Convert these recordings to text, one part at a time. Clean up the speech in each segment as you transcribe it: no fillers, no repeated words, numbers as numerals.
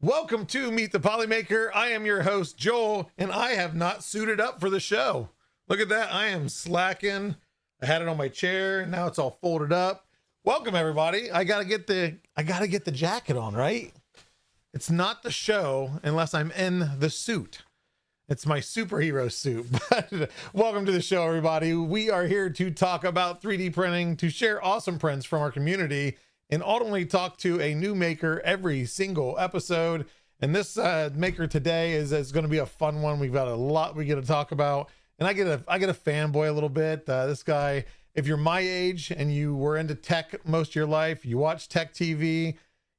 Welcome to Meet the Polymaker. I am your host, Joel, and I have not suited up for the show. Look at that. I am slacking. I had it on my chair, and now it's all folded up. Welcome, everybody. I gotta get the jacket on, right? It's not the show unless I'm in the suit. It's my superhero suit. But welcome to the show, everybody. We are here to talk about 3D printing, to share awesome prints from our community, and ultimately talk to a new maker every single episode. And this maker today is going to be a fun one. We've got a lot we get to talk about, and I get a fanboy a little bit. This guy, if you're my age and you were into tech most of your life, you watch TechTV,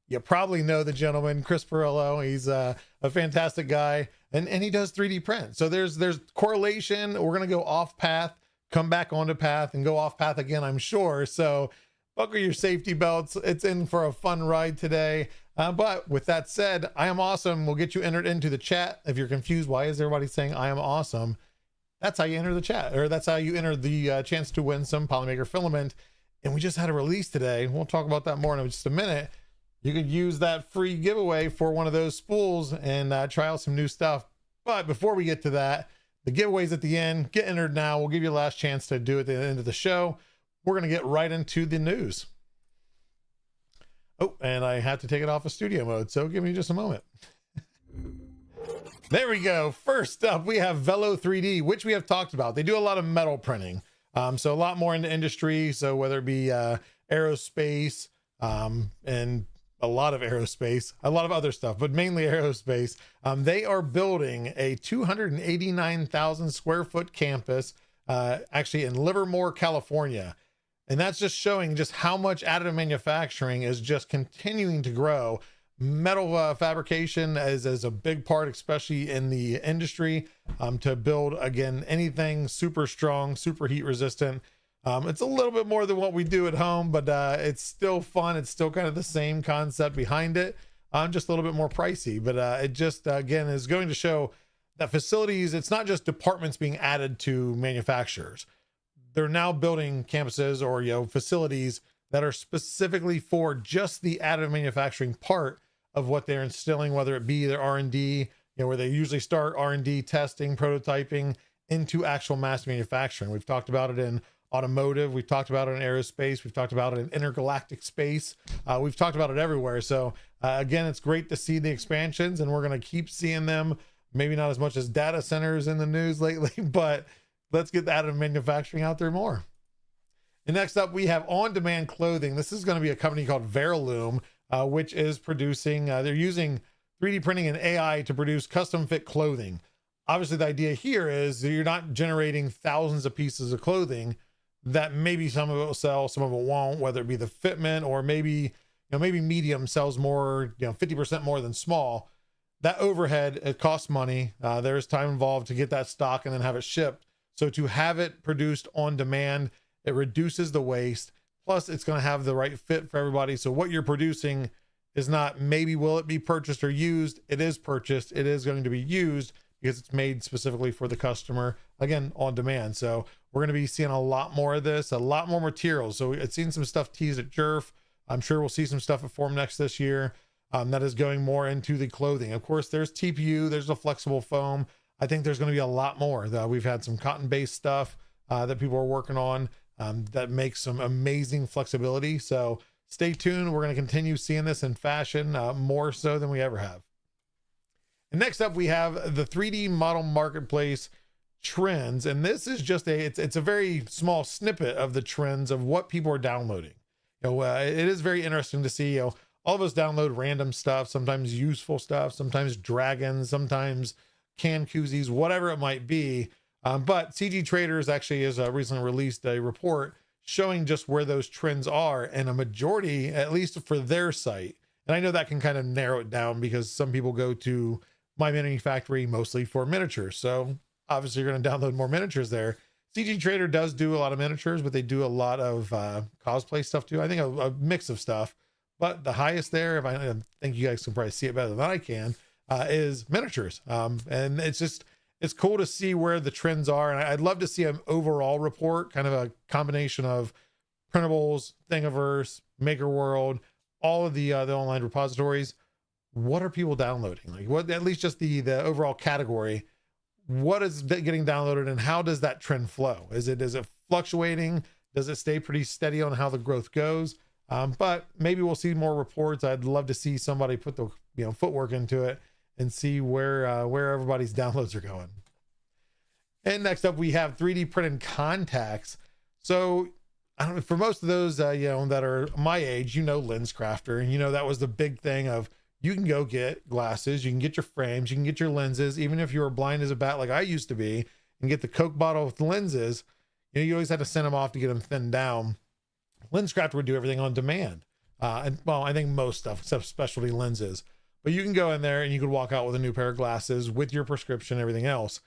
you probably know the gentleman, Chris Pirillo. He's a fantastic guy, and he does 3D print. So there's correlation. We're going to go off path, come back onto path, and go off path again, I'm sure. So buckle your safety belts. It's in for a fun ride today. But with that said, I am awesome. We'll get you entered into the chat. If you're confused, why is everybody saying I am awesome? That's how you enter the chat, or that's how you enter the chance to win some Polymaker filament. And we just had a release today. We'll talk about that more in just a minute. You could use that free giveaway for one of those spools and try out some new stuff. But before we get to that, the giveaway's at the end. Get entered now. We'll give you the last chance to do it at the end of the show. We're going to get right into the news. Oh, and I have to take it off of studio mode, so give me just a moment. There we go. First up, we have Velo 3D, which we have talked about. They do a lot of metal printing, so a lot more in the industry. So whether it be aerospace and a lot of aerospace, a lot of other stuff, but mainly aerospace. They are building a 289,000 square foot campus, actually in Livermore, California. And that's just showing just how much additive manufacturing is just continuing to grow. Metal fabrication is a big part, especially in the industry, to build, again, anything super strong, super heat resistant. It's a little bit more than what we do at home, but it's still fun. It's still kind of the same concept behind it. Just a little bit more pricey, but it just, again, is going to show that facilities, it's not just departments being added to manufacturers. They're now building campuses or, facilities that are specifically for just the additive manufacturing part of what they're instilling, whether it be their R&D, where they usually start R&D testing, prototyping into actual mass manufacturing. We've talked about it in automotive. We've talked about it in aerospace. We've talked about it in intergalactic space. We've talked about it everywhere. So again, it's great to see the expansions, and we're going to keep seeing them. Maybe not as much as data centers in the news lately, but let's get the additive manufacturing out there more. And next up, we have on-demand clothing. This is going to be a company called Veriloom, which is producing, they're using 3D printing and AI to produce custom fit clothing. Obviously, the idea here is that you're not generating thousands of pieces of clothing that maybe some of it will sell, some of it won't, whether it be the fitment or maybe medium sells more, 50% more than small. That overhead, it costs money. There's time involved to get that stock and then have it shipped. So to have it produced on demand, it reduces the waste. Plus, it's going to have the right fit for everybody. So what you're producing is not maybe will it be purchased or used. It is purchased. It is going to be used because it's made specifically for the customer, again, on demand. So we're going to be seeing a lot more of this, a lot more materials. So I've seen some stuff teased at Jerf. I'm sure we'll see some stuff at Formnext this year that is going more into the clothing. Of course, there's TPU, there's a flexible foam. I think there's going to be a lot more. We've had some cotton-based stuff that people are working on that makes some amazing flexibility. So stay tuned. We're going to continue seeing this in fashion more so than we ever have. And next up, we have the 3D model marketplace trends. And this is just it's a very small snippet of the trends of what people are downloading. It is very interesting to see, all of us download random stuff, sometimes useful stuff, sometimes dragons, sometimes can koozies, whatever it might be. But CG Traders actually has recently released a report showing just where those trends are, and a majority, at least for their site. And I know that can kind of narrow it down because some people go to My Mini Factory mostly for miniatures. So obviously you're going to download more miniatures there. CG Trader does do a lot of miniatures, but they do a lot of cosplay stuff too. I think a mix of stuff, but the highest there, if I think you guys can probably see it better than I can, is miniatures. And it's cool to see where the trends are. And I'd love to see an overall report, kind of a combination of printables, Thingiverse, Maker World, all of the online repositories. what are people downloading? Like what, at least just the overall category, what is getting downloaded and how does that trend flow? Is it fluctuating? Does it stay pretty steady on how the growth goes? But maybe we'll see more reports. I'd love to see somebody put the footwork into it and see where everybody's downloads are going. And next up, we have 3D printed contacts. So I don't know, for most of those that are my age, Lens Crafter, that was the big thing of you can go get glasses, you can get your frames, you can get your lenses, even if you were blind as a bat like I used to be, and get the Coke bottle with lenses. You always had to send them off to get them thinned down. LensCrafters would do everything on demand. And well, I think most stuff except specialty lenses, but you can go in there and you could walk out with a new pair of glasses with your prescription, everything else.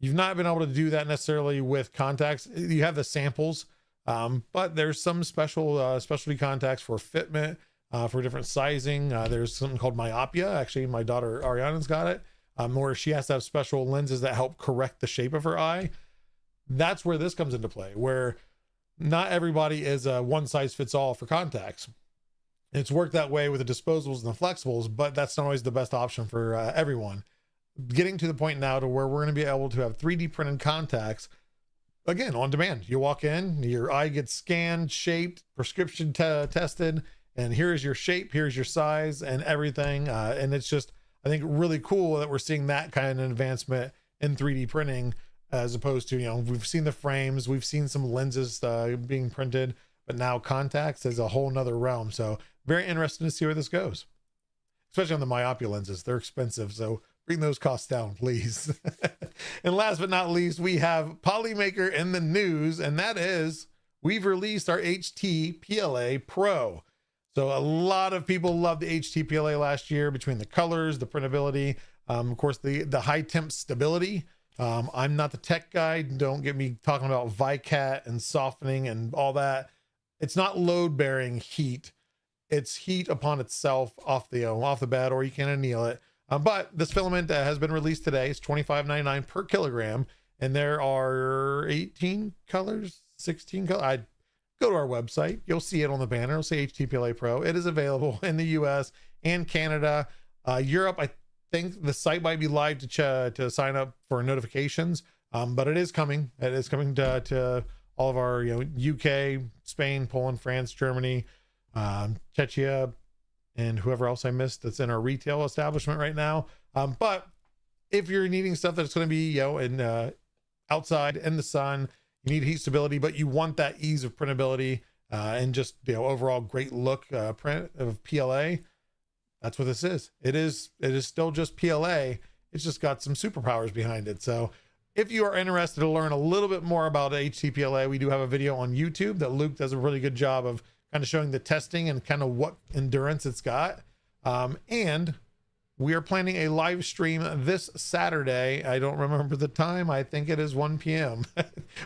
You've not been able to do that necessarily with contacts. You have the samples, but there's some specialty contacts for fitment, for different sizing. There's something called myopia. Actually, my daughter Ariana's got it, where she has to have special lenses that help correct the shape of her eye. That's where this comes into play, where not everybody is a one size fits all for contacts. It's worked that way with the disposables and the flexibles, but that's not always the best option for everyone. Getting to the point now to where we're going to be able to have 3D printed contacts, again, on demand. You walk in, your eye gets scanned, shaped, prescription tested, and here's your shape, here's your size and everything. And it's just, I think, really cool that we're seeing that kind of advancement in 3D printing, as opposed to, we've seen the frames, we've seen some lenses being printed, but now contacts is a whole nother realm. So very interesting to see where this goes, especially on the myopia lenses. They're expensive, so bring those costs down, please. And last but not least, we have Polymaker in the news, and that is we've released our HT-PLA Pro. So a lot of people loved the HT-PLA last year, between the colors, the printability, of course, the high temp stability. I'm not the tech guy. Don't get me talking about ViCat and softening and all that. It's not load bearing heat. It's heat upon itself off the bed, or you can anneal it. But this filament has been released today. It's $25.99 per kilogram, and there are 18 colors, 16 colors. I go to our website, you'll see it on the banner. It'll say HT-PLA Pro. It is available in the US and Canada. Europe, I think the site might be live to sign up for notifications, but it is coming. It is coming to all of our UK, Spain, Poland, France, Germany, Czechia, and whoever else I missed that's in our retail establishment right now. But if you're needing stuff that's going to be outside in the sun, you need heat stability, but you want that ease of printability and just overall great look print of PLA. That's what this is. It is still just PLA. It's just got some superpowers behind it. So if you are interested to learn a little bit more about HT-PLA, we do have a video on YouTube that Luke does a really good job of kind of showing the testing and kind of what endurance it's got. And we are planning a live stream this Saturday. I don't remember the time. I think it is 1 p.m.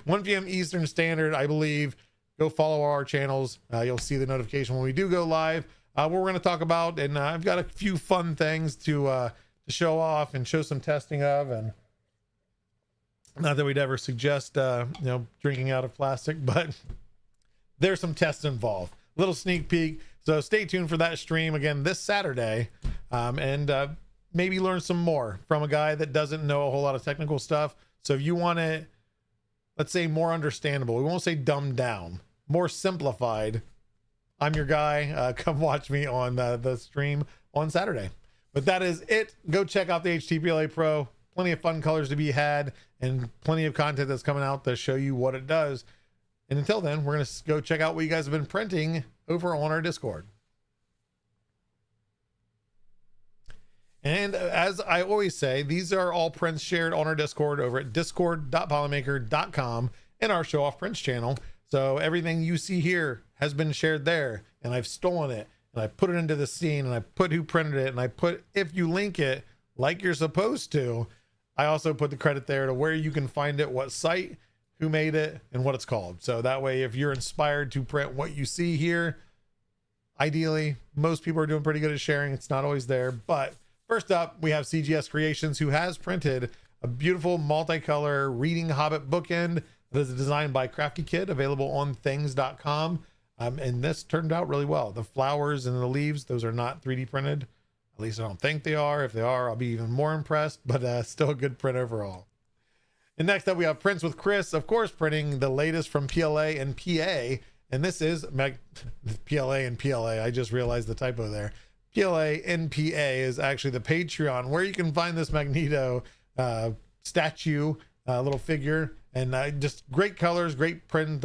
1 p.m. Eastern Standard, I believe. Go follow our channels. You'll see the notification when we do go live. What we're going to talk about, and I've got a few fun things to show off and show some testing of, and not that we'd ever suggest drinking out of plastic, but there's some tests involved. Little sneak peek. So stay tuned for that stream again this Saturday, and maybe learn some more from a guy that doesn't know a whole lot of technical stuff. So if you want it, let's say, more understandable, we won't say dumbed down, more simplified, I'm your guy. Come watch me on the stream on Saturday. But that is it. Go check out the HT-PLA Pro. Plenty of fun colors to be had and plenty of content that's coming out to show you what it does. And until then, we're going to go check out what you guys have been printing over on our Discord. And as I always say, these are all prints shared on our Discord over at discord.polymaker.com in our Show Off Prints channel. So everything you see here has been shared there, and I've stolen it and I put it into the scene, and I put who printed it, and I put, if you link it like you're supposed to, I also put the credit there to where you can find it, what site, who made it, and what it's called. So that way, if you're inspired to print what you see here, ideally, most people are doing pretty good at sharing. It's not always there. But first up, we have CGS Creations, who has printed a beautiful multicolor reading Hobbit bookend that is designed by Crafty Kid, available on things.com. And this turned out really well. The flowers and the leaves, those are not 3D printed. At least I don't think they are. If they are, I'll be even more impressed, but still a good print overall. And next up, we have Prints with Chris, of course, printing the latest from PLA and PA. And this is PLA and PLA. I just realized the typo there. PLA and PA is actually the Patreon where you can find this Magneto statue, little figure, and just great colors, great print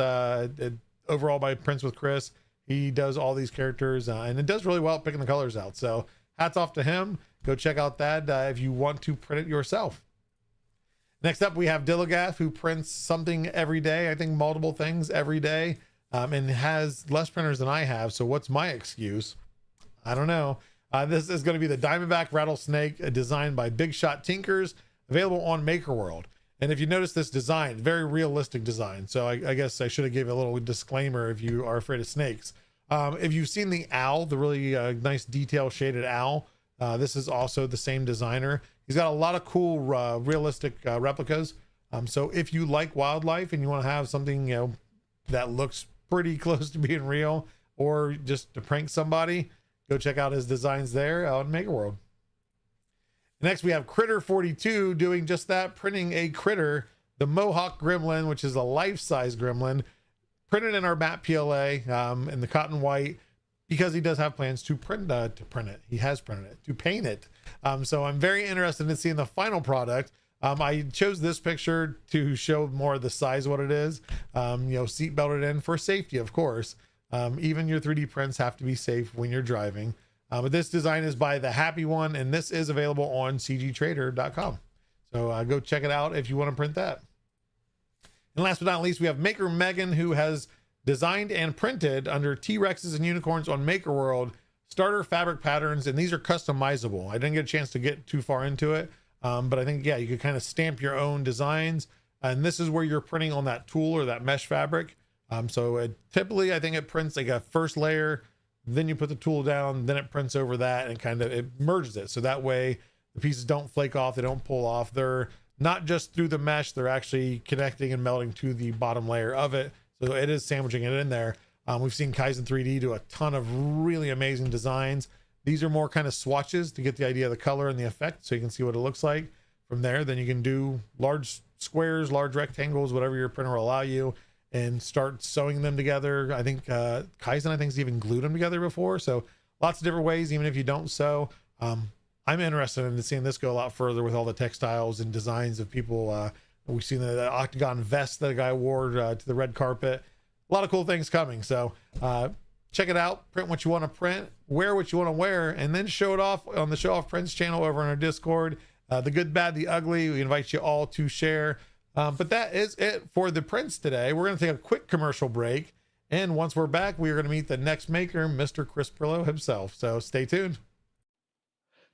overall by Prints with Chris. He does all these characters and it does really well at picking the colors out. So hats off to him. Go check out that if you want to print it yourself. Next up, we have Dilligath, who prints something every day. I think multiple things every day, and has less printers than I have. So what's my excuse? I don't know. This is going to be the Diamondback Rattlesnake, designed by Big Shot Tinkers, available on MakerWorld. And if you notice this design, very realistic design. So I guess I should have gave a little disclaimer if you are afraid of snakes. If you've seen the owl, the really nice detail shaded owl, this is also the same designer. He's got a lot of cool realistic replicas. So if you like wildlife and you want to have something, you know, that looks pretty close to being real, or just to prank somebody, go check out his designs there on MakerWorld. Next, we have Critter42 doing just that, printing a critter, the Mohawk Gremlin, which is a life-size gremlin, printed in our matte PLA in the cotton white, because he does have plans to print it. He has printed it, to paint it. So I'm very interested in seeing the final product. I chose this picture to show more of the size of what it is. You know, seat belted in for safety, of course. Even your 3D prints have to be safe when you're driving. But this design is by the Happy One, and this is available on cgtrader.com. So go check it out if you want to print that. And last but not least, we have Maker Megan, who has designed and printed under T-Rexes and Unicorns on MakerWorld starter fabric patterns, and these are customizable. I didn't get a chance to get too far into it, but I think, yeah, you could kind of stamp your own designs, and this is where you're printing on that tool or that mesh fabric. So typically, I think it prints like a first layer, then you put the tool down, then it prints over that, and kind of it merges it. So that way the pieces don't flake off, they don't pull off. They're not just through the mesh, they're actually connecting and melting to the bottom layer of it. So it is sandwiching it in there. We've seen Kaizen 3D do a ton of really amazing designs. These are more kind of swatches to get the idea of the color and the effect, so you can see what it looks like. From there, then you can do large squares, large rectangles, whatever your printer will allow you, and start sewing them together. I think Kaizen, I think, has even glued them together before. So lots of different ways, even if you don't sew. I'm interested in seeing this go a lot further with all the textiles and designs of people. We've seen the octagon vest that a guy wore to the red carpet. A lot of cool things coming. So check it out. Print what you want to print, wear what you want to wear, and then show it off on the Show Off Prints channel over on our Discord. The good, bad, the ugly. We invite you all to share. But that is it for the prints today. We're going to take a quick commercial break. And once we're back, we are going to meet the next maker, Mr. Chris Pirillo himself. So stay tuned.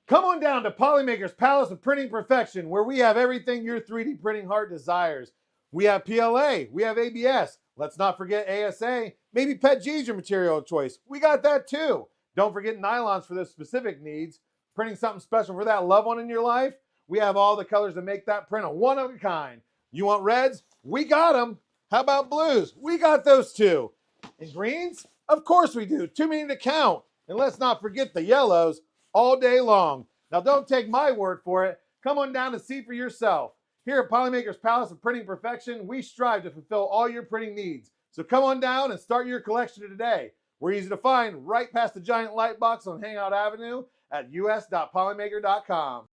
Come on down to Polymaker's Palace of Printing Perfection, where we have everything your 3D printing heart desires. We have PLA, we have ABS, let's not forget ASA, maybe PETG's your material of choice. We got that too. Don't forget nylons for those specific needs. Printing something special for that loved one in your life? We have all the colors to make that print a one of a kind. You want reds? We got them. How about blues? We got those too. And greens? Of course we do. Too many to count. And let's not forget the yellows. All day long. Now don't take my word for it. Come on down and see for yourself. Here at Polymaker's Palace of Printing Perfection, we strive to fulfill all your printing needs. So come on down and start your collection today. We're easy to find right past the giant light box on Hangout Avenue at us.polymaker.com.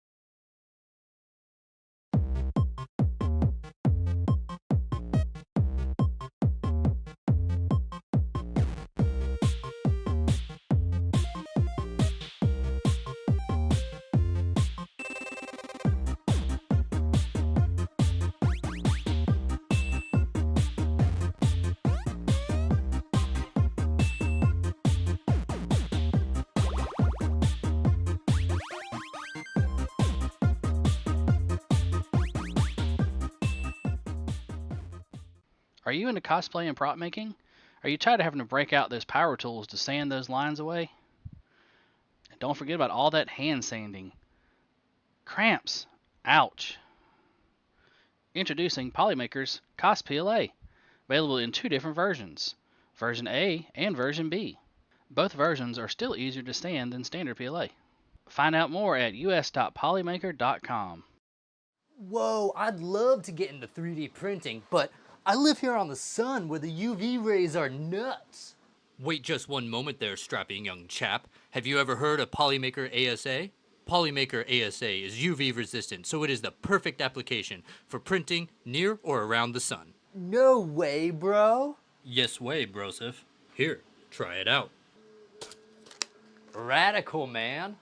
Are you into cosplay and prop making? Are you tired of having to break out those power tools to sand those lines away? And don't forget about all that hand sanding. Cramps. Ouch. Introducing Polymaker's Cos PLA, available in two different versions, version A and version B. Both versions are still easier to sand than standard PLA. Find out more at us.polymaker.com. Whoa, I'd love to get into 3D printing, but I live here on the sun where the UV rays are nuts. Wait just one moment there, strapping young chap. Have you ever heard of Polymaker ASA? Polymaker ASA is UV resistant, so it is the perfect application for printing near or around the sun. No way, bro. Yes way, brosif. Here, try it out. Radical, man.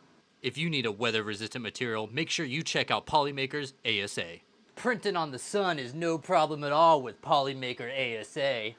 If you need a weather-resistant material, make sure you check out Polymaker's ASA. Printing on the sun is no problem at all with Polymaker ASA.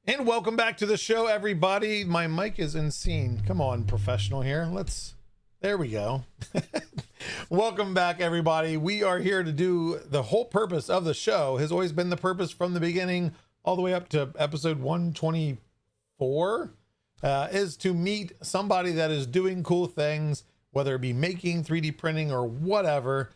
And welcome back to the show, everybody. My mic is in scene. Come on, professional here. There we go. Welcome back, everybody. We are here to do the whole purpose of the show has always been the purpose from the beginning all the way up to episode 124 is to meet somebody that is doing cool things, whether it be making, 3D printing, or whatever.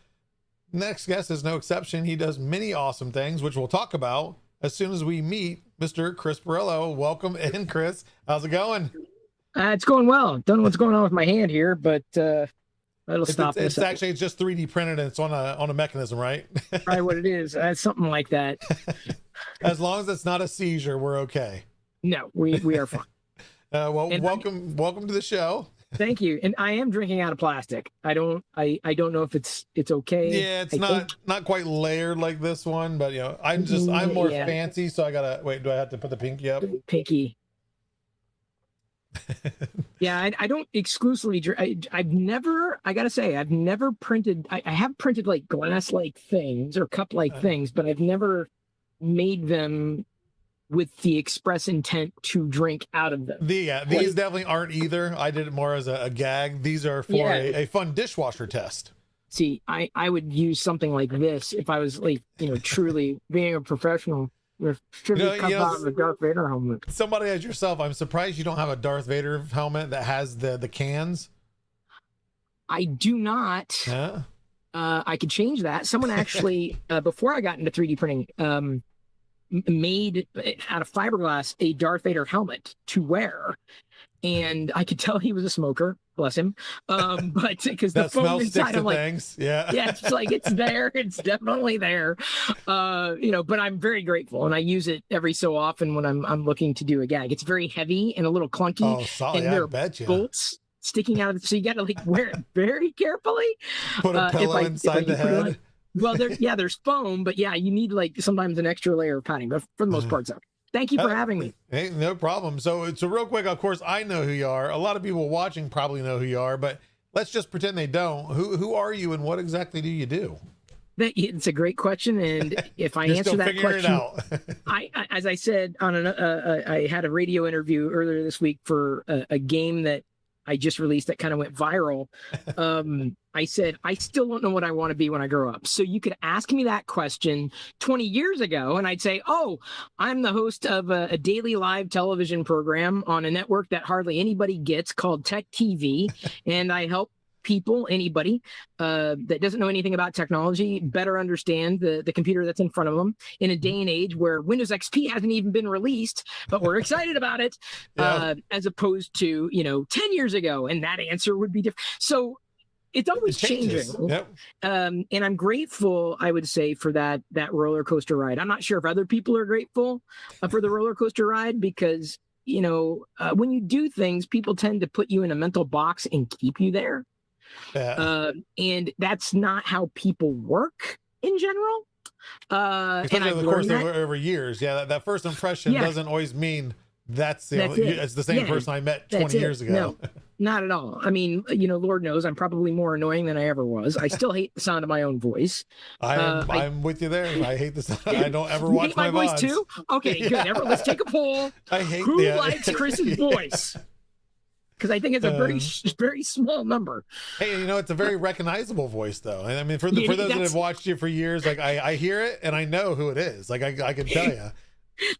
Next guest is no exception. He does many awesome things, which we'll talk about as soon as we meet Mr. Chris Pirillo. Welcome in, Chris. How's it going? It's going well. Don't know what's going on with my hand here, but it'll stop. It's actually just 3D printed and it's on a mechanism, right? Probably what it is. Something like that. As long as it's not a seizure, we're okay. No, we are fine. Well, welcome to the show. Thank you. And I am drinking out of plastic. I don't know if it's okay. Yeah, it's not quite layered like this one, but I'm more fancy, so I gotta wait. Do I have to put the pinky up? Pinky. Yeah, I don't exclusively drink. I've never printed. I have printed like glass-like things or cup-like things, but I've never made them with the express intent to drink out of them. These definitely aren't either. I did it more as a gag. These are for a fun dishwasher test. See, I would use something like this if I was like, truly being a professional. Should out of a Darth Vader helmet. Somebody as yourself, I'm surprised you don't have a Darth Vader helmet that has the cans. I do not. Yeah. I could change that. Someone actually, before I got into 3D printing, made out of fiberglass a Darth Vader helmet to wear, and I could tell he was a smoker, bless him. But because the foam inside, I'm like, things. Yeah, it's like it's there, it's definitely there. But I'm very grateful, and I use it every so often when I'm looking to do a gag. It's very heavy and a little clunky. Oh, solid. And there are bolts sticking out of it, so you got to like wear it very carefully. Put a pillow inside the head. Well, there's foam, but yeah, you need like sometimes an extra layer of padding, but for the most part, so thank you for having me. Hey, no problem. So real quick, of course, I know who you are. A lot of people watching probably know who you are, but let's just pretend they don't. Who are you and what exactly do you do? It's a great question, and if I answer that question, as I said on I had a radio interview earlier this week for a game that I just released that kind of went viral. I said, I still don't know what I want to be when I grow up. So you could ask me that question 20 years ago, and I'd say, oh, I'm the host of a daily live television program on a network that hardly anybody gets called TechTV, and I help anybody that doesn't know anything about technology better understand the computer that's in front of them in a day and age where Windows XP hasn't even been released, but we're excited about it, as opposed to 10 years ago, and that answer would be different. So it's always changing. Yep. And I'm grateful, I would say, for that roller coaster ride. I'm not sure if other people are grateful for the roller coaster ride, because when you do things, people tend to put you in a mental box and keep you there. Yeah. And that's not how people work in general. And of course, over years, that first impression doesn't always mean it's the same person I met 20 years ago. No, not at all. I mean, Lord knows I'm probably more annoying than I ever was. I still hate the sound of my own voice. I'm with you there. I hate the sound. I don't ever watch my voice VODs. too. Okay, good. Let's take a poll. I hate who likes Chris's voice. Because I think it's a very small number. Hey, it's a very recognizable voice, though. And I mean, for those that have watched you for years, like I hear it and I know who it is. Like I can tell you.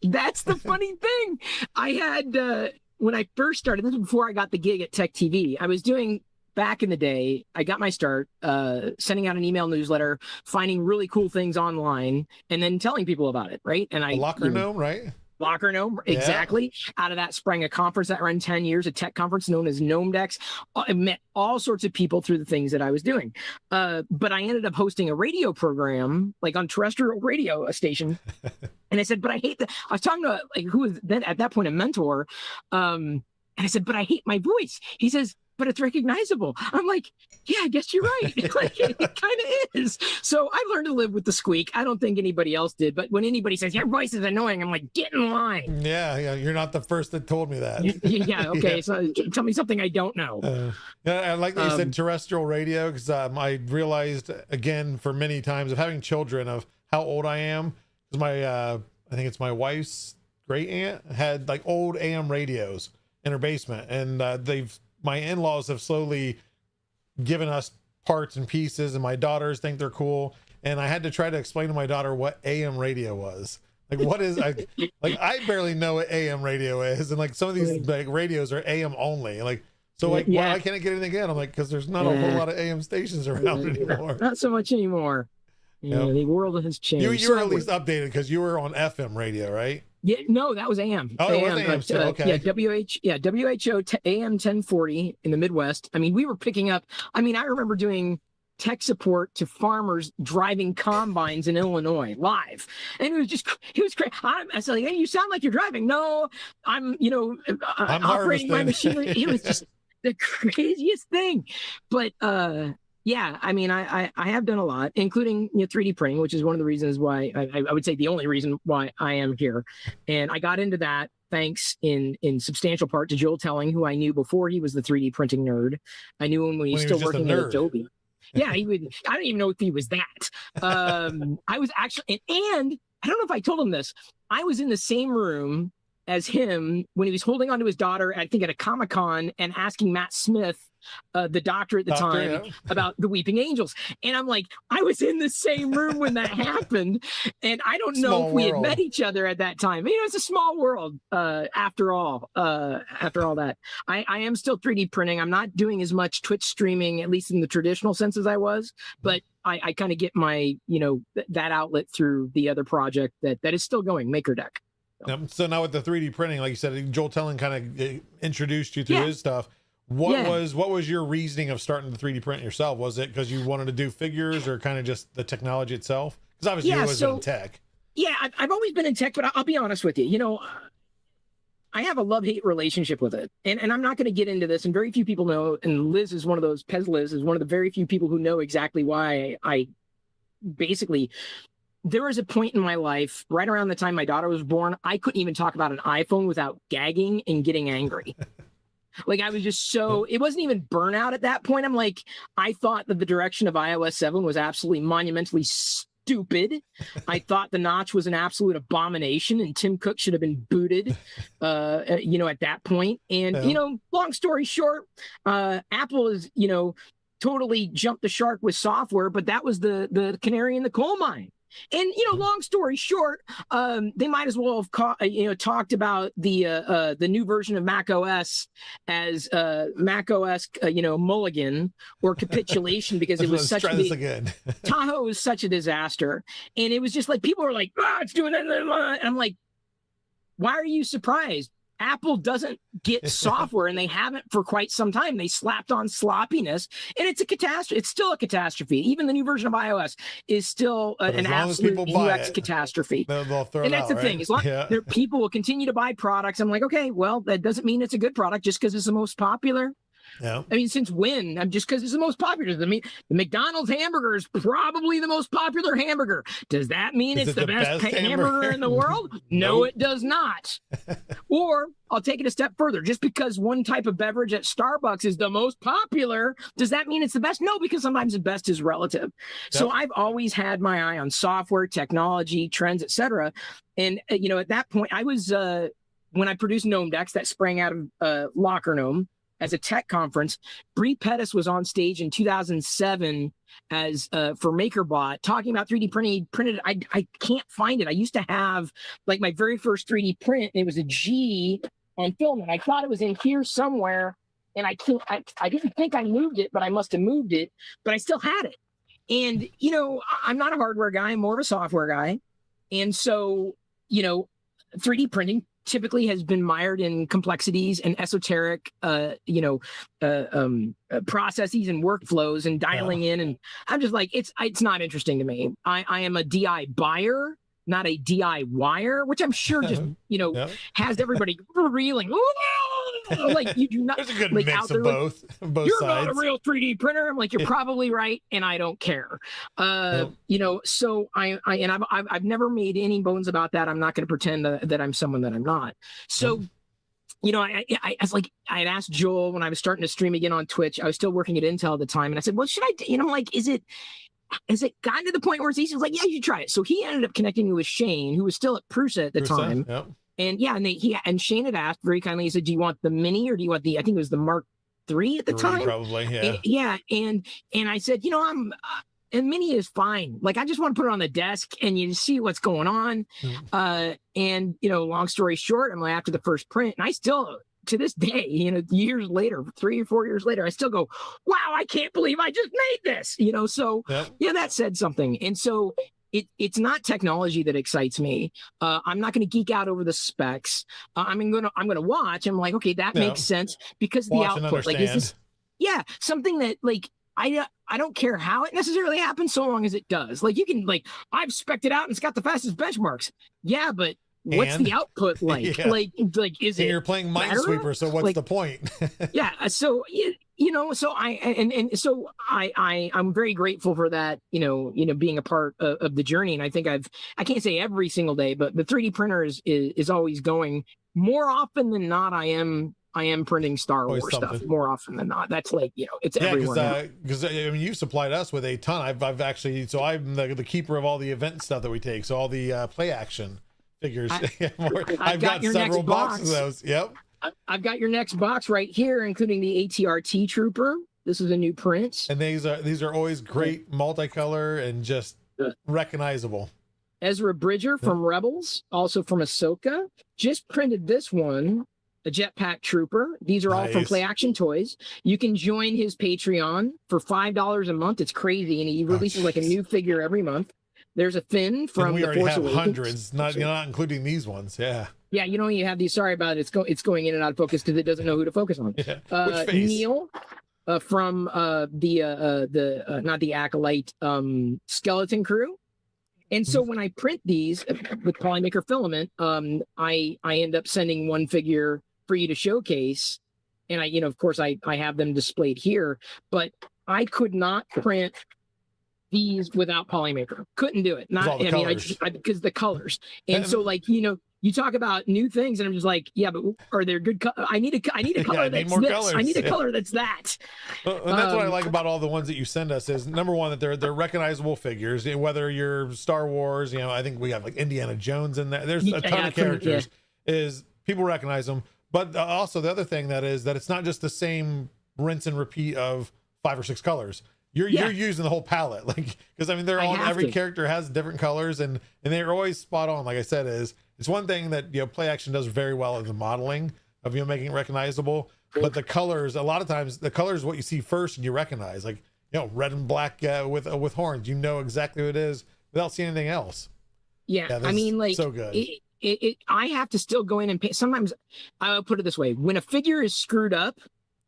That's the funny thing. I had when I first started. This was before I got the gig at TechTV. I was doing back in the day. I got my start sending out an email newsletter, finding really cool things online, and then telling people about it. Right? And LockerGnome, right? LockerGnome, exactly. Out of that sprang a conference that ran 10 years, a tech conference known as Gnomedex. I met all sorts of people through the things that I was doing. But I ended up hosting a radio program, like on terrestrial radio station. And I said, but I hate that. I was talking to who was then at that point a mentor. And I said, but I hate my voice. He says, but it's recognizable. I'm like, yeah, I guess you're right. It kind of is. So I learned to live with the squeak. I don't think anybody else did. But when anybody says your voice is annoying, I'm like, get in line. Yeah. You're not the first that told me that. Yeah. Okay. Yeah. So tell me something I don't know. I like that you said terrestrial radio, because I realized again for many times of having children of how old I am. Because I think it's my wife's great aunt had like old AM radios in her basement, and my in-laws have slowly given us parts and pieces, and my daughters think they're cool. And I had to try to explain to my daughter what AM radio was. Like, what is I barely know what AM radio is. And like some of these like radios are AM only. Like, so like, why can't I get anything in? I'm like, because there's not a whole lot of AM stations around anymore. Not so much anymore. The world has changed. You were at least updated because you were on FM radio, right? Yeah, no, that was AM. Oh, it was AM still, okay. WHO AM 1040 in the Midwest. I mean, we were picking up, I remember doing tech support to farmers driving combines in Illinois live. And it was crazy. I said, hey, you sound like you're driving. No, I'm operating my machinery. It was just the craziest thing. But, I have done a lot, including 3D printing, which is one of the reasons why I would say the only reason why I am here. And I got into that thanks in substantial part to Joel Telling, who I knew before he was the 3D printing nerd. I knew him when he was still working at Adobe. Yeah, I don't even know if he was that. I was actually, and I don't know if I told him this. I was in the same room as him when he was holding on to his daughter, I think at a Comic-Con, and asking Matt Smith, the doctor at the time, about the Weeping Angels. And I'm like, I was in the same room when that happened. And I don't know if we had met each other at that time. It's a small world after all that. I am still 3D printing. I'm not doing as much Twitch streaming, at least in the traditional sense, as I was. But I kind of get my, that outlet through the other project that is still going, MakerDeck. So now with the 3D printing, like you said, Joel Telling kind of introduced you to his stuff. What was your reasoning of starting to 3D print yourself? Was it because you wanted to do figures, or kind of just the technology itself? Because obviously you've always been in tech. Yeah, I've always been in tech, but I'll be honest with you. I have a love-hate relationship with it. And I'm not going to get into this, and very few people know, and Liz is one of those, Liz is one of the very few people who know exactly why I basically... There was a point in my life, right around the time my daughter was born, I couldn't even talk about an iPhone without gagging and getting angry. Like, I was just it wasn't even burnout at that point. I'm like, I thought that the direction of iOS 7 was absolutely monumentally stupid. I thought the notch was an absolute abomination, and Tim Cook should have been booted, at that point. And, long story short, Apple is, totally jumped the shark with software, but that was the canary in the coal mine. And long story short, they might as well have talked about the new version of Mac OS as Mac OS mulligan or capitulation, because it was Tahoe was such a disaster, and it was just like people were like, it's doing that, and I'm like, why are you surprised? Apple doesn't get software, and they haven't for quite some time. They slapped on sloppiness, and it's a catastrophe. It's still a catastrophe. Even the new version of iOS is still an absolute UX catastrophe. They'll throw and it that's out, the right? thing. As long there, people will continue to buy products. I'm like, okay, well, that doesn't mean it's a good product just because it's the most popular. Yeah. I mean, since when? I'm just because it's the most popular. The McDonald's hamburger is probably the most popular hamburger. Does that mean it's the best hamburger in the world? No, it does not. Or I'll take it a step further. Just because one type of beverage at Starbucks is the most popular, does that mean it's the best? No, because sometimes the best is relative. So I've always had my eye on software, technology, trends, etc. And at that point, I was when I produced Gnomedex that sprang out of LockerGnome as a tech conference. Bree Pettis was on stage in 2007 as for MakerBot talking about 3D printing. Printed, I can't find it. I used to have like my very first 3D print, and it was a G on film, and I thought it was in here somewhere, and I didn't think I moved it, but I must have moved it, but I still had it. And I'm not a hardware guy, I'm more of a software guy. And so 3D printing typically has been mired in complexities and esoteric processes and workflows and dialing in, and I'm just like, it's not interesting to me. I am a DI buyer, not a DIYer, which I'm sure just has everybody reeling. Like, you do not. There's a good like, mix of both you're sides. not a real 3D printer. I'm like, you're probably right, and I don't care. So I've never made any bones about that. I'm not going to pretend that I'm someone that I'm not. So. I was like, I had asked Joel when I was starting to stream again on Twitch. I was still working at Intel at the time, and I said, well, should I, I'm like, has it gotten to the point where it's easy? He was like, yeah, you should try it. So he ended up connecting me with Shane, who was still at Prusa at the time. Yep. And and Shane had asked very kindly, he said, do you want the Mini or do you want I think it was the Mark III at the time? Probably, yeah. And I said, and Mini is fine. Like, I just want to put it on the desk and you see what's going on. And long story short, I'm like, after the first print, and I still, to this day, years later, 3 or 4 years later, I still go, wow, I can't believe I just made this, so that said something. And so it's not technology that excites me. I'm not going to geek out over the specs. I'm going to watch. I'm like, okay, that makes sense because the output, like, is this, something that, like, I don't care how it necessarily happens so long as it does. Like, you can, like, I've spec'd it out and it's got the fastest benchmarks. Yeah, but what's the output like? Like, is it? You're playing Minesweeper, so what's the point? So so I'm very grateful for that. Being a part of the journey, and I think I can't say every single day, but the 3D printer is always going. More often than not, I am printing Star Wars stuff more often than not. That's like, it's everywhere. Because you supplied us with a ton. I've actually, so I'm the keeper of all the event stuff that we take. So all the play action figures. I've got several boxes of those. Yep. I've got your next box right here, including the ATRT Trooper. This is a new print. And these are always great multicolor and just recognizable. Ezra Bridger from Rebels, also from Ahsoka. Just printed this one. A Jetpack Trooper. These are all from Play Action Toys. You can join his Patreon for $5 a month. It's crazy, and he releases like a new figure every month. There's a Finn from we the already Force have Awakens. Hundreds, not including these ones. Yeah. Yeah, you have these. Sorry about it. It's going in and out of focus because it doesn't know who to focus on. Which face? Neil from the not the Acolyte Skeleton Crew. And so when I print these with Polymaker filament, I end up sending one figure for you to showcase, and of course I have them displayed here, but I could not print these without Polymaker. Couldn't do it. Because the colors. And so, like, you talk about new things, and I'm just like, yeah, but are there good? I need a color that's this. Colors. I need a color that's that. And that's what I like about all the ones that you send us is, number one, that they're recognizable figures. Whether you're Star Wars, I think we have like Indiana Jones in there. There's a ton of characters. Is people recognize them. But also the other thing that it's not just the same rinse and repeat of 5 or 6 colors. You're using the whole palette, like, because they're all, every character has different colors, and they're always spot on. Like I said, it's one thing that Play Action does very well in the modeling of making it recognizable. But the colors, a lot of times, the color is what you see first and you recognize, like red and black with horns. You know exactly what it is without seeing anything else. Yeah, like, so good. I have to still go in and pay. Sometimes I'll put it this way: when a figure is screwed up,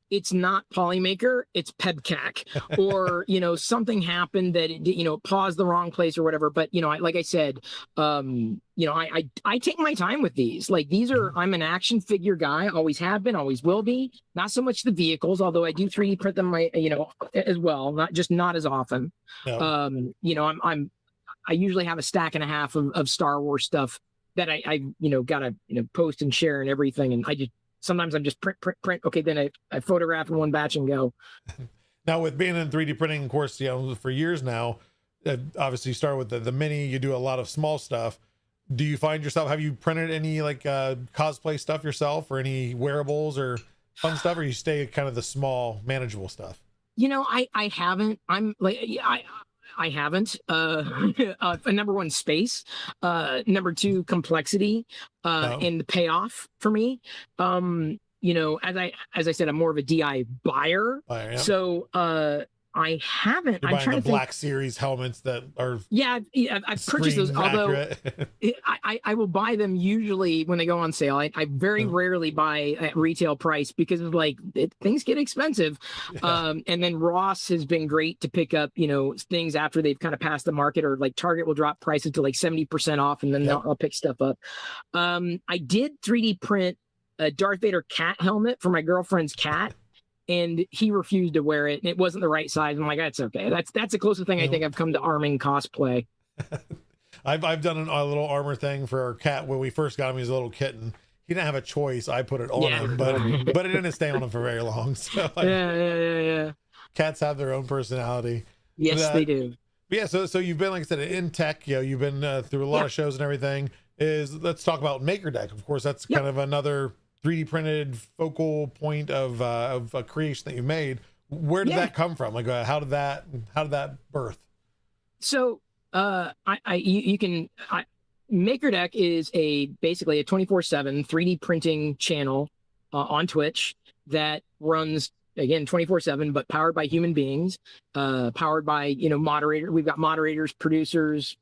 it's not Polymaker, it's PebCac, or something happened that it paused the wrong place or whatever. But like I said, I take my time with these. Like these are, I'm an action figure guy, always have been, always will be. Not so much the vehicles, although I do 3D print them, as well. Not as often. No. I usually have a stack and a half of Star Wars stuff that I gotta post and share and everything, and sometimes I'm just print. Okay, then I photograph in one batch and go. Now with being in 3D printing, of course, for years now, obviously you start with the mini, you do a lot of small stuff. Do you find yourself, have you printed any like cosplay stuff yourself, or any wearables or fun stuff, or you stay kind of the small manageable stuff? I haven't. I haven't. Number one, space. Number two, complexity, and the payoff for me. As I said, I'm more of a DI buyer. Yeah. So I haven't. I'm trying to think. Black Series helmets that are. Yeah, I've purchased those. Although I will buy them usually when they go on sale. I very rarely buy at retail price because of things get expensive. Yeah. And then Ross has been great to pick up things after they've kind of passed the market, or like Target will drop prices to like 70% off, and then I'll pick stuff up. I did 3D print a Darth Vader cat helmet for my girlfriend's cat. And he refused to wear it, and it wasn't the right size. I'm like, that's okay. That's the closest thing I think I've come to arming cosplay. I've done a little armor thing for our cat when we first got him. He was a little kitten. He didn't have a choice. I put it on him, but it didn't stay on him for very long. So yeah. Cats have their own personality. Yes, they do. Yeah. So you've been, like I said, in tech. You've been through a lot of shows and everything. Let's talk about MakerDeck. Of course, that's kind of another 3D printed focal point of a creation that you made. Where did that come from? Like, how did that birth? So, MakerDeck is basically a 24/7 3D printing channel on Twitch that runs, again, 24/7, but powered by human beings, powered by moderator. We've got moderators, producers.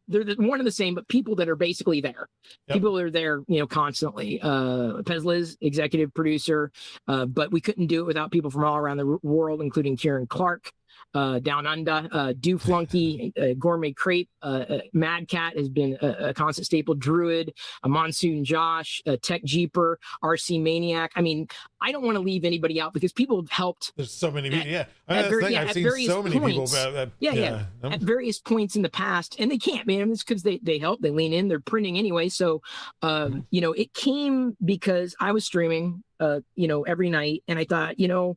They're one and the same, but people that are basically there. Yep. People are there, constantly. Pezliz, executive producer, but we couldn't do it without people from all around the world, including Kieran Clark, Down Under, Do Flunky, Gourmet Crepe, Mad Cat has been a constant staple, Druid, Monsoon Josh, Tech Jeeper, RC Maniac. I mean, I don't want to leave anybody out because people have helped. There's so many people. I've seen so many people. At various points in the past, and they can't, man. It's because they help, they lean in, they're printing anyway. So, it came because I was streaming, every night, and I thought, you're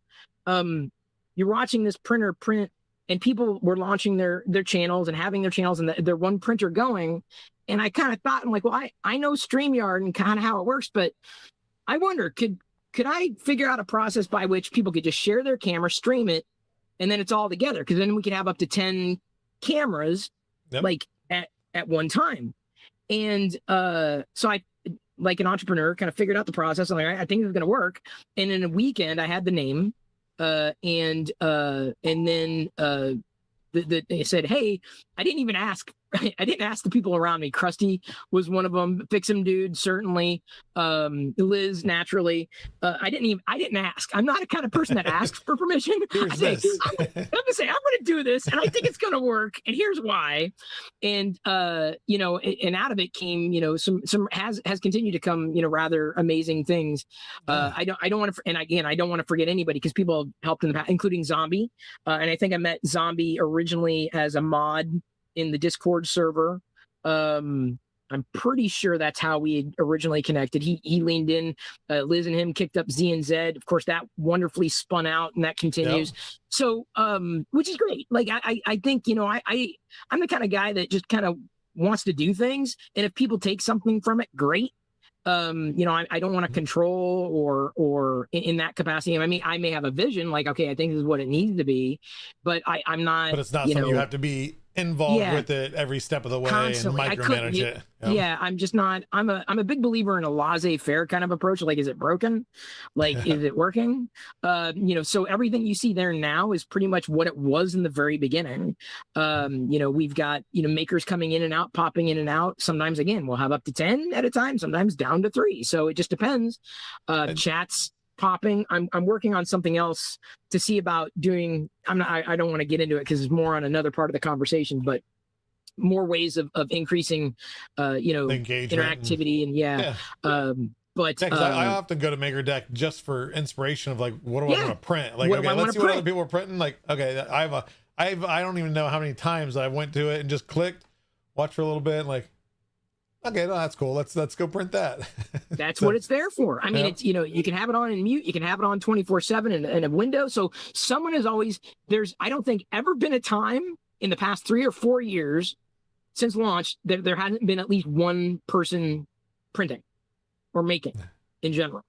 watching this printer print, and people were launching their channels and having their channels and their one printer going. And I kind of thought, I'm like, well, I know StreamYard and kind of how it works, but I wonder, could I figure out a process by which people could just share their camera, stream it, and then it's all together? Because then we could have up to 10 cameras, like at one time. And so I, like an entrepreneur, kind of figured out the process. I'm like, I think this is going to work. And in a weekend, I had the name. And then they said, hey, I didn't even ask. I didn't ask the people around me. Krusty was one of them. Fix'em Dude, certainly. Liz, naturally. I didn't ask. I'm not a kind of person that asks for permission. I'm gonna say, I'm gonna do this, and I think it's gonna work, and here's why. And and out of it came, some has continued to come, rather amazing things. I don't want to, and again, I don't want to forget anybody, because people have helped in the past, including Zombie. And I think I met Zombie originally as a mod in the Discord server. I'm pretty sure that's how we had originally connected. He leaned in, Liz and him kicked up Z and Z. Of course, that wonderfully spun out, and that continues. Yep. So, which is great. Like, I think, I'm the kind of guy that just kind of wants to do things. And if people take something from it, great. I don't want to control or in that capacity. I mean, I may have a vision, like, okay, I think this is what it needs to be, but I'm not. But it's not something you have to be involved with it every step of the way Constantly. and micromanage it. Yep. Yeah, I'm just not. I'm a big believer in a laissez-faire kind of approach. Like, is it broken? Like, is it working? So everything you see there now is pretty much what it was in the very beginning. We've got makers coming in and out, popping in and out. Sometimes, again, we'll have up to 10 at a time. Sometimes down to 3. So it just depends. Chats popping. I'm working on something else to see about doing. I don't want to get into it because it's more on another part of the conversation, but more ways of increasing interactivity but I often go to MakerDeck just for inspiration of like, what do I want to print? Like, okay, let's see what other people are printing. Like, okay, I don't even know how many times I went to it and just clicked, watch for a little bit, and like, okay, no, that's cool. Let's go print that. That's what it's there for. I mean, it's you can have it on in mute, you can have it on 24/7 in a window. So someone is always I don't think ever been a time in the past 3 or 4 years since launch that there hasn't been at least one person printing or making in general.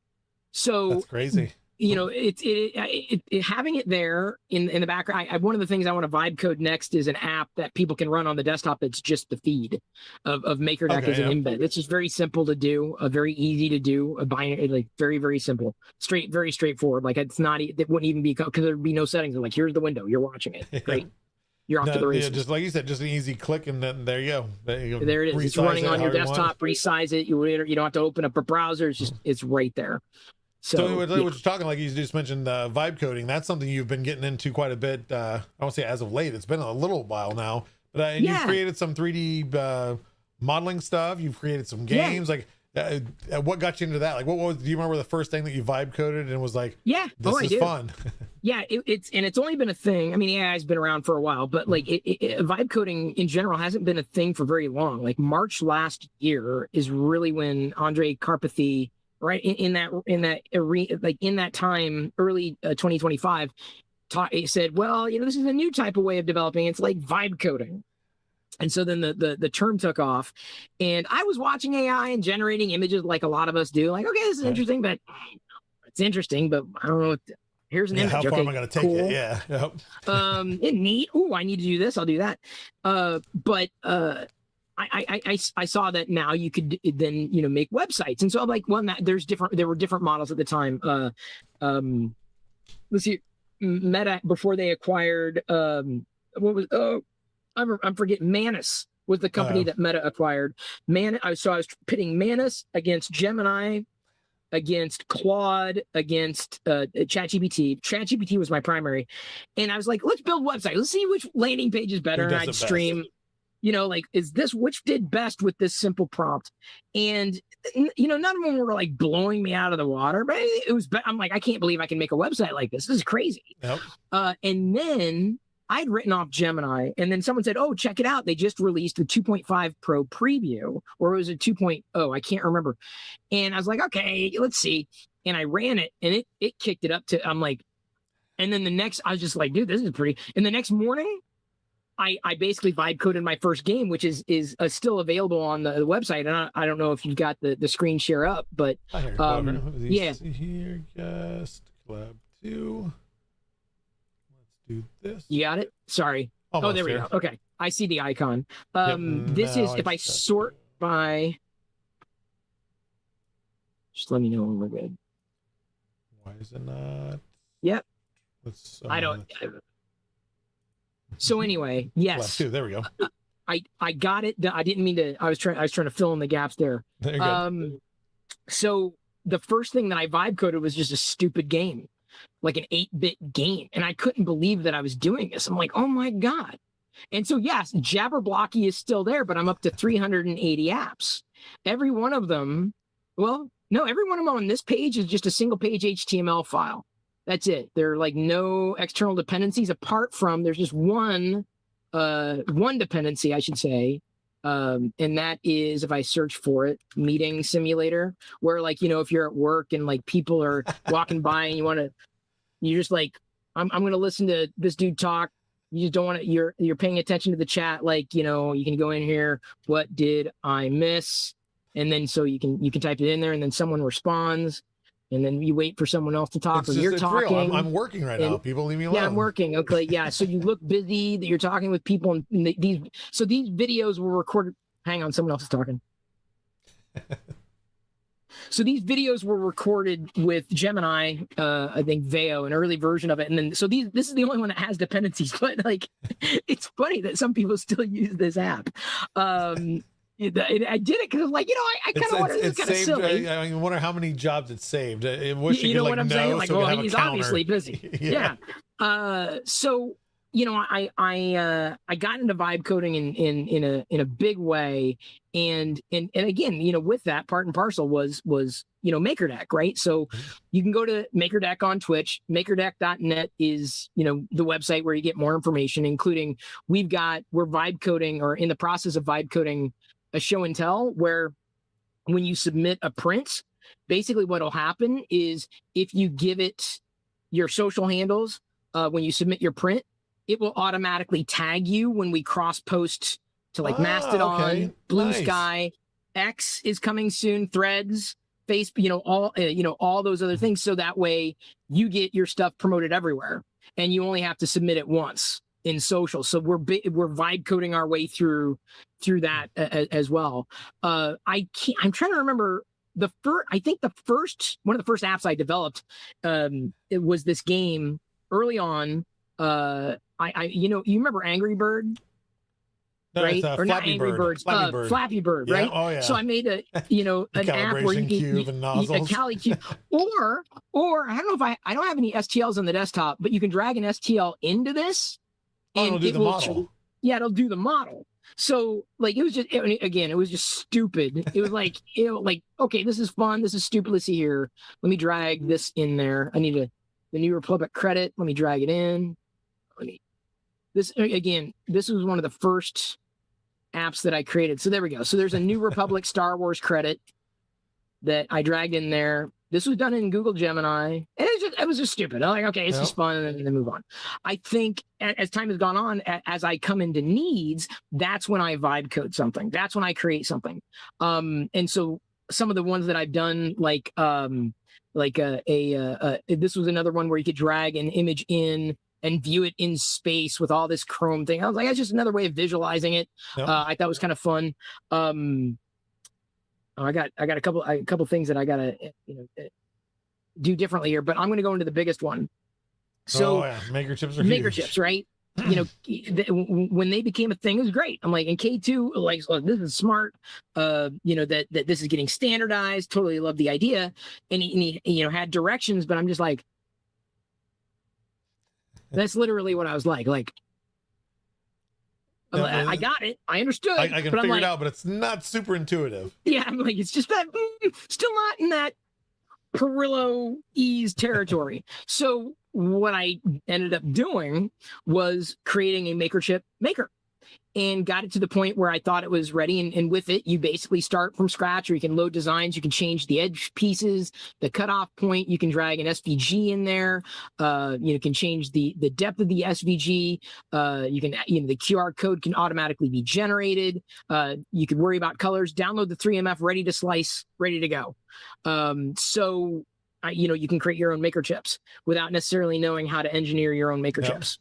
So that's crazy. Having it there in the background. One of the things I want to vibe code next is an app that people can run on the desktop. That's just the feed of MakerDeck as an embed. It's just very simple to do, very easy to do, a binary, like very, very simple, very straightforward. Like it wouldn't even be, because there'd be no settings. Like, here's the window, you're watching it. Great. You're off to the races. Yeah, just like you said, just an easy click, and then there you go. There it is. It's running on your desktop. Resize it. You don't have to open up a browser. It's right there. So what you're talking, like you just mentioned, vibe coding. That's something you've been getting into quite a bit. I won't say as of late. It's been a little while now. But you've created some 3D modeling stuff. You've created some games. Like, what got you into that? Like, do you remember the first thing that you vibe coded and was like, this is fun? Yeah, it's only been a thing. I mean, AI's been around for a while, but like vibe coding in general hasn't been a thing for very long. Like March last year is really when Andre Karpathy, right in that time, early 2025, said, well, this is a new type of way of developing. It's like vibe coding. And so then the term took off, and I was watching AI and generating images like a lot of us do. Like, okay, this is interesting, but it's interesting, but I don't know. Here's an image. How far am I going to take it? Yeah. Yep. Neat. Oh, I need to do this. I'll do that. But I saw that now you could then make websites, and so I'm like, well, there were different models at the time. Let's see, Meta, before they acquired I'm forgetting, Manus was the company that Meta acquired. I was pitting Manus against Gemini, against Claude, against ChatGPT. ChatGPT was my primary, and I was like, let's build websites. Let's see which landing page is better. And I'd stream. Which did best with this simple prompt? And, none of them were like blowing me out of the water, but I'm like, I can't believe I can make a website like this. This is crazy. Yep. And then I'd written off Gemini, and then someone said, oh, check it out. They just released the 2.5 Pro preview, or it was a 2.0. I can't remember. And I was like, okay, let's see. And I ran it, and it kicked it up to, I'm like, and then I was just like, dude, this is pretty. And the next morning, I basically vibe coded my first game, which is still available on the website. And I don't know if you've got the screen share up, but yeah. Here, just Collab 2. Let's do this. You got it? Sorry. Almost there we here. go. Okay. I see the icon. This is, if I sort by, just let me know when we're good. Why is it not? Yep. I don't. So anyway, yes. There we go. I got it. I didn't mean to. I was trying to fill in the gaps there. There you go. So the first thing that I vibe coded was just a stupid game, like an 8-bit game, and I couldn't believe that I was doing this. I'm like, oh my god. And so yes, Jabberwocky is still there, but I'm up to 380 apps. Every one of them, every one of them on this page is just a single page HTML file. That's it. There are like no external dependencies apart from, there's just one dependency, I should say. And that is, if I search for it, meeting simulator, where like, if you're at work and like people are walking by and you're just like, I'm going to listen to this dude talk. You just don't want to, you're paying attention to the chat. Like, you can go in here. What did I miss? And then, so you can type it in there, and then someone responds. and then you wait for someone else to talk, It's or just, you're it's talking. real. I'm working right now. People leave me alone. Yeah, I'm working. Okay, yeah. So you look busy, that you're talking with people, and these videos were recorded. Hang on, someone else is talking. So these videos were recorded with Gemini, I think Veo, an early version of it, and then this is the only one that has dependencies. But like, it's funny that some people still use this app. I did it because like, I kind of wonder, it's kind of silly. I wonder how many jobs it saved. I wish you you know could what I'm know, saying? Like, so well, he's obviously busy. Yeah. So I got into vibe coding in a big way, and again, with that, part and parcel was MakerDeck, right? So you can go to MakerDeck on Twitch. MakerDeck.net is the website where you get more information, including we're vibe coding, or in the process of vibe coding, a show and tell where when you submit a print, basically what'll happen is if you give it your social handles when you submit your print, it will automatically tag you when we cross post to like Mastodon, okay. Blue Nice. Sky, X is coming soon, Threads, Facebook, all those other things. So that way you get your stuff promoted everywhere, and you only have to submit it once in social. So we're vibe coding our way through that as well. I'm trying to remember I think one of the first apps I developed, it was this game early on. You remember Angry Bird? No, right? Or not Angry Birds, Flappy Bird, right? Oh yeah. So I made an app where you can a Cali cube, or I don't know if I don't have any STLs on the desktop, but you can drag an STL into this, and it'll do the model. Yeah, it'll do the model. So like it was just stupid. It was like okay, this is fun, this is stupid. Let's see here. Let me drag this in there. I need the New Republic credit. Let me drag it in. This was one of the first apps that I created. So there we go. So there's a New Republic Star Wars credit that I dragged in there. This was done in Google Gemini, and it was just stupid. I'm like, okay, it's just fun, and then move on. I think as time has gone on, as I come into needs, that's when I vibe code something. That's when I create something. And so some of the ones that I've done, this was another one where you could drag an image in and view it in space with all this Chrome thing. I was like, that's just another way of visualizing it. I thought it was kind of fun. I got a couple things that I gotta do differently here, but I'm going to go into the biggest one. So Maker chips are Maker huge. chips, right? When they became a thing, it was great. I'm like, in K2, like, oh, this is smart. That this is getting standardized. Totally love the idea, and he had directions, but I'm just like, that's literally what I was like. I got it. I understood. I can figure it out, but it's not super intuitive. Yeah, I'm like, it's just that still not in that Pirillo ease territory. So what I ended up doing was creating a maker chip maker, and got it to the point where I thought it was ready. And with it, you basically start from scratch, or you can load designs. You can change the edge pieces, the cutoff point. You can drag an SVG in there. You can change the depth of the SVG. You can, the QR code can automatically be generated. You can worry about colors, download the 3MF ready to slice, ready to go. You can create your own maker chips without necessarily knowing how to engineer your own maker chips.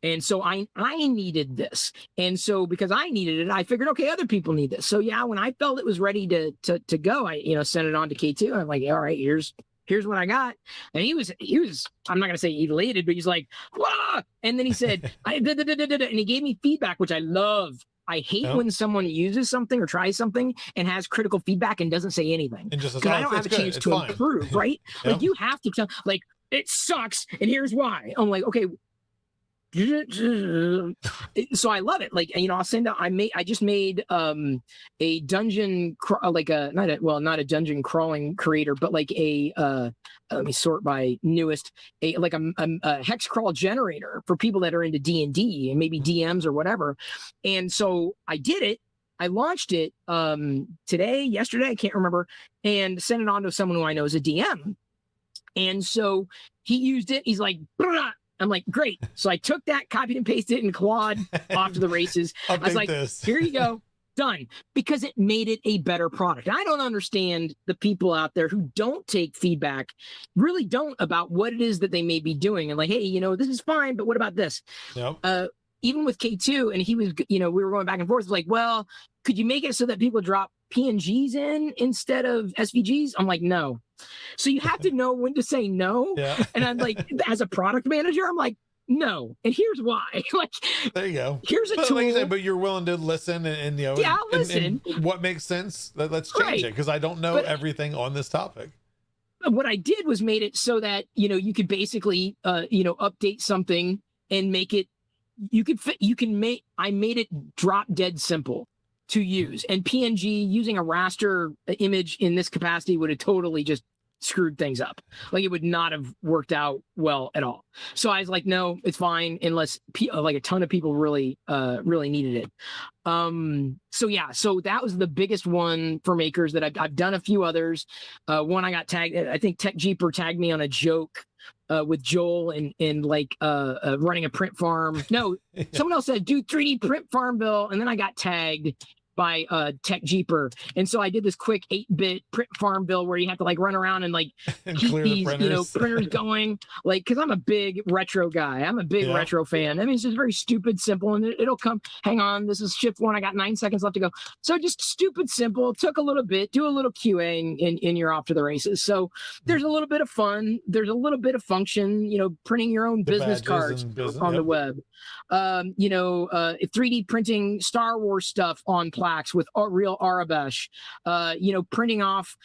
And so I needed this. And so because I needed it, I figured, okay, other people need this. So yeah, when I felt it was ready to go, I, sent it on to K2. I'm like, all right, here's what I got. And he was, I'm not going to say elated, but he's like, wah! And then he said, and he gave me feedback, which I love. I hate when someone uses something or tries something and has critical feedback and doesn't say anything. And just because I don't have a chance to improve, right? Like you have to tell, like, it sucks, and here's why. I'm like, okay. So I love it. Like, I'll send out. I just made a dungeon not a dungeon crawling creator, but like let me sort by newest, a hex crawl generator for people that are into D&D and maybe DMs or whatever. And so I did it. I launched it yesterday, I can't remember, and sent it on to someone who I know is a DM. And so he used it. He's like, "Brah." I'm like, great. So I took that, copied and pasted it in Claude off to the races. I was like, here you go. Done, because it made it a better product. I don't understand the people out there who don't take feedback, really don't, about what it is that they may be doing. And like, hey, this is fine, but what about this? Yep. Even with K2, and he was, we were going back and forth, like, well, could you make it so that people drop PNGs in instead of SVGs? I'm like, no. So you have to know when to say no. Yeah. And I'm like, as a product manager, I'm like, no, and here's why. Like, there you go. Here's a tool. Like you said, but you're willing to listen and yeah, I'll listen. And what makes sense? Let's change it, because I don't know everything on this topic. What I did was made it so that you could basically update something and make it. I made it drop dead simple to use, and PNG using a raster image in this capacity would have totally just screwed things up. Like, it would not have worked out well at all. So I was like, no, it's fine, unless like a ton of people really needed it. So that was the biggest one for makers that I've done a few others. One I got tagged, I think TechJeeper tagged me on a joke with Joel and running a print farm. No, someone else said, do 3D print Farmville, and then I got tagged by TechJeeper. And so I did this quick 8-bit print Farmville where you have to run around and and keep these printers going, because I'm a big retro guy. I'm a big retro fan. I mean, it's just very stupid, simple, and it'll come. Hang on, this is shift 1. I got 9 seconds left to go. So just stupid, simple. Took a little bit, do a little QA, and you're off to the races. So there's a little bit of fun. There's a little bit of function, printing your own business cards on the web. 3D printing Star Wars stuff on plaques with real Arabesh, printing off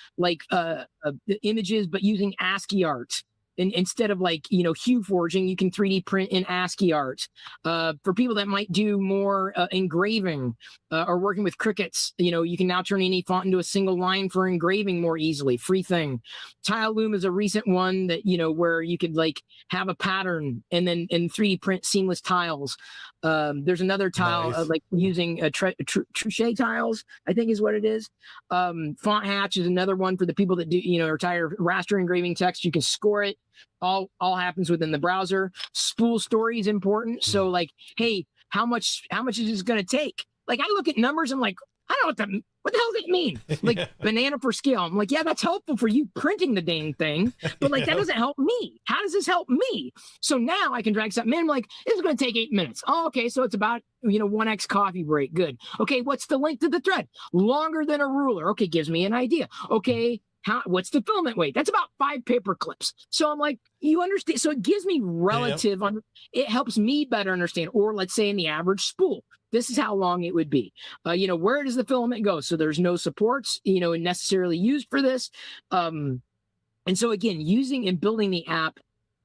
images, but using ASCII art. Instead of hue forging, you can 3D print in ASCII art. For people that might do more engraving or working with crickets, you can now turn any font into a single line for engraving more easily. Free thing. Tile Loom is a recent one that where you could have a pattern and then 3D print seamless tiles. There's another tile using Truchet tiles, I think is what it is. Font Hatch is another one for the people that do are tired of raster engraving text. You can score it. All happens within the browser. Spool story is important. So hey, how much is this going to take? I look at numbers. I'm like, I don't know what the hell does it mean? Banana for scale. I'm like, yeah, that's helpful for you printing the dang thing, but that doesn't help me. How does this help me? So now I can drag something in. I'm like, this is going to take 8 minutes. Oh, okay. So it's about 1x coffee break. Good. Okay. What's the length of the thread? Longer than a ruler. Okay. Gives me an idea. Okay. What's the filament weight? That's about 5 paper clips. So I'm like, you understand? So it gives me relative it helps me better understand. Or let's say in the average spool, this is how long it would be. Where does the filament go? So there's no supports, necessarily used for this. And so again, using and building the app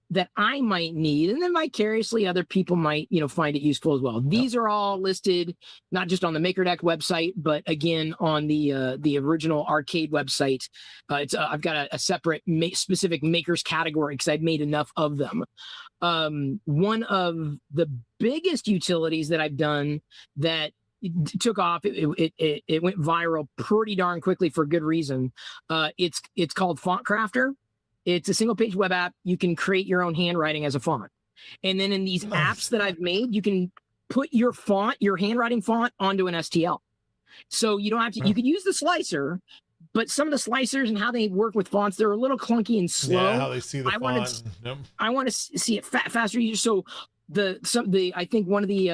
that I might need, and then vicariously other people might, find it useful as well. These are all listed, not just on the MakerDeck website, but again, on the original arcade website. I've got a separate specific makers category because I've made enough of them. One of the biggest utilities that I've done that took off, it went viral pretty darn quickly for good reason. It's called Font Crafter. It's a single page web app. You can create your own handwriting as a font. And then in these apps that I've made, you can put your handwriting font onto an STL. So you don't have to, you could use the slicer, but some of the slicers and how they work with fonts, they're a little clunky and slow. Yeah, how they see the font. I want to see it faster. So I think one of the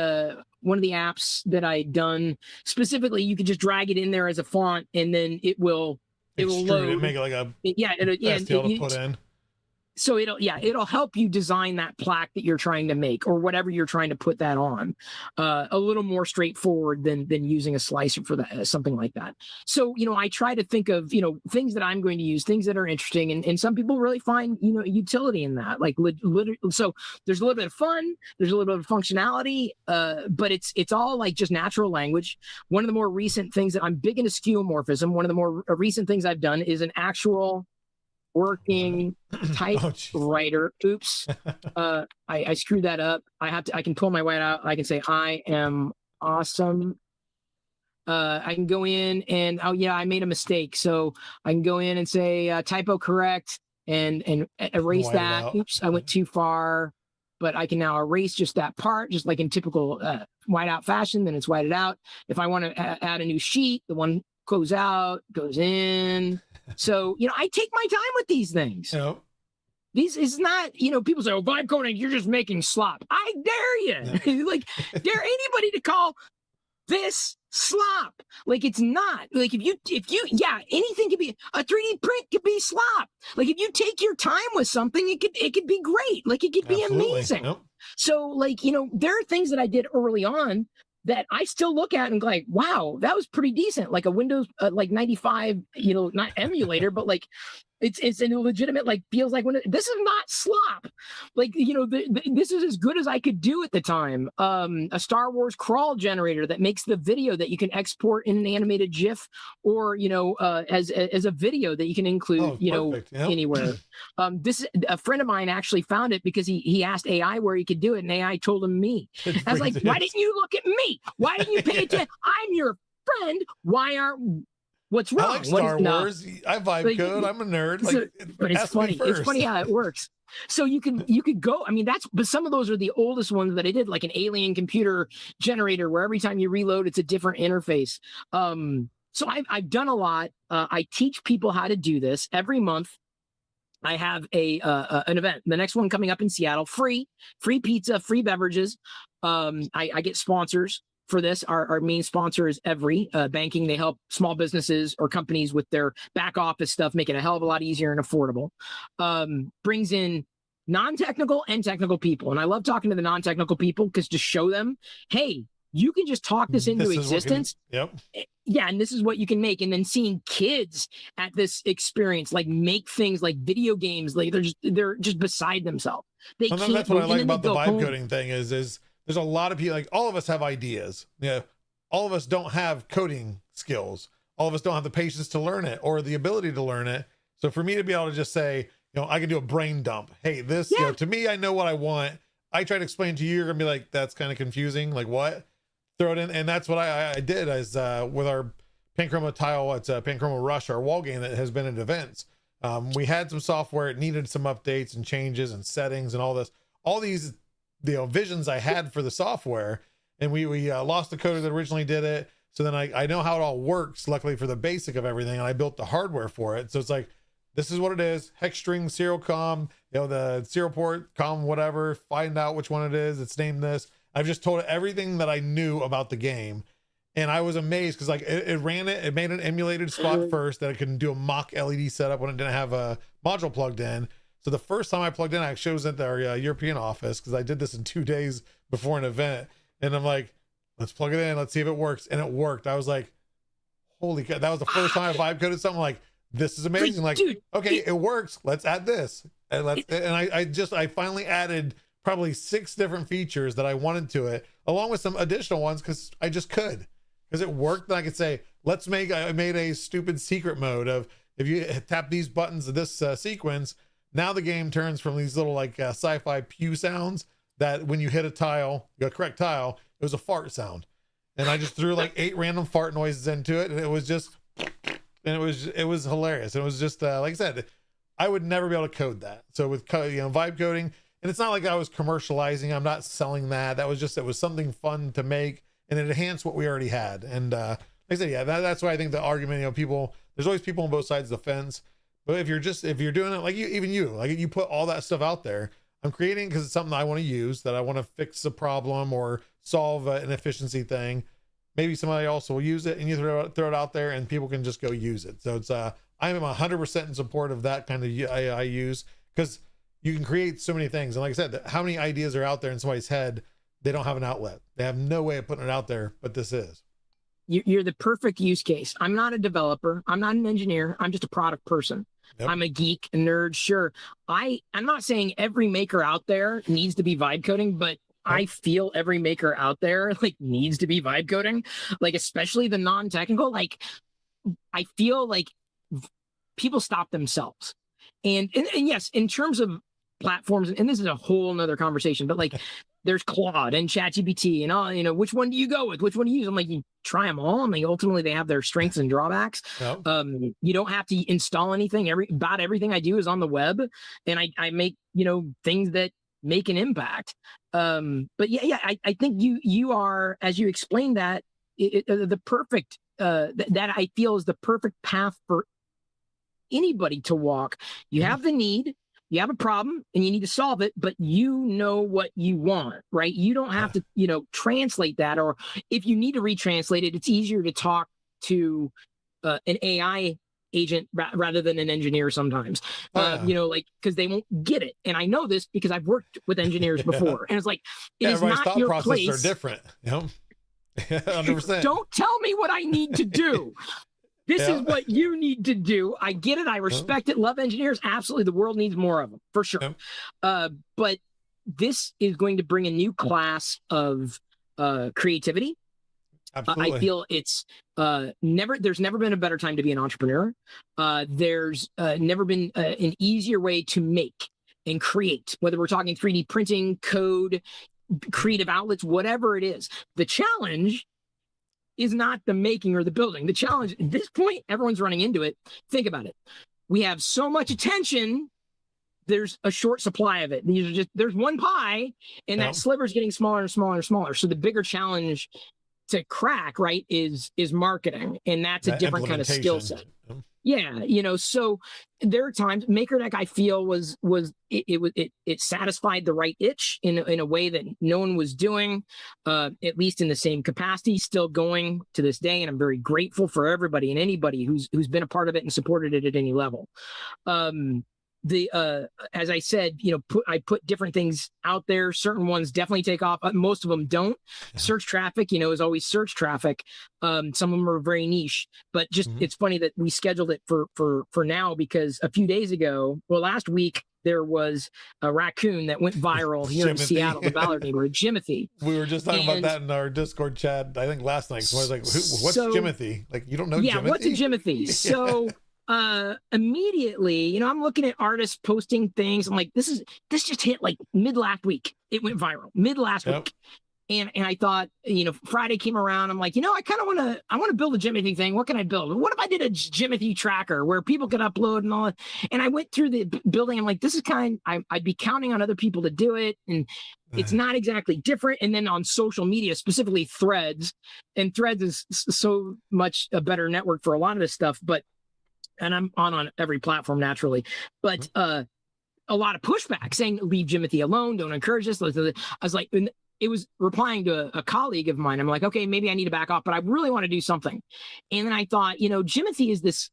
apps that I done specifically, you could just drag it in there as a font and then it will load and make it like a STL to put in. So it'll help you design that plaque that you're trying to make or whatever you're trying to put that on. A little more straightforward than using a slicer for that, something like that. So, I try to think of, things that I'm going to use, things that are interesting. And some people really find, utility in that. So there's a little bit of fun, there's a little bit of functionality, but it's all just natural language. One of the more recent things that I'm big into skeuomorphism, one of the more recent things I've done is an actual working typewriter. Oops. I screwed that up. I can pull my white out. I can say, I am awesome. I can go in and, I made a mistake. So I can go in and say typo correct and erase that. Oops, I went too far. but I can now erase just that part, just like in typical whiteout fashion. Then it's whited out. If I want to add a new sheet, the one goes out, goes in. So, I take my time with these things. Yep. These is not, people say, oh, vibe coding, you're just making slop. I dare you. Like, dare anybody to call this slop. Like, it's not. Like, if you, anything could be, a 3D print could be slop. Like, if you take your time with something, it could be great. Like, it could be amazing. Yep. So, like, there are things that I did early on that I still look at and go like, wow, that was pretty decent. Like a Windows, like 95, not emulator, but like, it's a legitimate, like, feels like when this is not slop. Like, this is as good as I could do at the time. A Star Wars crawl generator that makes the video that you can export in an animated GIF or, as a video that you can include, anywhere. This a friend of mine actually found it because he asked AI where he could do it, and AI told him me. I was like, why didn't you look at me? Why didn't you pay attention? I'm your friend. Why aren't What's wrong? I like Star Wars. I vibe code. I'm a nerd. But it's funny. It's funny how it works. So you could go. I mean, but some of those are the oldest ones that I did, like an alien computer generator, where every time you reload, it's a different interface. So I've done a lot. I teach people how to do this every month. I have an event. The next one coming up in Seattle, free pizza, free beverages. I get sponsors for this. Our main sponsor is Every Banking. They help small businesses or companies with their back office stuff, make it a hell of a lot easier and affordable. Brings in non-technical and technical people. And I love talking to the non-technical people because to show them, hey, you can just talk this into existence. Yep. Yeah, and this is what you can make. And then seeing kids at this experience, like make things like video games, like they're just beside themselves. They can't. That's what I like about the vibe coding thing is there's a lot of people, like all of us have ideas. Yeah. All of us don't have coding skills. All of us don't have the patience to learn it or the ability to learn it. So for me to be able to just say, I can do a brain dump. Hey, this, to me, I know what I want. I try to explain to you, you're gonna be like, that's kind of confusing. Like what? Throw it in. And that's what I did as with our Panchroma tile. It's a Panchroma Rush, our wall game that has been at events. We had some software. It needed some updates and changes and settings and all these visions I had for the software, and we lost the coder that originally did it. So then I know how it all works, luckily for the basic of everything, and I built the hardware for it. So it's like, this is what it is: hex string, serial com, the serial port, com, whatever, find out which one it is. It's named this. I've just told it everything that I knew about the game, and I was amazed because like it ran it. It made an emulated spot first that it could do a mock LED setup when it didn't have a module plugged in. So the first time I plugged in, I actually was at their European office because I did this in 2 days before an event. And I'm like, let's plug it in. Let's see if it works. And it worked. I was like, holy cow. That was the first time I vibe coded something like, this is amazing. Like, dude, okay, it works. Let's add this. And I finally added probably 6 different features that I wanted to it, along with some additional ones because I just could. Because it worked. And I could say, I made a stupid secret mode of if you tap these buttons of this sequence, now the game turns from these little like sci-fi pew sounds that when you hit a tile, the correct tile, it was a fart sound. And I just threw like 8 random fart noises into it. And it was just, and it was hilarious. It was just, like I said, I would never be able to code that. So with, vibe coding, and it's not like I was commercializing, I'm not selling that. That was just, it was something fun to make and it enhanced what we already had. And like I said, yeah, that's why I think the argument, there's always people on both sides of the fence. But if you're doing it like you put all that stuff out there, I'm creating because it's something I want to use, that I want to fix a problem or solve an efficiency thing. Maybe somebody else will use it and you throw it out there and people can just go use it. So it's, I am 100% in support of that kind of I use because you can create so many things. And like I said, how many ideas are out there in somebody's head? They don't have an outlet. They have no way of putting it out there, but this is. You're the perfect use case. I'm not a developer. I'm not an engineer. I'm just a product person. Yep. I'm a geek, a nerd. Sure. I'm not saying every maker out there needs to be vibe coding, but I feel every maker out there like needs to be vibe coding, like especially the non-technical. Like I feel like people stop themselves. And yes, in terms of platforms, and this is a whole nother conversation, but like there's Claude and ChatGPT and all, which one do you go with? Which one do you use? I'm like, you try them all. And ultimately they have their strengths and drawbacks. Yep. You don't have to install anything. About everything I do is on the web. And I make, things that make an impact. But yeah, I think you are, as you explained that, the perfect that I feel is the perfect path for anybody to walk. You have the need, you have a problem, and you need to solve it, but you know what you want, right? You don't have to, translate that, or if you need to retranslate it, it's easier to talk to an AI agent rather than an engineer sometimes. Because they won't get it. And I know this because I've worked with engineers before, and it's like, it is not your place. Are different. 100%. Don't tell me what I need to do. This is what you need to do. I get it. I respect it. Love engineers. Absolutely. The world needs more of them, for sure. But this is going to bring a new class of creativity. Absolutely. I feel it's there's never been a better time to be an entrepreneur. There's never been an easier way to make and create, whether we're talking 3D printing, code, creative outlets, whatever it is. The challenge is not the making or the building. The challenge at this point, everyone's running into it. Think about it. We have so much attention. There's a short supply of it. There's one pie, and that sliver is getting smaller and smaller and smaller. So the bigger challenge to crack, right, is marketing, and that's a different kind of skill set. So there are times MakerDeck, I feel, it satisfied the right itch in a way that no one was doing, at least in the same capacity, still going to this day, and I'm very grateful for everybody and anybody who's been a part of it and supported it at any level. As I said, I put different things out there. Certain ones definitely take off. Most of them don't. Search traffic, is always search traffic. Some of them are very niche, but just it's funny that we scheduled it for now, because a few days ago, last week, there was a raccoon that went viral here in Seattle, the Ballard neighborhood, Jimothy. We were just talking about that in our Discord chat, I think last night. So I was like, what's Jimothy? Like, you don't know Jimothy? Yeah, what's a Jimothy? So immediately, I'm looking at artists posting things. I'm like, this just hit like mid last week. It went viral mid last week. And I thought, Friday came around. I'm like, I kind of want to build a Jimothy thing. What can I build? What if I did a Jimothy tracker where people could upload and all that? And I went through the building. I'm like, this is I'd be counting on other people to do it. And it's not exactly different. And then on social media, specifically Threads, and Threads is so much a better network for a lot of this stuff. And I'm on every platform naturally, but a lot of pushback saying, leave Jimothy alone, don't encourage this. I was like, it was replying to a colleague of mine. I'm like, okay, maybe I need to back off, but I really want to do something. And then I thought, Jimothy is this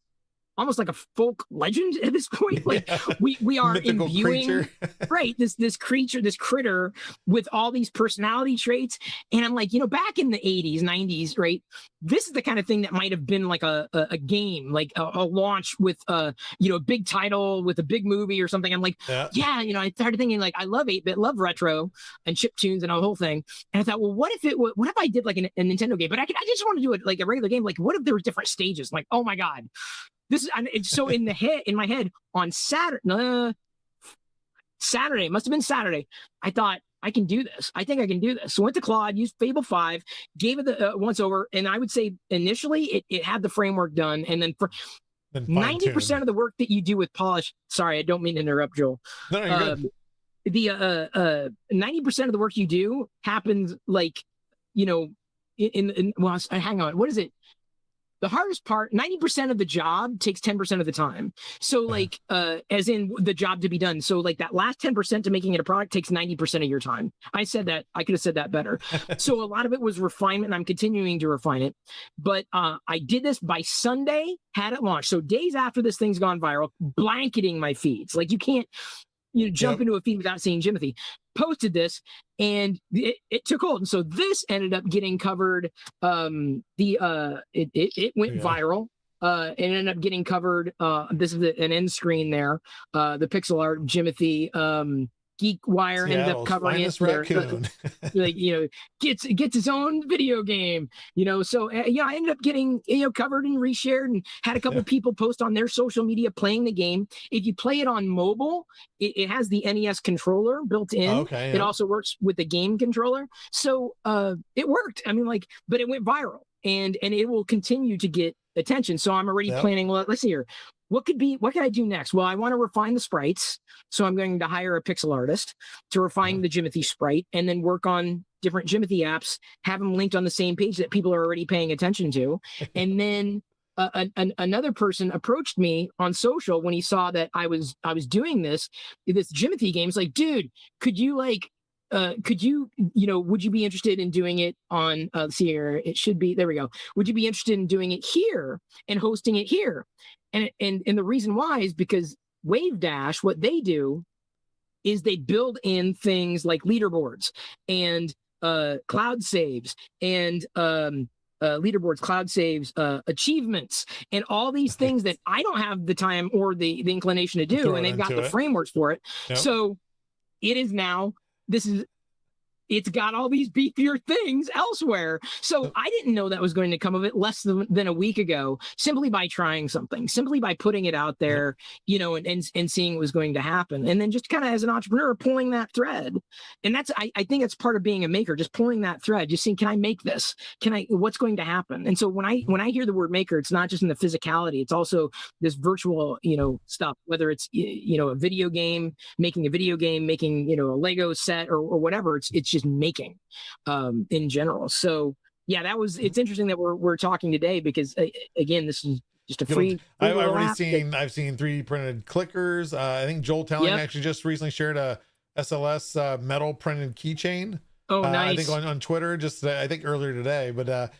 almost like a folk legend at this point. Like we are imbuing right this creature, this critter with all these personality traits. And I'm like, back in the 80s, 90s, right? This is the kind of thing that might have been like a game, like a launch with a big title with a big movie or something. I'm like, I started thinking like, I love 8-bit, love retro and chiptunes and a whole thing. And I thought, well, what if I did like a Nintendo game, but I just want to do it like a regular game. Like, what if there were different stages? Like, oh my God. So in my head on Saturday, it must have been Saturday. I thought, I can do this. I think I can do this. So went to Claude, used Fable 5, gave it the once over. And I would say initially it had the framework done. And then for 90% of the work that you do with polish, sorry, I don't mean to interrupt, Joel. No, you're good. The 90% of the work you do happens like, hang on, what is it? The hardest part, 90% of the job takes 10% of the time. So like, as in the job to be done. So like that last 10% to making it a product takes 90% of your time. I said that, I could have said that better. So a lot of it was refinement, and I'm continuing to refine it. But I did this by Sunday, had it launched. So days after this thing's gone viral, blanketing my feeds. Like you can't, jump into a feed without seeing Jimothy. Posted this, and it took hold. And so this ended up getting covered. It went viral. It ended up getting covered. This is an end screen there. The pixel art Jimothy. GeekWire ended up covering it. Gets his own video game. So I ended up getting covered and reshared, and had a couple people post on their social media playing the game. If you play it on mobile, it has the NES controller built in. Okay, It also works with the game controller. So it worked. I mean, but it went viral, and it will continue to get attention. So I'm already planning. Well, let's see here. what can I do next? Well, I want to refine the sprites. So I'm going to hire a pixel artist to refine the Jimothy sprite and then work on different Jimothy apps, have them linked on the same page that people are already paying attention to. And then another person approached me on social when he saw that I was doing this Jimothy game. It's like, dude, could you would you be interested in doing it on, let's see here, it should be, there we go. Would you be interested in doing it here and hosting it here? And the reason why is because Wavedash, what they do is they build in things like leaderboards and cloud saves and leaderboards, cloud saves, achievements, and all these things that I don't have the time or the inclination to do, and they've got the frameworks for it. Yep. So it is now, it's got all these beefier things elsewhere. So I didn't know that was going to come of it less than a week ago, simply by trying something, simply by putting it out there, and seeing what was going to happen. And then just kind of as an entrepreneur, pulling that thread. And that's, I think it's part of being a maker, just pulling that thread, just seeing, can I make this? What's going to happen? And so when I hear the word maker, it's not just in the physicality, it's also this virtual, stuff, whether it's, a video game, making a Lego set or whatever, it's just making in general. So yeah, it's interesting that we're talking today because again, this is just a free. I've seen 3D printed clickers. I think Joel Telling actually just recently shared a SLS metal printed keychain. Oh, nice. I think on Twitter, just I think earlier today. But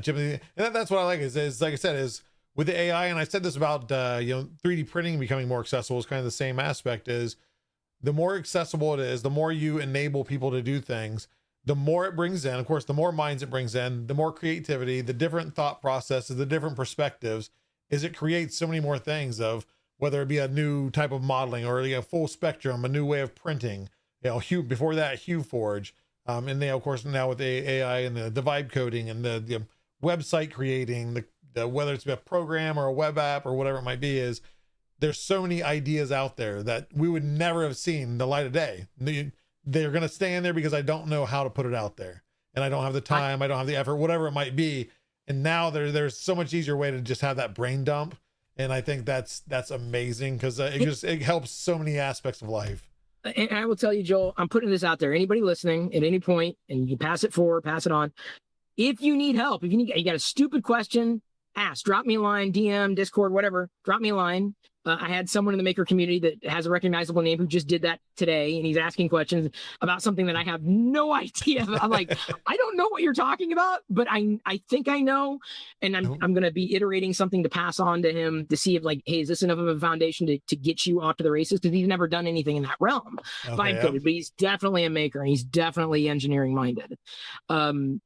Jimmy, and that's what I like is like I said, is with the AI, and I said this about 3D printing becoming more accessible is kind of the same aspect. Is the more accessible it is, the more you enable people to do things, the more it brings in, of course, the more minds it brings in, the more creativity, the different thought processes, the different perspectives, is it creates so many more things of whether it be a new type of modeling or a full spectrum, a new way of printing, before that, HueForge. And they, of course, now with the AI and the vibe coding and the website creating, the whether it's a program or a web app or whatever it might be, is there's so many ideas out there that we would never have seen the light of day. They're going to stay in there because I don't know how to put it out there. And I don't have the time, I don't have the effort, whatever it might be. And now there's so much easier way to just have that brain dump. And I think that's amazing because it helps so many aspects of life. And I will tell you, Joel, I'm putting this out there. Anybody listening at any point, and you pass it forward, pass it on. If you need help, you got a stupid question, ask, drop me a line, DM, Discord, whatever, drop me a line. I had someone in the maker community that has a recognizable name who just did that today, and he's asking questions about something that I have no idea. I'm like, I don't know what you're talking about, but I think I know, and I'm going to be iterating something to pass on to him to see if hey, is this enough of a foundation to get you off to the races? Because he's never done anything in that realm, but he's definitely a maker and he's definitely engineering minded.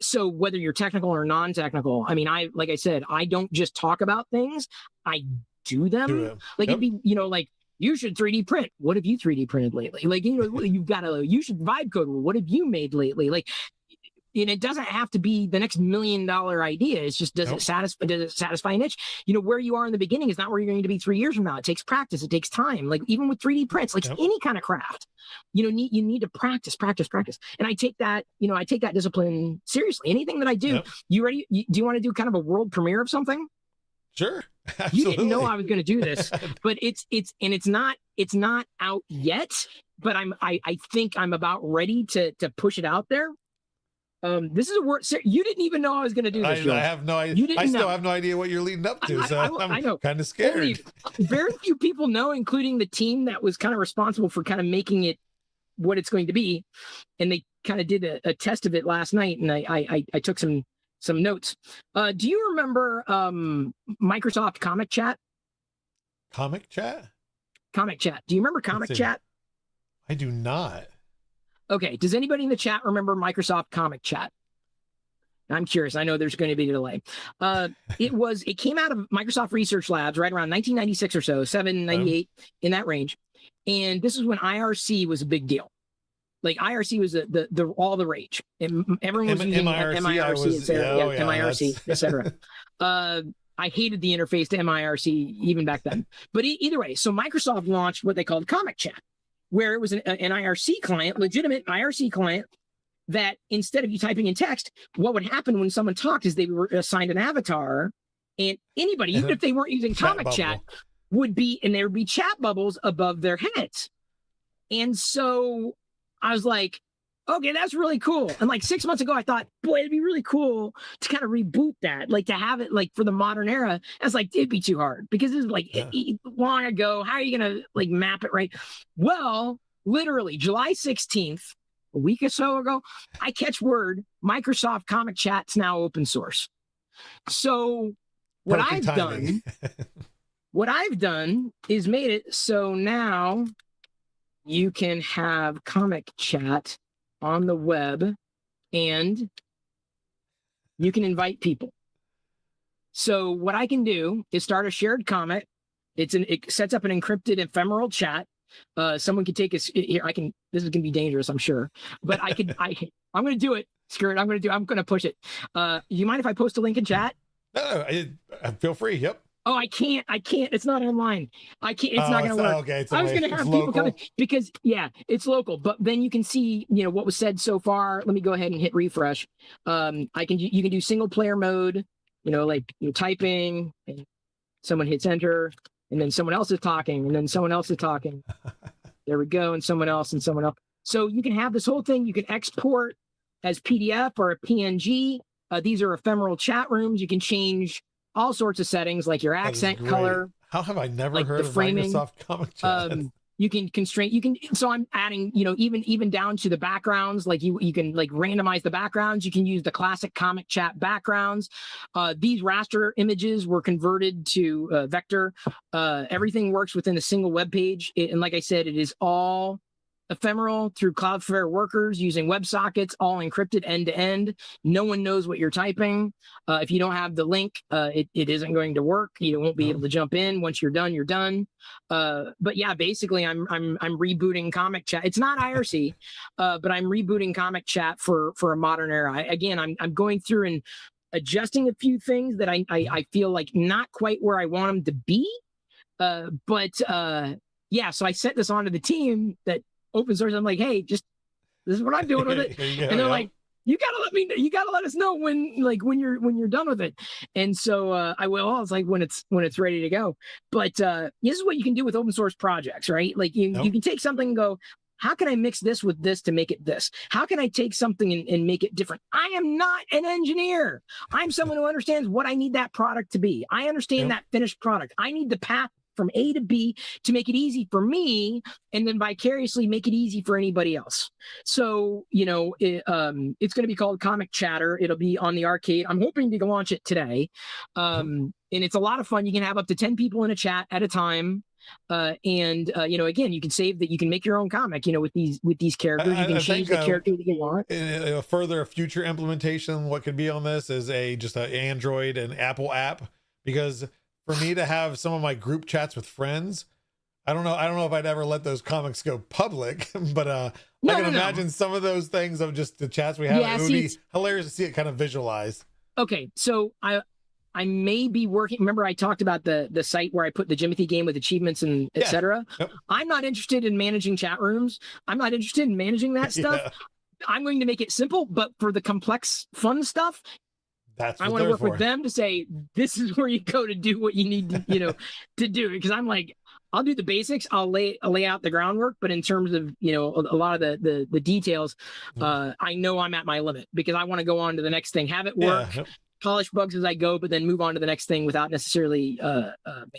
So whether you're technical or non-technical, like I said, I don't just talk about things, I do them. It'd be, you should 3D print. What have you 3D printed lately? You should vibe code. What have you made lately? And it doesn't have to be the next $1 million idea. It's just, does it satisfy a niche? Where you are in the beginning is not where you're going to be 3 years from now. It takes practice. It takes time. Even with 3D prints, any kind of craft, you need to practice. And I take that discipline seriously. Anything that I do, you ready? Do you want to do kind of a world premiere of something? Sure. Absolutely. You didn't know I was going to do this, but it's not out yet, but I think I'm about ready to push it out there. This is a word you didn't even know I was going to do this. I have no idea. I still have no idea what you're leading up to. I know. Kind of scared. Very few people know, including the team that was kind of responsible for kind of making it what it's going to be. And they kind of did a test of it last night. And I took some notes. Do you remember Microsoft Comic Chat? Comic Chat? Comic Chat. Do you remember Comic Chat? I do not. Okay. Does anybody in the chat remember Microsoft Comic Chat? I'm curious. I know there's going to be a delay. It came out of Microsoft Research Labs right around 1996 or so, 98 in that range. And this is when IRC was a big deal. IRC was the all the rage. Everyone was using MIRC, etc. MIRC, etc. I hated the interface to MIRC even back then. But either way, so Microsoft launched what they called Comic Chat, where it was an IRC client, legitimate IRC client, that instead of you typing in text, what would happen when someone talked is they were assigned an avatar, and anybody, even if they weren't using Comic Chat, would be, and there would be chat bubbles above their heads. And so I was like, okay, that's really cool. And like 6 months ago, I thought, boy, it'd be really cool to kind of reboot that, like to have it like for the modern era. I was like, it'd be too hard because this is like long ago. How are you going to like map it right? Well, literally July 16th, a week or so ago, I catch word Microsoft Comic Chat's now open source. So what Perfect I've timing. what I've done is made it so now you can have Comic Chat on the web and you can invite people. So what I can do is start a shared comment. It sets up an encrypted ephemeral chat. Someone could take us here. This is gonna be dangerous, I'm sure, but I'm gonna do it. Screw it. I'm gonna push it. You mind if I post a link in chat? No, feel free. Yep. Oh, I can't. It's not online. I can't. It's not going to work. Okay, I was going to have people coming because, yeah, it's local. But then you can see, what was said so far. Let me go ahead and hit refresh. You can do single player mode. Like you're typing, and someone hits enter, and then someone else is talking, and then someone else is talking. There we go, and someone else, and someone else. So you can have this whole thing. You can export as PDF or a PNG. These are ephemeral chat rooms. You can change all sorts of settings like your accent color. How have I never like heard of framing. Microsoft Comic Chat? You can constrain, so I'm adding, even down to the backgrounds, like you can like randomize the backgrounds. You can use the classic Comic Chat backgrounds. These raster images were converted to vector. Everything works within a single web page. And like I said, it is all ephemeral through Cloudflare workers using WebSockets, all encrypted end to end. No one knows what you're typing. If you don't have the link, it isn't going to work. You won't be able to jump in. Once you're done, you're done. But yeah, basically, I'm rebooting Comic Chat. It's not IRC, but I'm rebooting Comic Chat for a modern era. I'm going through and adjusting a few things that I feel like not quite where I want them to be. Yeah, so I sent this on to the team that open source. I'm like, hey, this is what I'm doing with it. And they're like, you gotta let us know when you're done with it. And so I will. I was like, when it's ready to go. But this is what you can do with open source projects, right? Like you can take something and go, how can I mix this with this to make it this? How can I take something and make it different? I am not an engineer. I'm someone who understands what I need that product to be. I understand that finished product. I need the path from A to B to make it easy for me, and then vicariously make it easy for anybody else. So, it's going to be called Comic Chatter. It'll be on the arcade. I'm hoping to launch it today. And it's a lot of fun. You can have up to 10 people in a chat at a time. Again, you can save that. You can make your own comic, with these characters. You can change the character that you want. A further future implementation, what could be on this is just an Android and Apple app, because for me to have some of my group chats with friends, I don't know if I'd ever let those comics go public, but I can imagine some of those things of just the chats we have. It would be hilarious to see it kind of visualized. Okay, so I may be working. Remember, I talked about the site where I put the Jimothy game with achievements and etc. Yep. I'm not interested in managing chat rooms. I'm not interested in managing that stuff. Yeah. I'm going to make it simple, but for the complex, fun stuff, I want to work with them to say, this is where you go to do what you need to, to do. Because I'm like, I'll do the basics. I'll lay out the groundwork. But in terms of, a lot of the details, I know I'm at my limit because I want to go on to the next thing, have it work, polish bugs as I go, but then move on to the next thing without necessarily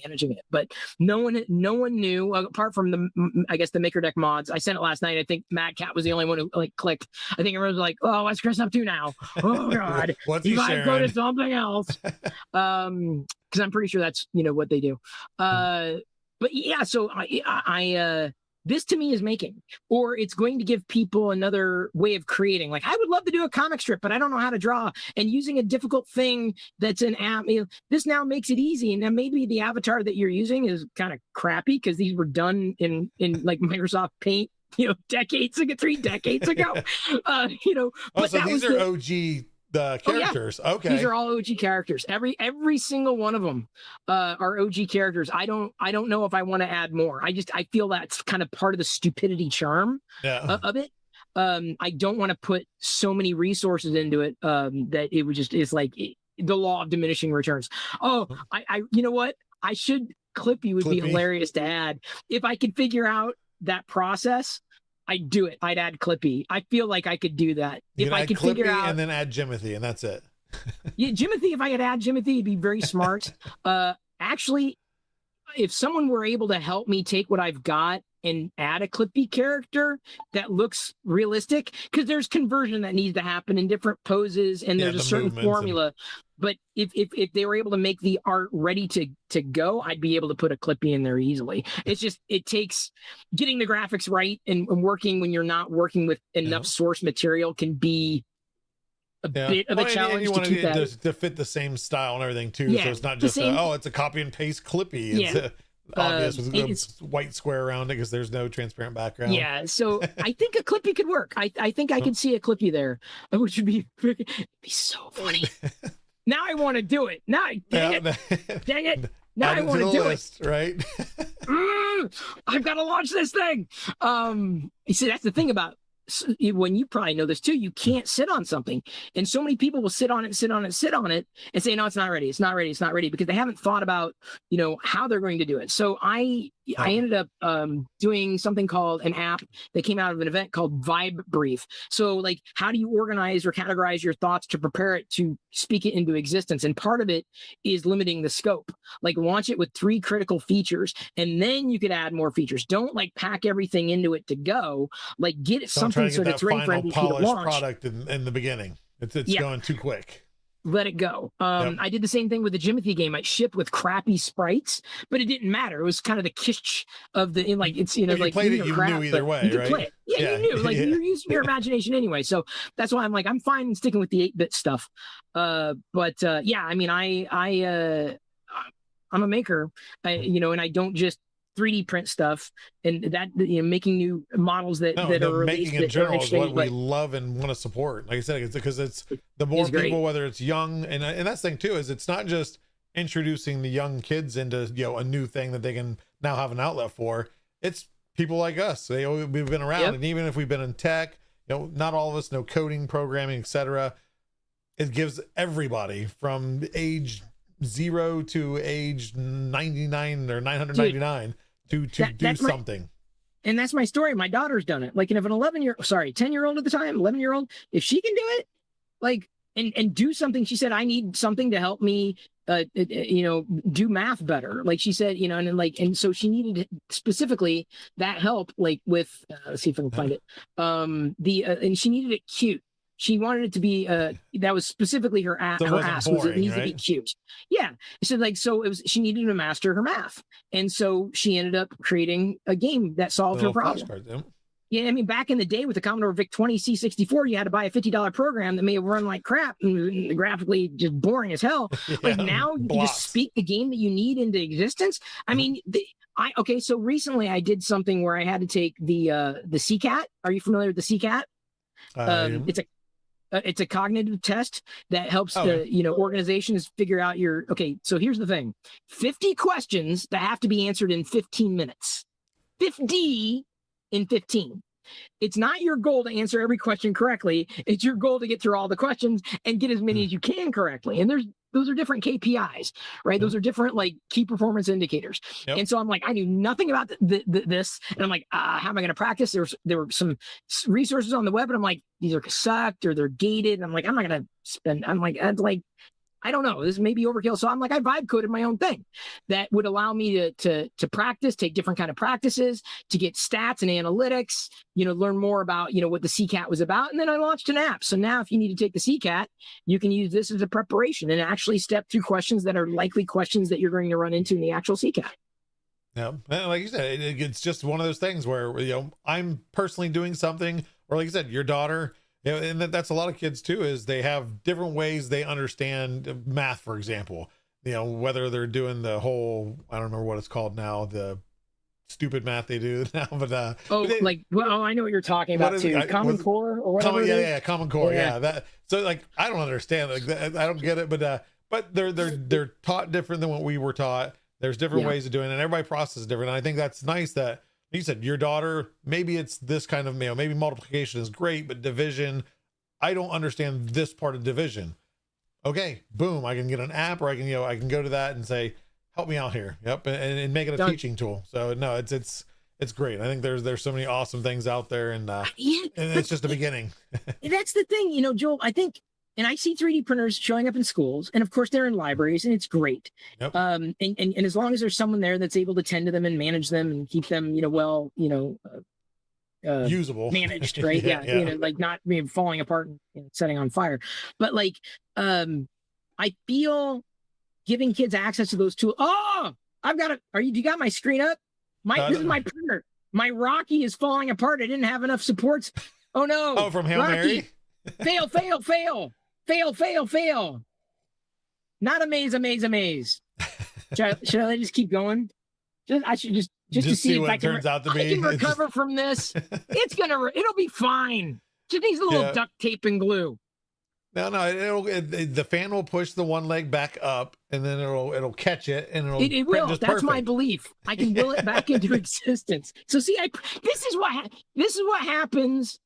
managing it. But no one knew, apart from the MakerDeck mods. I sent it last night. I think Mad Cat was the only one who clicked. I think everyone was like, oh, what's Chris up to now? Oh God, what's he sharing? Go to something else. Because I'm pretty sure that's what they do. But yeah, so I this to me is making, or it's going to give people another way of creating. Like, I would love to do a comic strip, but I don't know how to draw, and using a difficult thing that's an app. This now makes it easy. And then maybe the avatar that you're using is kind of crappy because these were done in like Microsoft Paint, 3 decades ago. But so these are OG characters. Oh, yeah. Okay, these are all OG characters. Every single one of them are OG characters. I don't know if I want to add more. I feel that's kind of part of the stupidity charm of it. I don't want to put so many resources into it that it's like the law of diminishing returns. Oh, I you know what? I should Clippy would be Clippy. hilarious to add. If I could figure out that process, I'd do it. I'd add Clippy. I feel like I could do that. You If can I add could Clippy figure out, and then add Jimothy, and that's it. yeah, Jimothy, if I could add Jimothy, it'd be very smart. Actually, if someone were able to help me take what I've got and add a Clippy character that looks realistic, because there's conversion that needs to happen in different poses, and there's a certain formula. But if they were able to make the art ready to go, I'd be able to put a Clippy in there easily. It's just, it takes getting the graphics right, and working when you're not working with enough source material can be a bit of a challenge. And you want to fit the same style and everything too. Yeah, so it's not just it's a copy and paste Clippy. It's obvious with a white square around it because there's no transparent background. Yeah, so I think a Clippy could work. I think I could see a Clippy there, which would be so funny. Now I want to do it. Now, dang it. Now I want to do it. Right? I've got to launch this thing. You see, that's the thing about when, you probably know this too, you can't sit on something, and so many people will sit on it and say, no, it's not ready, because they haven't thought about how they're going to do it. So I ended up doing something called an app that came out of an event called Vibe Brief. So like, how do you organize or categorize your thoughts to prepare it to speak it into existence? And part of it is limiting the scope. Like, launch it with 3 critical features, and then you could add more features. Don't like pack everything into it to go. Like, get it something so that it's ready for MVP to launch. Product in the beginning. It's going too quick. Let it go. I did the same thing with the Jimothy game. I shipped with crappy sprites, but it didn't matter. It was kind of the kitsch of the, it's, if you played it, you knew either way, you could right? play it. Yeah, you knew. Like, you're using your imagination anyway. So that's why I'm fine sticking with the 8-bit stuff. I'm a maker, and I don't just 3D print stuff, and that making new models that are released. Making in general is what we love and want to support. Like I said, it's because it's the more people, whether it's young, and that's the thing too, is it's not just introducing the young kids into a new thing that they can now have an outlet for. It's people like us. We've been around, and even if we've been in tech, not all of us know coding, programming, etc. It gives everybody from age 0 to age 99 or 999 to do something. And that's my story. My daughter's done it. Like, and if an 10-year-old at the time, 11-year-old, if she can do it, like, and do something, she said, I need something to help me, do math better. Like she said, and so she needed specifically that help, like with, let's see if I can find it. And she needed it cute. She wanted it to be that was specifically her ass. It needs to be cute. Yeah. So she needed to master her math. And so she ended up creating a game that solved her problem. Yeah, I mean, back in the day with the Commodore VIC-20 C64, you had to buy a $50 program that may have run like crap and graphically just boring as hell. Like, now you can just speak the game that you need into existence. I mean, so recently I did something where I had to take the CCAT. Are you familiar with the CCAT? It's a cognitive test that helps organizations figure out so here's the thing. 50 questions that have to be answered in 15 minutes. 50 in 15. It's not your goal to answer every question correctly. It's your goal to get through all the questions and get as many as you can correctly. And those are different KPIs, right? Those are different, like, key performance indicators. And so I'm like, I knew nothing about this. And I'm like, how am I going to practice? There were some resources on the web, and I'm like, these are sucked or they're gated. And I'm like, I'm not going to spend, I don't know, this may be overkill. So I'm like, I vibe coded my own thing that would allow me to practice, take different kind of practices, to get stats and analytics, learn more about, what the CCAT was about. And then I launched an app. So now if you need to take the CCAT, you can use this as a preparation and actually step through questions that are likely questions that you're going to run into in the actual CCAT. Yeah. Like you said, it's just one of those things where, I'm personally doing something, or like you said, your daughter, and that's a lot of kids too, is they have different ways they understand math, for example, whether they're doing the whole, I don't remember what it's called now, the stupid math they do now, but I know what you're talking about too. Common Core or whatever. Common Core. Yeah. That, so like, I don't understand, like, I don't get it, but they're taught different than what we were taught. There's different ways of doing it, and everybody processes different. And I think that's nice that you said your daughter, maybe it's this kind of, maybe multiplication is great, but division, I don't understand this part of division. Okay, boom, I can get an app, or I can go to that and say, help me out here. Yep. And make it a Done. teaching tool. So no, it's great. I think there's so many awesome things out there, and Yeah, and it's just the beginning. that's the thing, you know, Joel, I think, and I see 3D printers showing up in schools, and of course they're in libraries, and it's great. Yep. And as long as there's someone there that's able to tend to them and manage them and keep them, you know, well, you know, Usable, managed, right? Yeah, you know, like not falling apart and setting on fire. But like, I feel giving kids access to those tools. Oh, I've got do you got my screen up? This is my printer. My Rocky is falling apart. I didn't have enough supports. Oh no. Oh, from Hail Mary? Fail. Not amaze. Should I just keep going? I should just to see what if it turns out to be. I can recover from this. It'll be fine. Just needs a little duct tape and glue. No, the fan will push the one leg back up, and then it'll catch it, and it will. That's perfect. My belief. I can will it back into existence. So see, this is what happens.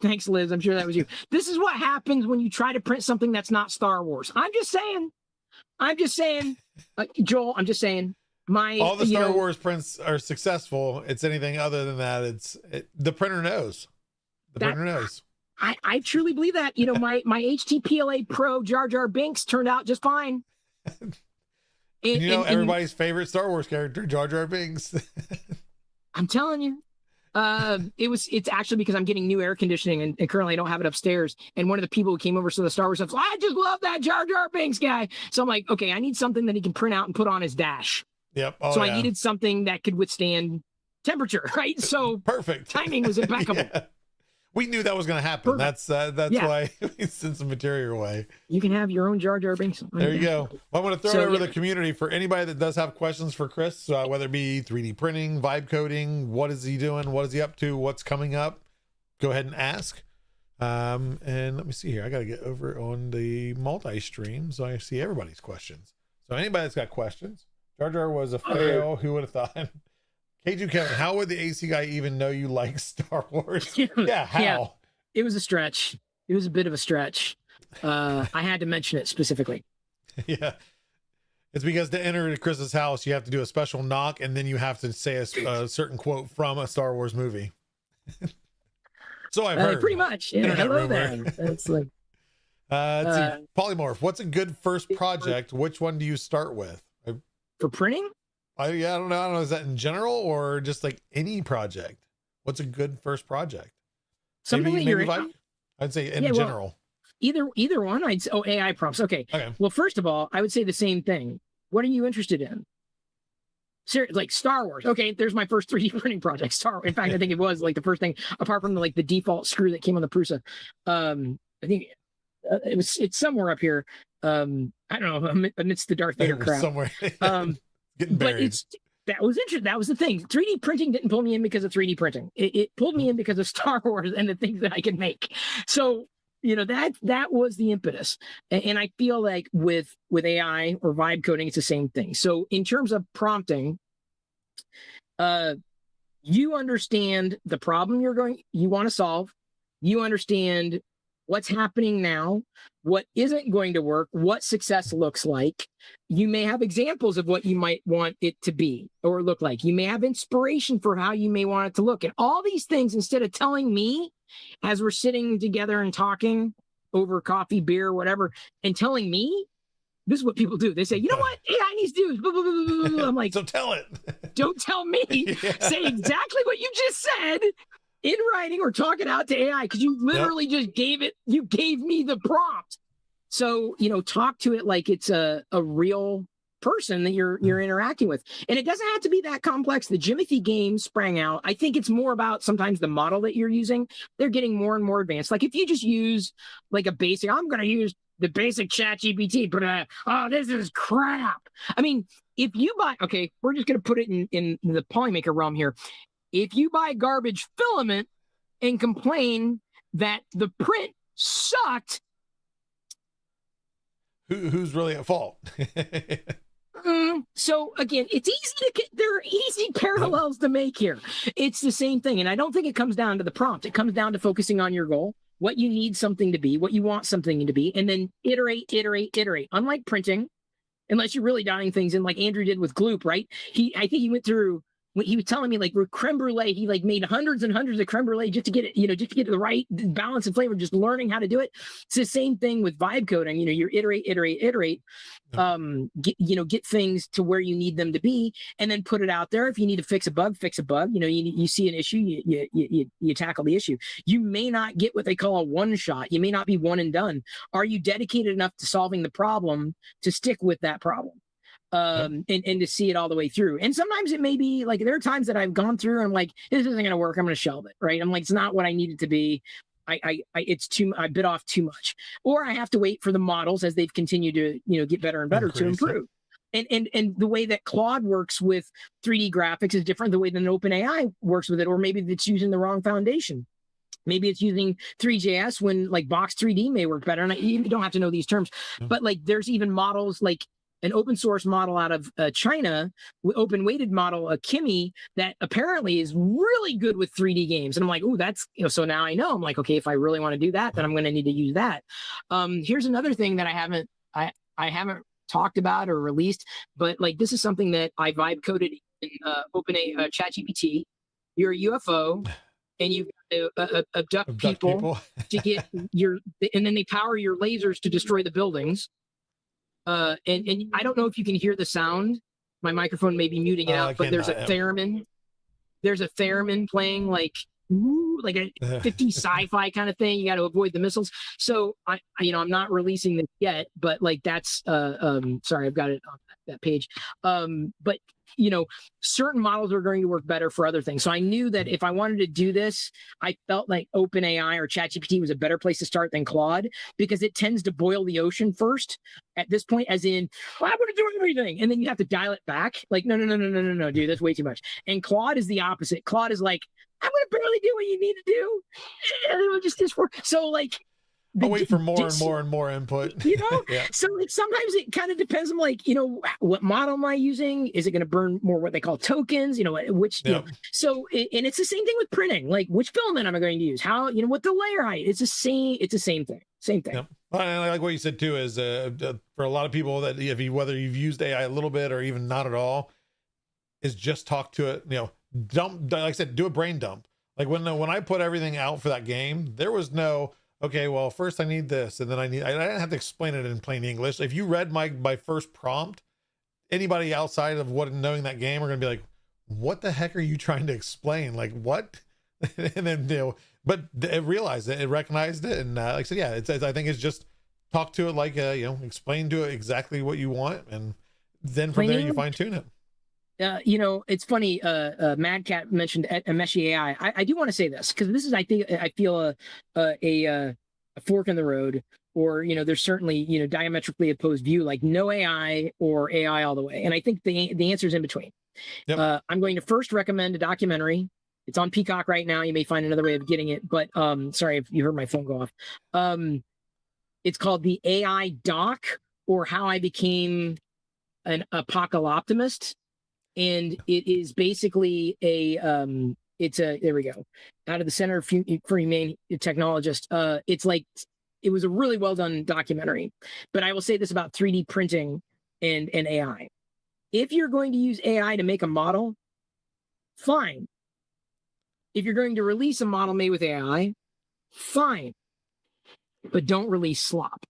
Thanks, Liz. I'm sure that was you. This is what happens when you try to print something that's not Star Wars. I'm just saying, Joel. I'm just saying. All the Star Wars prints are successful. It's anything other than that. The printer knows. The printer knows. I truly believe that. You know, my HTPLA Pro Jar Jar Binks turned out just fine. Everybody's favorite Star Wars character, Jar Jar Binks. I'm telling you. It's actually because I'm getting new air conditioning and currently I don't have it upstairs. And one of the people who came over to the Star Wars stuff, I just love that Jar Jar Binks guy. So I'm like, okay, I need something that he can print out and put on his dash. Yep. I needed something that could withstand temperature, right? So perfect. Timing was impeccable. Yeah. We knew that was going to happen. Perfect. That's why we sent some material away. You can have your own Jar Jar Binks. There you go. Well, I'm going to throw it over to the community for anybody that does have questions for Chris, whether it be 3D printing, vibe coding, what is he doing? What is he up to? What's coming up? Go ahead and ask. And let me see here. I got to get over on the multi-stream so I see everybody's questions. So anybody that's got questions, Jar Jar was a fail. Who would have thought? K2 Kevin, how would the AC guy even know you like Star Wars? Yeah, how? Yeah, it was a stretch. It was a bit of a stretch. I had to mention it specifically. Yeah. It's because to enter Chris's house, you have to do a special knock, and then you have to say a certain quote from a Star Wars movie. So I've heard. Pretty much. Yeah, hello there. That's like... let's see. Polymorph, what's a good first project? Which one do you start with? For printing? I don't know. Is that in general or just like any project? What's a good first project? Something maybe I'd say in general. Well, either one. AI prompts. Okay. Well, first of all, I would say the same thing. What are you interested in? Like Star Wars. Okay, there's my first 3D printing project. In fact, I think it was like the first thing, apart from the default screw that came on the Prusa. I think it's somewhere up here. I don't know, amidst the Darth Vader crowd. Somewhere. Getting buried. But that was interesting. That was the thing. 3D printing didn't pull me in because of 3D printing. It pulled me in because of Star Wars and the things that I can make. So, that was the impetus. And I feel like with AI or vibe coding, it's the same thing. So in terms of prompting, you understand the problem you want to solve. You understand what's happening now, what isn't going to work, what success looks like. You may have examples of what you might want it to be or look like. You may have inspiration for how you may want it to look. And all these things, instead of telling me as we're sitting together and talking over coffee, beer, whatever, and telling me, this is what people do. They say, you know what AI needs to do? Blah, blah, blah, blah, blah. I'm like, so tell it. Don't tell me. Yeah. Say exactly what you just said in writing or talk it out to AI, because you literally just gave me the prompt. So, talk to it like it's a real person that you're interacting with. And it doesn't have to be that complex. The Jimothy game sprang out. I think it's more about sometimes the model that you're using. They're getting more and more advanced. Like if you just use like a basic, I'm going to use the basic ChatGPT, but this is crap. I mean, if you buy, okay, we're just going to put it in the Polymaker realm here. If you buy garbage filament and complain that the print sucked, who's really at fault? So again, it's easy there are easy parallels to make here. It's the same thing. And I don't think it comes down to the prompt. It comes down to focusing on your goal, what you need something to be, what you want something to be, and then iterate. Unlike printing, unless you're really dialing things in like Andrew did with Gloop, right? I think he went through, he was telling me like with creme brulee, he like made hundreds and hundreds of creme brulee just to get it, just to get the right balance and flavor, just learning how to do it. It's the same thing with vibe coding. You iterate, get things to where you need them to be, and then put it out there. If you need to fix a bug, fix a bug. You see an issue, you tackle the issue. You may not get what they call a one shot. You may not be one and done. Are you dedicated enough to solving the problem to stick with that problem? And to see it all the way through. And sometimes it may be like, there are times that I've gone through and I'm like, this isn't going to work. I'm going to shelve it. Right. I'm like, it's not what I need it to be. I bit off too much, or I have to wait for the models as they've continued to, get better and better to improve. And the way that Claude works with 3D graphics is different the way that an OpenAI works with it, or maybe it's using the wrong foundation. Maybe it's using 3JS when like Box 3D may work better. And you don't have to know these terms, but like there's even models like an open source model out of China, open weighted model, Kimi, that apparently is really good with 3D games. And I'm like, oh, that's, so now I know. I'm like, okay, if I really want to do that, then I'm going to need to use that. Here's another thing that I haven't talked about or released, but like this is something that I vibe coded in ChatGPT. You're a UFO, and you've got to abduct people to get and then they power your lasers to destroy the buildings. And I don't know if you can hear the sound. My microphone may be muting it out, but there's a theremin. There's a theremin playing like a 50 sci-fi kind of thing. You got to avoid the missiles. So I'm not releasing this yet, but like that's sorry, I've got it on that page. But certain models are going to work better for other things. So I knew that if I wanted to do this, I felt like OpenAI or ChatGPT was a better place to start than Claude, because it tends to boil the ocean first at this point, as in, well, I'm going to do everything. And then you have to dial it back. Like, no, dude, that's way too much. And Claude is the opposite. Claude is like, I'm going to barely do what you need to do. And it will just work. So like, I'll wait for more and more and more input. Yeah. So like sometimes it kind of depends on like, what model am I using? Is it going to burn more what they call tokens? So and it's the same thing with printing. Like, which filament am I going to use? How, what the layer height? It's the same thing. Same thing. Yep. I like what you said too, is for a lot of people that whether you've used AI a little bit or even not at all, is just talk to it, dump, like I said, do a brain dump. Like when I put everything out for that game, there was no, okay, well, first I need this, and then I didn't have to explain it in plain English. If you read my first prompt, anybody outside of knowing that game are going to be like, what the heck are you trying to explain? Like, what? And then, but it realized it, recognized it. And like I said, yeah, I think it's just talk to it like, explain to it exactly what you want. And then from there, you fine tune it. It's funny. Mad Cat mentioned Meshi AI. I do want to say this because this is, I feel a fork in the road, or there's certainly diametrically opposed view, like no AI or AI all the way. And I think the answer is in between. Yep. I'm going to first recommend a documentary. It's on Peacock right now. You may find another way of getting it, but sorry if you heard my phone go off. It's called The AI Doc, or How I Became an Apocalyptimist. And it is basically there we go, out of the Center for Humane Technologists. It was a really well done documentary. But I will say this about 3D printing and AI. If you're going to use AI to make a model, fine. If you're going to release a model made with AI, fine. But don't release slop.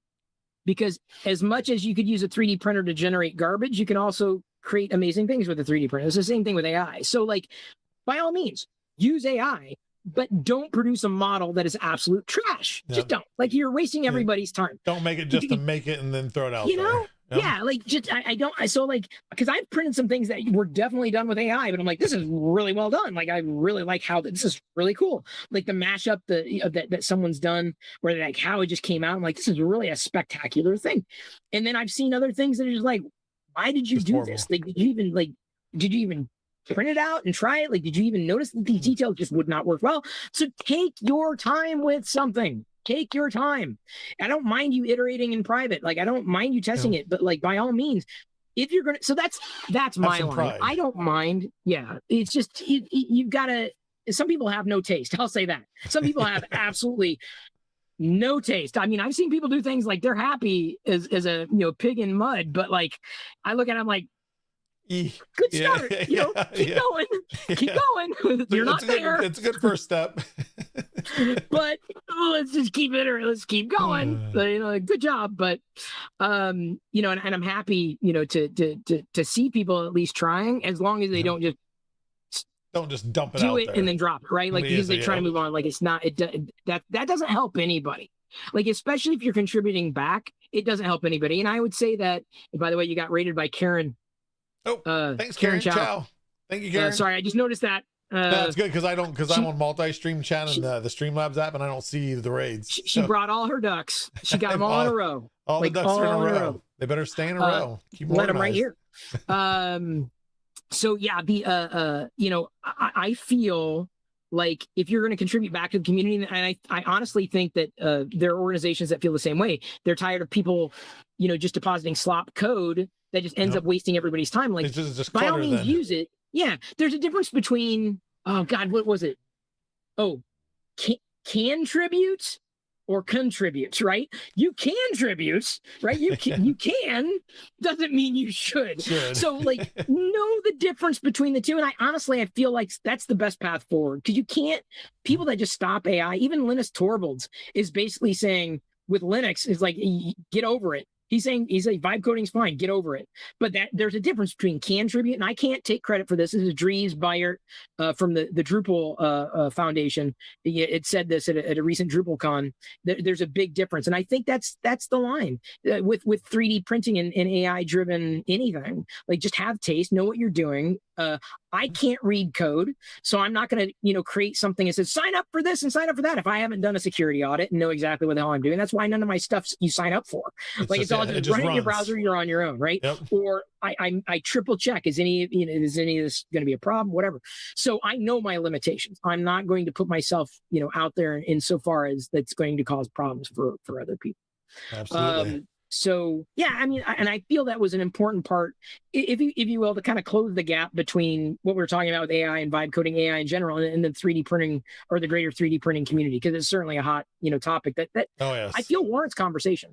Because as much as you could use a 3D printer to generate garbage, you can also create amazing things with a 3D printer. It's the same thing with AI. So like, by all means, use AI, but don't produce a model that is absolute trash. Just don't. Like, you're wasting everybody's time. Don't make it just to make it and then throw it out there. Yeah, like just because I've printed some things that were definitely done with AI, but I'm like, this is really well done. Like, I really like how this is really cool. Like the mashup that someone's done, where like how it just came out. I'm like, this is really a spectacular thing. And then I've seen other things that are just like, why did you do this? Like, did you even print it out and try it? Like, did you even notice that these details just would not work well? So take your time with something. Take your time. I don't mind you iterating in private. Like, I don't mind you testing it, but like, by all means, if you're going to, so that's my line. Pride. I don't mind. Yeah. It's just, you've got to, some people have no taste. I'll say that. Some people have absolutely no taste. I mean, I've seen people do things like they're happy as a pig in mud, but like I look at it, I'm like, good start. Keep going. Keep going. You're not there. It's a good first step. But let's just keep it, or let's keep going. Good job. But and I'm happy, to see people at least trying, as long as they don't just dump it do out it there. and then drop it, right? Like because they try to move on. Like it's not that doesn't help anybody. Like especially if you're contributing back, it doesn't help anybody. And I would say that. And by the way, you got rated by Karen. Oh, thanks, Karen. Ciao. Thank you, Karen. Sorry, I just noticed that. That's good because I'm on multi-stream chat and the Streamlabs app, and I don't see the raids. She brought all her ducks. She got them all in a row. All the ducks are in a row. They better stay in a row. Keep them let them right here. So yeah, I feel like if you're going to contribute back to the community, and I honestly think that there are organizations that feel the same way. They're tired of people, just depositing slop code that just ends up wasting everybody's time. Like, just by all means, use it. Yeah, there's a difference between, oh God, what was it? Oh, can tribute or contribute, right? You can tribute, right? You can doesn't mean you should. So like know the difference between the two. And I feel like that's the best path forward, because you can't, people that just stop AI, even Linus Torvalds is basically saying with Linux is like, get over it. He's saying vibe coding is fine, get over it. But there's a difference between can tribute, and I can't take credit for this. This is Dries Bayert from the Drupal Foundation. It said this at a recent DrupalCon. There's a big difference, and I think that's the line with 3D printing and AI driven anything. Like just have taste, know what you're doing. I can't read code, so I'm not going to, create something that says sign up for this and sign up for that if I haven't done a security audit and know exactly what the hell I'm doing. That's why none of my stuff you sign up for. It's all just run it in your browser. You're on your own, right? Yep. Or I triple check: is any of this going to be a problem? Whatever. So I know my limitations. I'm not going to put myself, out there insofar as that's going to cause problems for other people. Absolutely. So yeah, I mean, and I feel that was an important part, if you will, to kind of close the gap between what we were talking about with AI and vibe coding AI in general, and the 3D printing or the greater 3D printing community, because it's certainly a hot topic that I feel warrants conversation.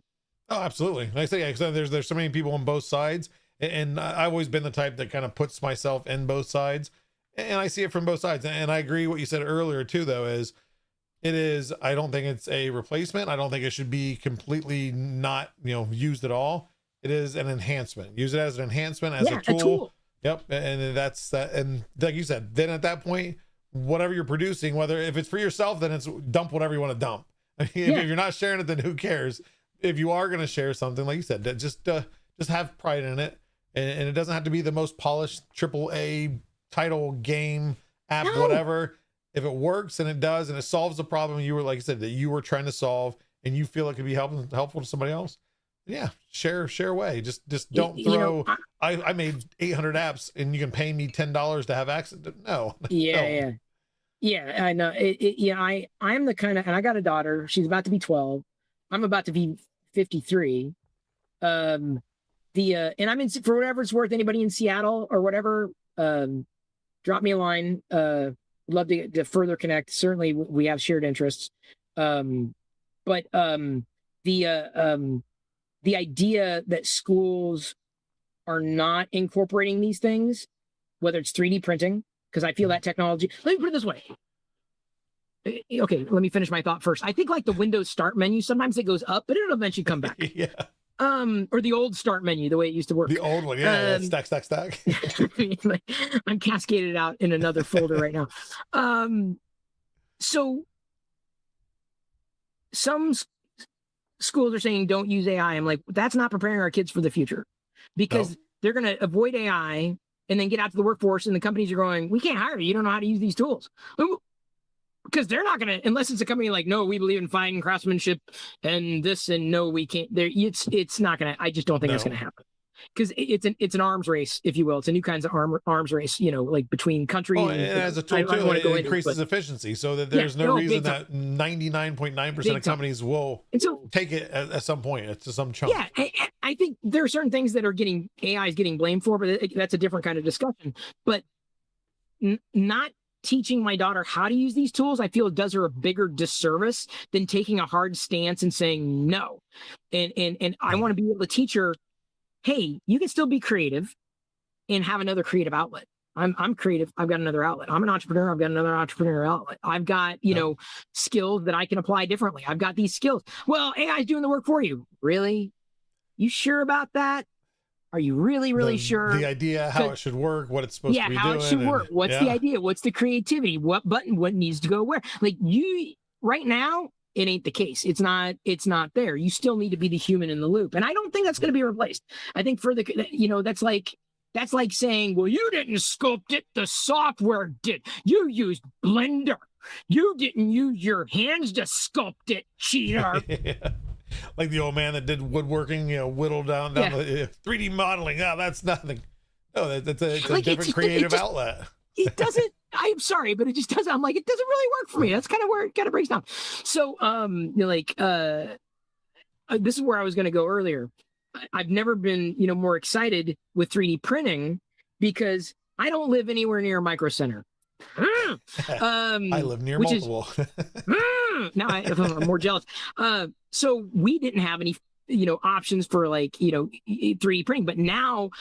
Oh, absolutely. Like I say, there's so many people on both sides, and I've always been the type that kind of puts myself in both sides, and I see it from both sides. And I agree what you said earlier too, though, is. I don't think it's a replacement. I don't think it should be completely not, used at all. It is an enhancement. Use it as an enhancement, as a tool. Yep. And that's that. And like you said, then at that point, whatever you're producing, if it's for yourself, then it's dump whatever you want to dump. I mean, if you're not sharing it, then who cares? If you are going to share something, like you said, just have pride in it. And it doesn't have to be the most polished AAA title game app, whatever. If it works and it does, and it solves the problem you were, like I said, that you were trying to solve, and you feel it could be helpful to somebody else, yeah, share away. Just don't throw. I made 800 apps, and you can pay me $10 to have access. No. Yeah. I know. I'm the kind of, and I got a daughter. She's about to be 12. I'm about to be 53. And I'm in, for whatever it's worth. Anybody in Seattle or whatever, drop me a line. Love to further connect. Certainly, we have shared interests. But the idea that schools are not incorporating these things, whether it's 3D printing, because I feel that technology. Let me put it this way. Okay, let me finish my thought first. I think like the Windows Start menu, sometimes it goes up, but it'll eventually come back. Yeah. Or the old Start menu, the way it used to work. The old one, yeah. Stack. I'm cascaded out in another folder right now. So some schools are saying don't use AI. I'm like, that's not preparing our kids for the future, because they're going to avoid AI and then get out to the workforce, and the companies are going, we can't hire you. You don't know how to use these tools. Because they're not going to, unless it's a company like, no, we believe in fine craftsmanship and this, and no, we can't. It's not going to. I just don't think that's going to happen, because it's an arms race, if you will. It's a new kinds of arms race, like between countries. And as a tool too, it increases efficiency, so that there's no reason that 99.9% of companies will take it at some point, to some chunk. Yeah, I think there are certain things that AI is getting blamed for, but that's a different kind of discussion. But not teaching my daughter how to use these tools, I feel it does her a bigger disservice than taking a hard stance and saying no. And I want to be able to teach her, hey, you can still be creative and have another creative outlet. I'm creative. I've got another outlet. I'm an entrepreneur. I've got another entrepreneur outlet. I've got, skills that I can apply differently. I've got these skills. Well, AI is doing the work for you. Really? You sure about that? Are you really sure? The idea, how it should work, what it's supposed to be doing. Yeah, how it should work. What's the idea? What's the creativity? What button, what needs to go where? Like right now, it ain't the case. It's not there. You still need to be the human in the loop. And I don't think that's going to be replaced. I think that's like saying, well, you didn't sculpt it. The software did. You used Blender. You didn't use your hands to sculpt it, cheater. Yeah. Like the old man that did woodworking, whittle down the 3D modeling. Oh, that's nothing. No, it's a different creative outlet. It doesn't, I'm sorry, but it just doesn't. I'm like, it doesn't really work for me. That's kind of where it kind of breaks down. So, this is where I was going to go earlier. I've never been, more excited with 3D printing because I don't live anywhere near a micro center. I live near multiple. Now I'm more jealous. So we didn't have any, options for 3D printing, but now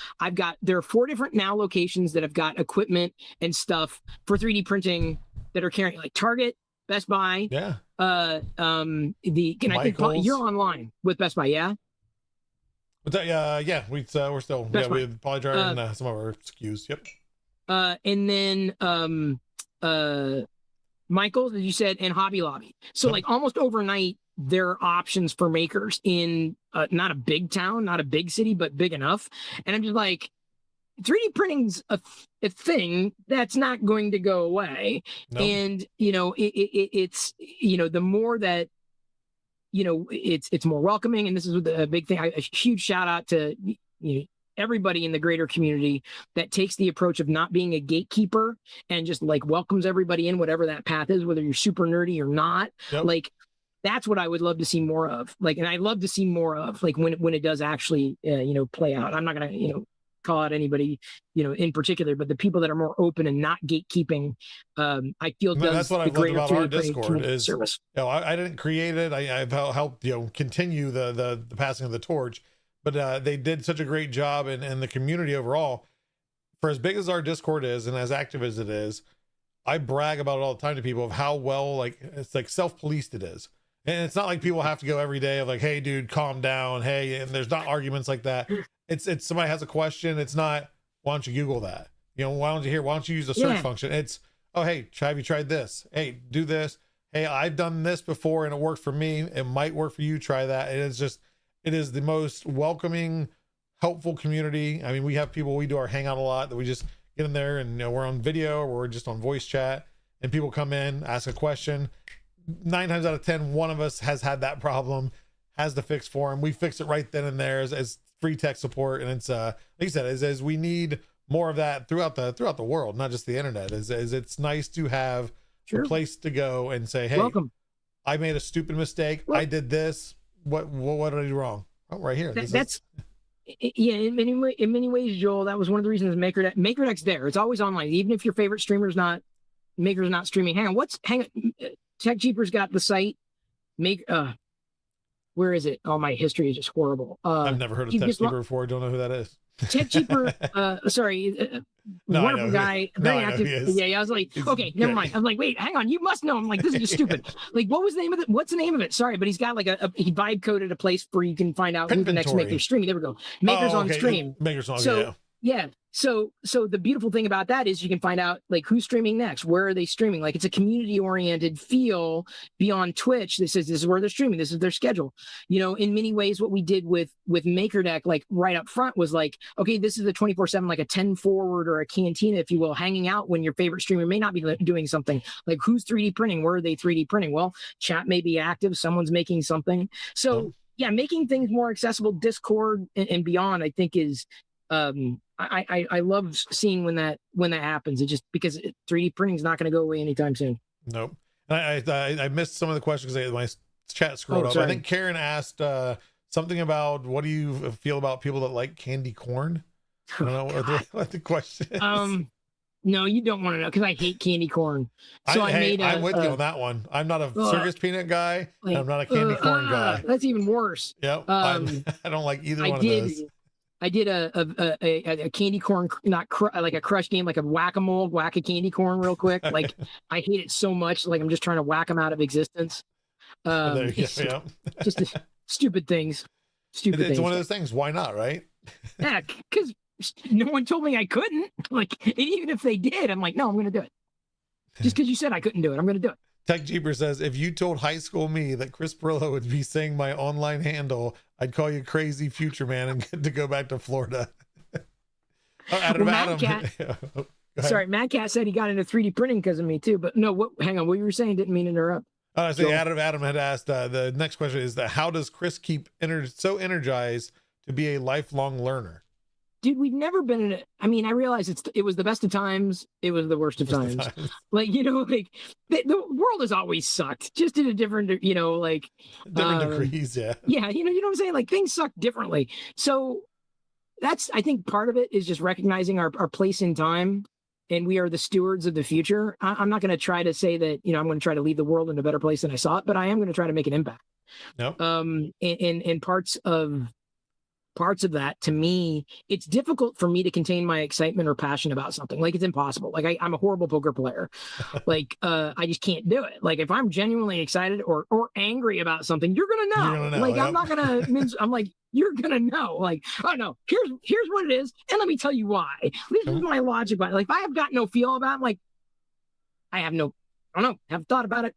there are 4 different locations that have got equipment and stuff for 3D printing that are carrying, like Target, Best Buy. Yeah. I think you're online with Best Buy, yeah? But yeah, we're still we have Polydrive and some of our SKUs. Yep. And then Michael's, as you said, and Hobby Lobby. So like almost overnight, there are options for makers in not a big town, not a big city, but big enough. And I'm just like, 3D printing's a thing that's not going to go away. No. And it's the more that it's more welcoming, and this is a big thing. A huge shout out to everybody in the greater community that takes the approach of not being a gatekeeper and just like welcomes everybody in, whatever that path is, whether you're super nerdy or not. Yep. Like that's what I would love to see more of. Like, and I love to see more of like when it does actually play out. I'm not gonna call out anybody in particular, but the people that are more open and not gatekeeping, I feel that's what I've loved about our Discord is service. I didn't create it. I've helped continue the passing of the torch, but they did such a great job in the community overall. For as big as our Discord is and as active as it is, I brag about it all the time to people of how well it's like self-policed it is. And it's not like people have to go every day of like, hey dude, calm down. Hey, and there's not arguments like that. It's somebody has a question. It's not, why don't you Google that? Why don't you use the search function? It's, oh, hey, have you tried this? Hey, do this. Hey, I've done this before and it worked for me. It might work for you. Try that. It is the most welcoming, helpful community. I mean, we have people, we do our hangout a lot that we just get in there and we're on video or we're just on voice chat and people come in, ask a question. 9 times out of 10, one of us has had that problem, has the fix for them. We fix it right then and there as free tech support. And it's like you said, as we need more of that throughout the world, not just the internet. It's nice to have a place to go and say, hey, welcome. I made a stupid mistake. I did this. What did I do wrong? Oh, right here. In many ways, Joel, that was one of the reasons MakerDeck's there. It's always online, even if your favorite streamer's not streaming. Hang on, Tech Jeepers got the site. Where is it? Oh, my history is just horrible. I've never heard of Tech Jeeper before. I don't know who that is. Tech Jeeper, wonderful guy, very active. Yeah, I was like, okay, never mind. I'm like, wait, hang on, you must know. I'm like, this is just stupid. Like, what was the name of it? What's the name of it? Sorry, but he's got like he vibe coded a place where you can find out who the next maker's streaming. There we go. Makers on stream. Makers on, yeah. So the beautiful thing about that is you can find out like who's streaming next, where are they streaming? Like it's a community oriented feel beyond Twitch. This is where they're streaming. This is their schedule. In many ways, what we did with MakerDeck, like right up front was like, okay, this is a 24/7, like a 10 forward or a cantina, if you will, hanging out when your favorite streamer may not be doing something. Like who's 3D printing? Where are they 3D printing? Well, chat may be active. Someone's making something. So yeah, making things more accessible, Discord and beyond, I think is, I love seeing when that happens. It just because 3D printing is not going to go away anytime soon. Nope. I missed some of the questions because my chat scrolled up. Sorry. I think Karen asked something about what do you feel about people that like candy corn? I don't know what the question is. No, you don't want to know because I hate candy corn. So I'm with you on that one. I'm not a circus peanut guy. And I'm not a candy corn guy. That's even worse. Yep. I don't like either one of those. I did a candy corn, like a crush game, like a whack-a-mole, whack a candy corn real quick. Like I hate it so much. Like I'm just trying to whack them out of existence. There you go. Yep. Just stupid things. It's one of those things. Why not? Right? Yeah, because no one told me I couldn't. Like, and even if they did, I'm like, no, I'm going to do it. Just because you said I couldn't do it, I'm going to do it. Tech Jeeper says, if you told high school me that Chris Pirillo would be saying my online handle, I'd call you crazy future man and get to go back to Florida. Adam. Sorry, Matt Cat said he got into 3D printing because of me too. But no, hang on. What you were saying didn't mean to interrupt. I say Adam had asked, the next question is that how does Chris keep so energized to be a lifelong learner? Dude, we've never been in it. I mean, I realize it was the best of times. It was the worst of times. Like, like the world has always sucked, just in a different, like different degrees. Yeah. Yeah. You know what I'm saying? Like things suck differently. So I think part of it is just recognizing our place in time, and we are the stewards of the future. I'm not going to try to say that, I'm going to try to leave the world in a better place than I saw it, but I am going to try to make an impact. Nope. And parts of that, to me, it's difficult for me to contain my excitement or passion about something. Like it's impossible. Like I'm a horrible poker player. Like I just can't do it. Like if I'm genuinely excited or angry about something, you're gonna know. Like I'm not gonna I'm like, you're gonna know. Like, oh no, here's what it is, and let me tell you why. This is my logic about it. Like if I have got no feel about it, I'm like, I don't know, haven't thought about it.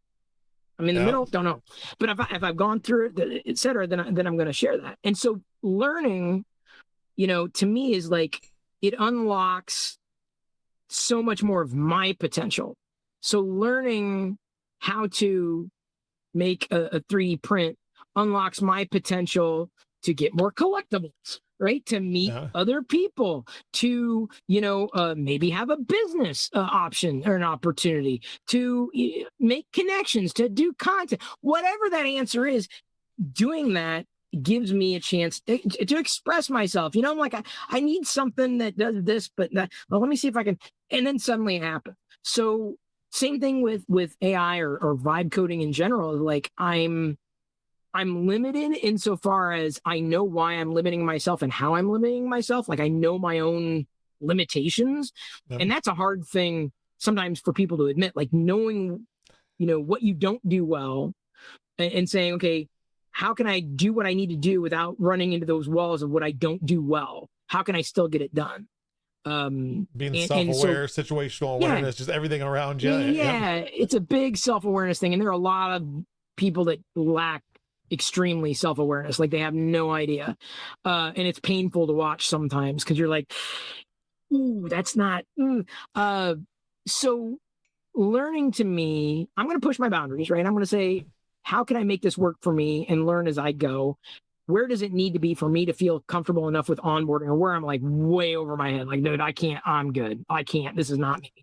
I'm in the middle, don't know. But if I've gone through it, et cetera, then I'm going to share that. And so learning, to me is like, it unlocks so much more of my potential. So learning how to make a 3D print unlocks my potential to get more collectibles, right? To meet other people, to, maybe have a business option or an opportunity, to make connections, to do content, whatever that answer is. Doing that gives me a chance to express myself. I'm like, I need something that does this, but let me see if I can, and then suddenly it happens. So same thing with AI or vibe coding in general. Like I'm limited insofar as I know why I'm limiting myself and how I'm limiting myself. Like I know my own limitations. Yep. And that's a hard thing sometimes for people to admit, like knowing, what you don't do well and saying, okay, how can I do what I need to do without running into those walls of what I don't do well? How can I still get it done? Being self-aware, situational awareness, just everything around you. Yeah, it's a big self-awareness thing. And there are a lot of people that lack extremely self-awareness, like they have no idea, and it's painful to watch sometimes because you're like, ooh, that's not so learning, to me, I'm going to push my boundaries, right? I'm going to say, how can I make this work for me and learn as I go? Where does it need to be for me to feel comfortable enough with onboarding, or where I'm like way over my head, like, dude, I can't, I'm good, I can't, this is not me.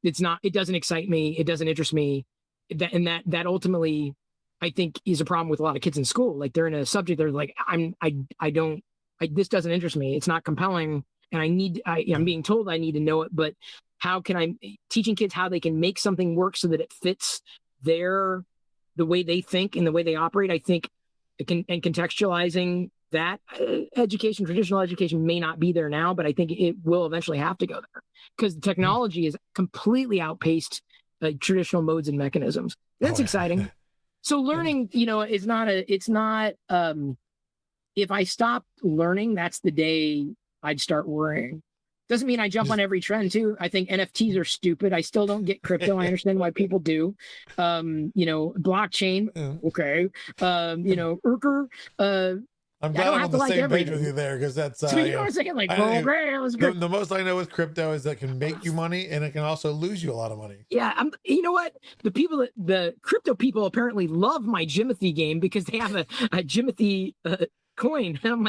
It doesn't excite me, it doesn't interest me. That ultimately, I think, is a problem with a lot of kids in school. Like they're in a subject, they're like, this doesn't interest me. It's not compelling. And I'm being told I need to know it, but how can I, teaching kids how they can make something work so that it fits the way they think and the way they operate, I think and contextualizing that education, traditional education may not be there now, but I think it will eventually have to go there because the technology is completely outpaced traditional modes and mechanisms. That's exciting. So learning, it's not, if I stopped learning, that's the day I'd start worrying. Doesn't mean I jump on every trend too. I think NFTs are stupid. I still don't get crypto. I understand why people do. Blockchain. Okay. Urker. I'm glad I'm on the same page with you there, because that's the most I know with crypto is that it can make you money and it can also lose you a lot of money. Yeah, you know what? The crypto people apparently love my Jimothy game because they have a Jimothy coin, and I'm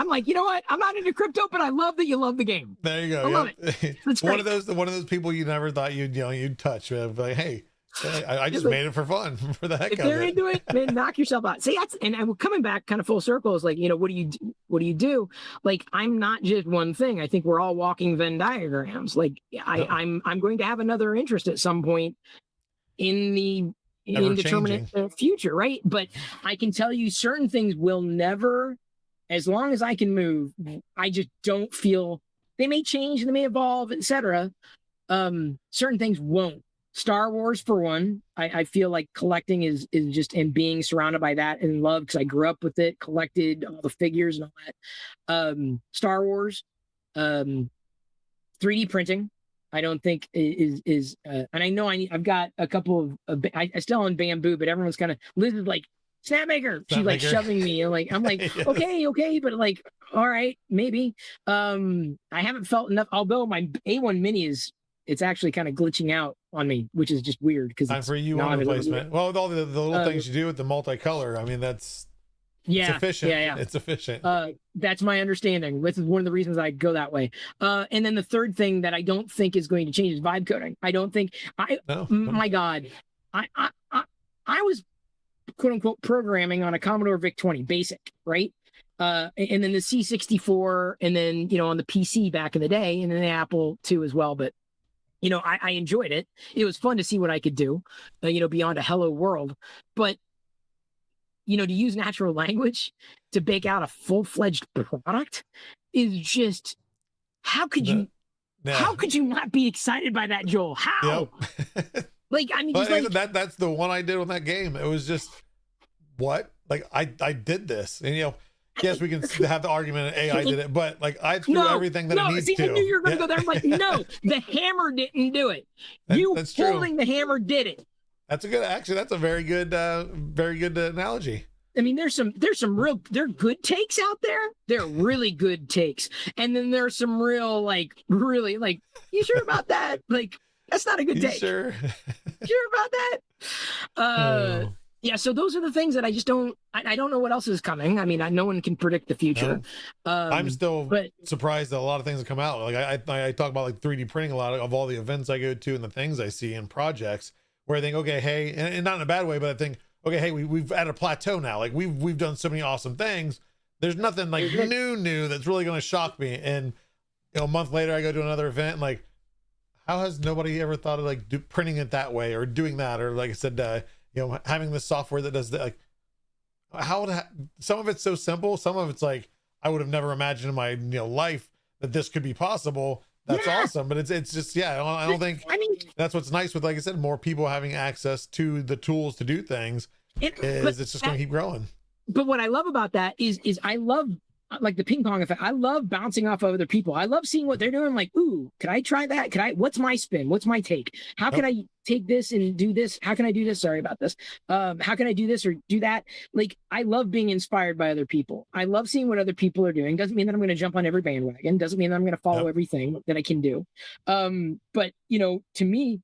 like, you know what? I'm not into crypto, but I love that you love the game. There you go. I love it. One of those people you never thought you'd touch. Like, hey, I just made it for fun, for the heck if of they're it. into it, then knock yourself out. See, that's and coming back kind of full circle is like, what do you do? Like, I'm not just one thing. I think we're all walking Venn diagrams. Like, I'm going to have another interest at some point in the indeterminate future, right? But I can tell you certain things will never, as long as I can move, I just don't feel they may change, they may evolve, etc. Certain things won't. Star Wars, for one, I feel like collecting is just, and being surrounded by that and love, because I grew up with it, collected all the figures and all that. Star Wars, 3D printing, I don't think is and I know I've got a couple of I still own Bamboo, but everyone's kind of, Liz is like, Snapmaker. She's like shoving me. I'm like, yes. okay, but like, all right, maybe. I haven't felt enough, although my A1 Mini it's actually kind of glitching out on me, which is just weird because time for you on replacement. Well, with all the little things you do with the multicolor, I mean, that's it's efficient. Yeah. It's efficient. That's my understanding. This is one of the reasons I go that way. And then the third thing that I don't think is going to change is vibe coding. I don't think my God, I was quote unquote programming on a Commodore VIC-20 basic, right? And then the C64, and then on the PC back in the day, and then the Apple II as well. But I enjoyed it. It was fun to see what I could do, beyond a hello world. But to use natural language to bake out a full-fledged product is just, how could you not be excited by that, Joel? How? Yep. Like, I mean, that's the one I did on that game. It was just, what? Like, I did this, and yes, we can have the argument that AI did it, but like, I threw everything that it needs to. I knew you were going to go there. I'm like, no, the hammer didn't do it. That's holding the hammer did it. That's that's a very good analogy. I mean, there's some there are good takes out there. They're really good takes. And then there's some real, really, you sure about that? Like, that's not a good take. Sure? Sure about that? Yeah, so those are the things that I just don't, I don't know what else is coming. I mean, no one can predict the future. I'm still surprised at a lot of things that come out. Like, I talk about like 3D printing a lot of all the events I go to and the things I see in projects where I think, okay, hey, and not in a bad way, but I think, okay, hey, we've at a plateau now. Like, we've done so many awesome things. There's nothing like new that's really going to shock me. And a month later, I go to another event, and like, how has nobody ever thought of like printing it that way, or doing that, or like I said, having this software that does that? Like, some of it's so simple, some of it's like, I would have never imagined in my life that this could be possible. That's awesome. But it's just, I don't think, that's what's nice with, like I said, more people having access to the tools to do things, it's just going to keep growing. But what I love about that is I love, like, the ping pong effect. I love bouncing off of other people. I love seeing what they're doing. Like, ooh, could I try that? What's my spin? What's my take? How can I take this and do this? How can I do this? Sorry about this. How can I do this or do that? Like, I love being inspired by other people. I love seeing what other people are doing. Doesn't mean that I'm going to jump on every bandwagon. Doesn't mean that I'm going to follow everything that I can do. But, to me,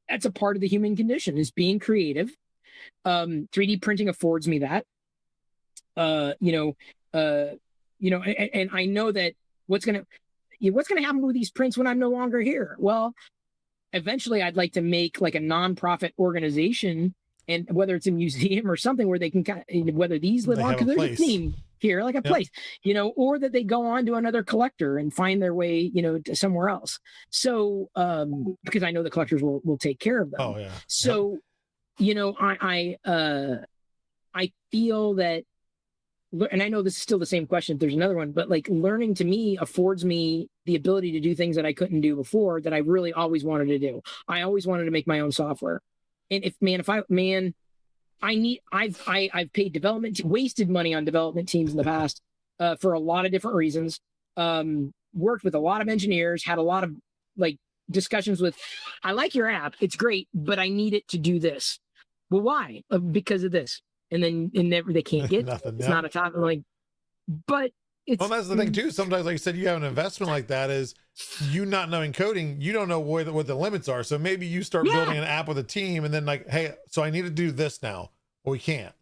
that's a part of the human condition, is being creative. 3D printing affords me that. And I know that what's gonna happen with these prints when I'm no longer here. Well, eventually I'd like to make like a nonprofit organization, and whether it's a museum or something where they can whether these live on, because there's a theme here, like a place, or that they go on to another collector and find their way, to somewhere else. So, because I know the collectors will take care of them. Oh yeah. So, I feel that. And I know this is still the same question, if there's another one, but like, learning to me affords me the ability to do things that I couldn't do before, that I really always wanted to do. I always wanted to make my own software. And I've paid wasted money on development teams in the past, for a lot of different reasons. Worked with a lot of engineers, had a lot of like discussions with, I like your app, it's great, but I need it to do this. Well, why? Because of this. And then they can't get nothing. It's not a topic, like, but it's. Well, that's the thing too. Sometimes, like you said, you have an investment like that, is you not knowing coding, you don't know what the limits are. So maybe you start building an app with a team, and then like, hey, so I need to do this now. Well, we can't.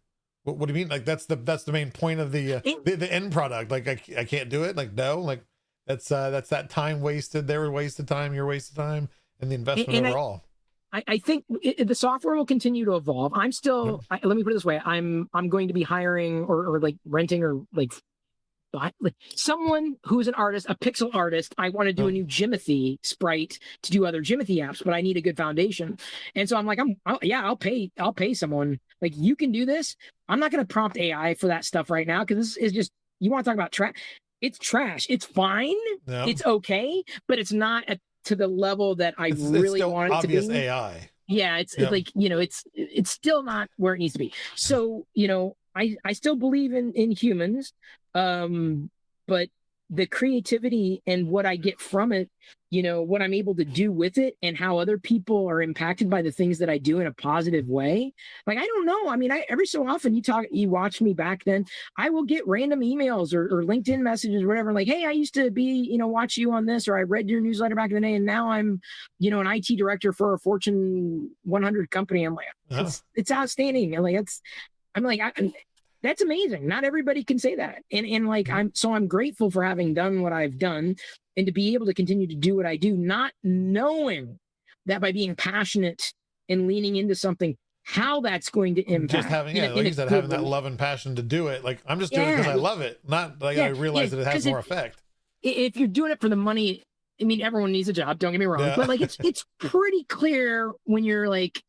What do you mean? Like, that's the main point of the end product. Like, I can't do it. Like, no, like that's that time wasted. Their wasted time, your wasted time, and the investment overall. I think the software will continue to evolve. I'm still, let me put it this way. I'm going to be hiring or like renting or like someone who's an artist, a pixel artist. I want to do a new Jimothy sprite to do other Jimothy apps, but I need a good foundation. And so I'm like, I'll pay someone. Like, you can do this. I'm not going to prompt AI for that stuff right now, because this is just, you want to talk about trash. It's trash. It's fine. Yep. It's okay, but it's not to the level that I really want it to be. Obvious AI. Yeah, it's like, it's still not where it needs to be. So, I still believe in humans, but the creativity and what I get from it, what I'm able to do with it and how other people are impacted by the things that I do in a positive way. Like, I don't know. I mean, every so often you watch me back then, I will get random emails or LinkedIn messages or whatever. Like, hey, I used to be, watch you on this, or I read your newsletter back in the day, and now I'm, an IT director for a Fortune 100 company. I'm like, it's outstanding. And like, that's amazing. Not everybody can say that. And like, I'm grateful for having done what I've done and to be able to continue to do what I do, not knowing that by being passionate and leaning into something, how that's going to impact. Just having, like you said, having that love and passion to do it. Like, I'm just doing it because I love it. Not like I realize that it has more effect. If you're doing it for the money, I mean, everyone needs a job, don't get me wrong, but like, it's pretty clear when you're like,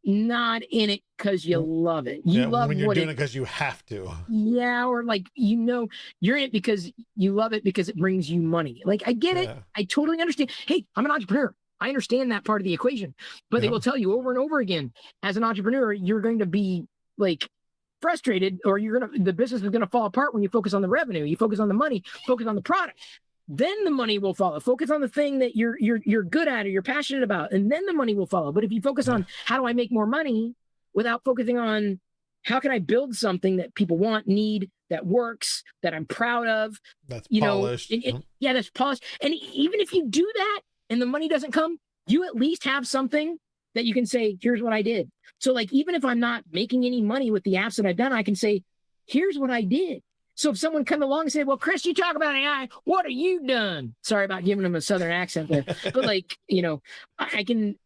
not in it because you love it. You love when you're doing it because you have to. Yeah, or like, you're in it because you love it because it brings you money. Like, I get it. I totally understand. Hey, I'm an entrepreneur. I understand that part of the equation. But they will tell you over and over again, as an entrepreneur, you're going to be like frustrated, or the business is going to fall apart when you focus on the revenue. You focus on the money, focus on the product. Then the money will follow. Focus on the thing that you're good at or you're passionate about, and then the money will follow. But if you focus on how do I make more money without focusing on how can I build something that people want, need, that works, that I'm proud of, that's polished. That's polished. And even if you do that and the money doesn't come, you at least have something that you can say, here's what I did. So like, even if I'm not making any money with the apps that I've done, I can say, here's what I did. So if someone come along and say, well, Chris, you talk about AI, what have you done? Sorry about giving them a Southern accent there. But like, I can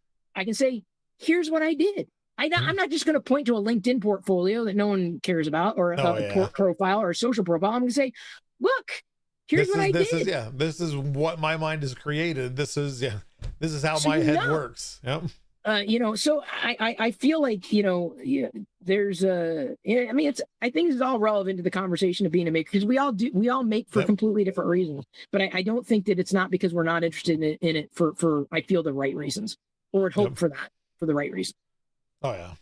say, here's what I did. I'm not just going to point to a LinkedIn portfolio that no one cares about, or a profile or a social profile. I'm going to say, look, here's what I did. This is what my mind has created. This is how my head works. Yep. So I feel like, there's I think it's all relevant to the conversation of being a maker, because we all make for completely different reasons, but I don't think that it's not because we're not interested in it for I feel the right reasons, or would hope for that, for the right reason. Oh yeah.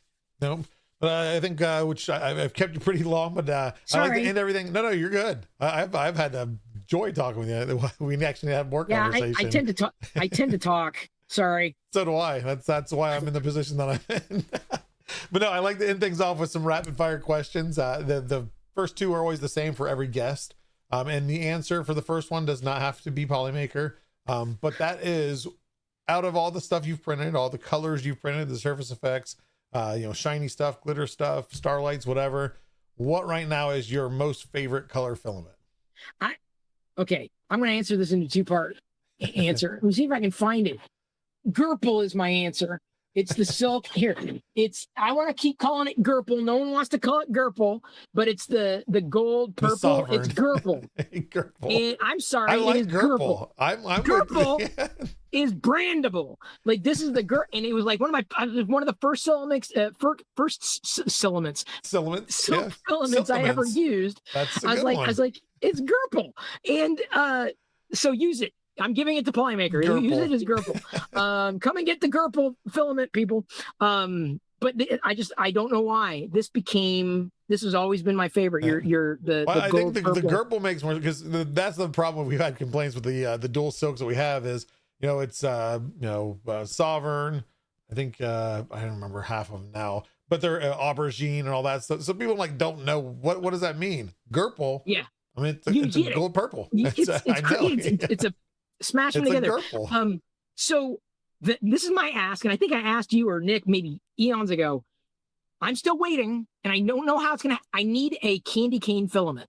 No, but I think, which I've kept you pretty long, but I like to end everything. No, you're good. I've had a joy talking with you. We actually have more conversation. I tend to talk. Sorry. So do I. That's why I'm in the position that I'm in. But no, I like to end things off with some rapid fire questions. The first two are always the same for every guest. And the answer for the first one does not have to be Polymaker. But that is, out of all the stuff you've printed, all the colors you've printed, the surface effects, shiny stuff, glitter stuff, starlights, whatever, what right now is your most favorite color filament? Okay, I'm going to answer this in a two-part answer. Let me see if I can find it. Gurple is my answer. It's the silk here. I want to keep calling it Gurple. No one wants to call it Gurple, but it's the gold purple. It's Gurple. Gurple. I'm sorry. I like it is Gurple. Gurple is brandable. Like, this is the and it was like one of the first filaments, filaments I ever used. That's I was like, it's Gurple, and so use it. I'm giving it to Polymaker. Use it as Gurple. Come and get the Gurple filament, people. But I don't know why this has always been my favorite. I think the Gurple makes more, because that's the problem. We've had complaints with the dual silks that we have is, it's Sovereign. I think I don't remember half of them now, but they're aubergine and all that stuff. So people don't know what does that mean? Gurple. Yeah. I mean, it's a gold purple. It's a smash them together. So this is my ask, and I think I asked you or Nick maybe eons ago. I'm still waiting, and I don't know how it's gonna. I need a candy cane filament,